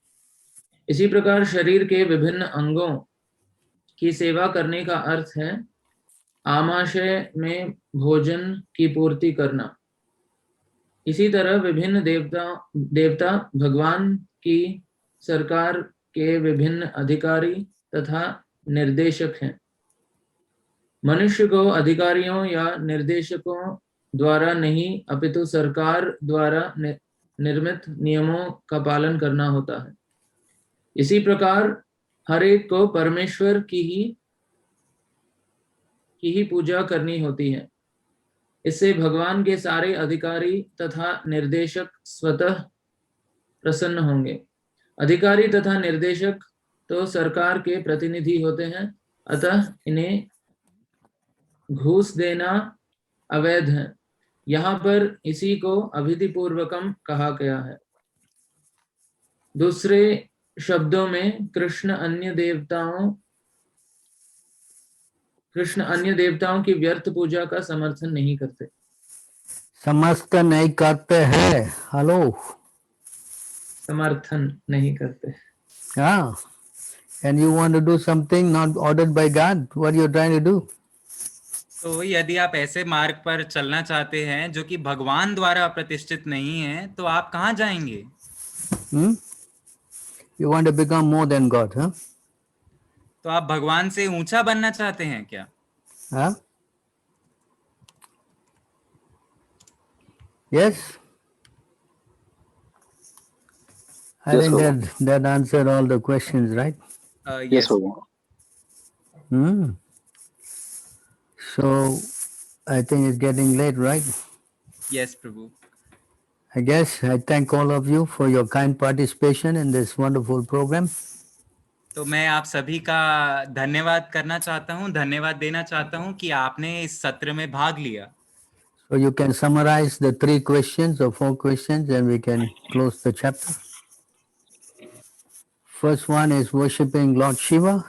इसी प्रकार शरीर के विभिन्न अंगों की सेवा करने का अर्थ है आमाशय में भोजन की पूर्ति करना। इसी तरह विभिन्न देवता भगवान की सरकार के विभिन्न अधिकारी तथा निर्देशक हैं। मनुष्य को अधिकारियों या निर्देशकों द्वारा नहीं अपितु सरकार द्वारा निर्मित नियमों का पालन करना होता है। इसी प्रकार हर एक को परमेश्वर की ही पूजा करनी होती है। इससे भगवान के सारे अधिकारी तथा निर्देशक स्वतः प्रसन्न होंगे। अधिकारी तथा निर्देशक तो सरकार के प्रतिनिधि होते हैं, अतः इन्हें घूस देना अवैध है। यहाँ पर इसी को अविधि पूर्वकम कहा गया है। दूसरे शब्दों में कृष्ण अन्य देवताओं की व्यर्थ पूजा का समर्थन नहीं करते। समर्थन नहीं करते हैं। हेलो, समर्थन नहीं करते। हाँ, and you want to do something not ordered by God, what you are trying to do? तो यदि आप ऐसे मार्ग पर चलना चाहते हैं जो कि भगवान द्वारा प्रतिष्ठित नहीं है, तो आप कहाँ जाएंगे? You want to become more than God, huh? तो आप भगवान से ऊंचा बनना चाहते हैं क्या? Huh? Yes. I Yes, think Baba. that answered all the questions, right? Yes, Baba. So I think it's getting late, right? Yes, Prabhu. I guess I thank all of you for your kind participation in this wonderful program. तो मैं आप सभी का धन्यवाद करना चाहता हूँ, धन्यवाद देना चाहता हूँ कि आपने इस सत्र में भाग लिया। So you can summarize the 3 questions or 4 questions and we can close the chapter. First one is worshipping Lord Shiva.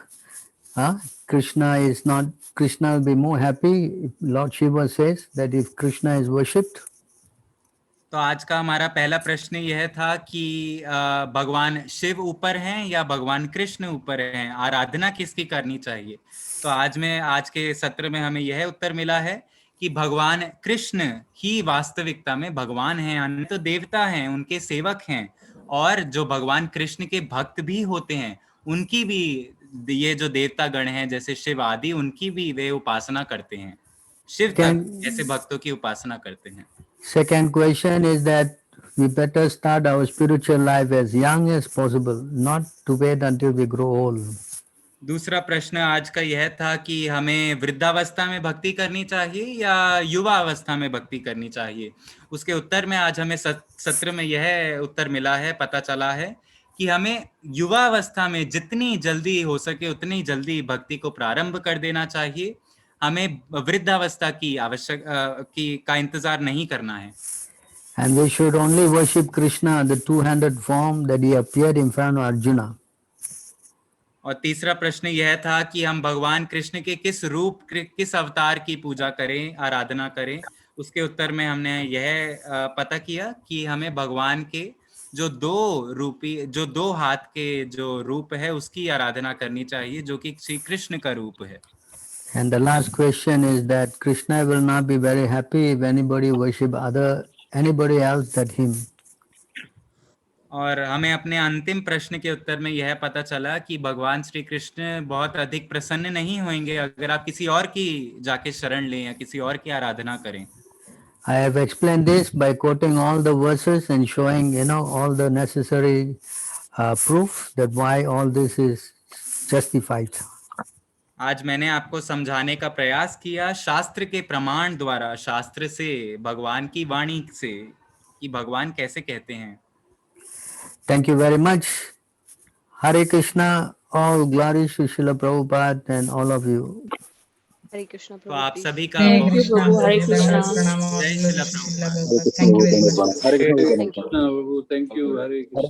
Krishna will be more happy if Lord Shiva says that if Krishna is worshipped. तो आज का हमारा पहला प्रश्न यह था कि भगवान शिव ऊपर हैं या भगवान कृष्ण ऊपर हैं, आराधना किसकी करनी चाहिए? तो आज के सत्र में हमें यह उत्तर मिला है कि भगवान कृष्ण ही वास्तविकता में भगवान हैं, अन्य तो देवता हैं, उनके सेवक हैं, और जो भगवान कृष्ण के भक्त भी होते हैं उनकी भी ये जो देवता गण हैं जैसे शिव आदि, उनकी भी वे उपासना करते हैं। शिव तक ऐसे भक्तों की उपासना करते हैं। Second question is that we better start our spiritual life as young as possible, not to wait until we grow old. दूसरा प्रश्न आज का यह था कि हमें वृद्धावस्था में भक्ति करनी चाहिए या युवा अवस्था में भक्ति करनी चाहिए। उसके उत्तर में आज हमें सत्र में यह उत्तर मिला है, पता चला है कि हमें युवा अवस्था में जितनी जल्दी हो सके उतनी जल्दी भक्ति को प्रारंभ कर देना चाहिए। हमें वृद्धावस्था की का इंतजार नहीं करना है। And we should only worship Krishna, the two-handed form that he appeared in front of Arjuna. और तीसरा प्रश्न यह था कि हम भगवान कृष्ण के किस अवतार की पूजा करें, आराधना करें। उसके उत्तर में हमने यह पता किया कि हमें भगवान के जो दो हाथ के जो रूप है उसकी आराधना करनी चाहिए, जो कि श्री कृष्ण का रूप है। And the last question is that Krishna will not be very happy if anybody worship anybody else than him. और हमें अपने अंतिम प्रश्न के उत्तर में यह पता चला कि भगवान श्री कृष्ण बहुत अधिक प्रसन्न नहीं होंगे अगर आप किसी और की जाके शरण लें या किसी और की आराधना करें। I have explained this by quoting all the verses and showing, all the necessary proof that why all this is justified. आज मैंने आपको समझाने का प्रयास किया शास्त्र के प्रमाण द्वारा, शास्त्र से, भगवान की वाणी से, कि भगवान कैसे कहते हैं। Thank you very much. Hare Krishna, all glories to Srila Prabhupada and all of you. हरे कृष्ण तो आप सभी का Thank you, बहुत Prabhu. Hare Krishna. जय Srila Prabhupada. Thank you very much. Hare Krishna. Thank you. Thank you. Hare Krishna.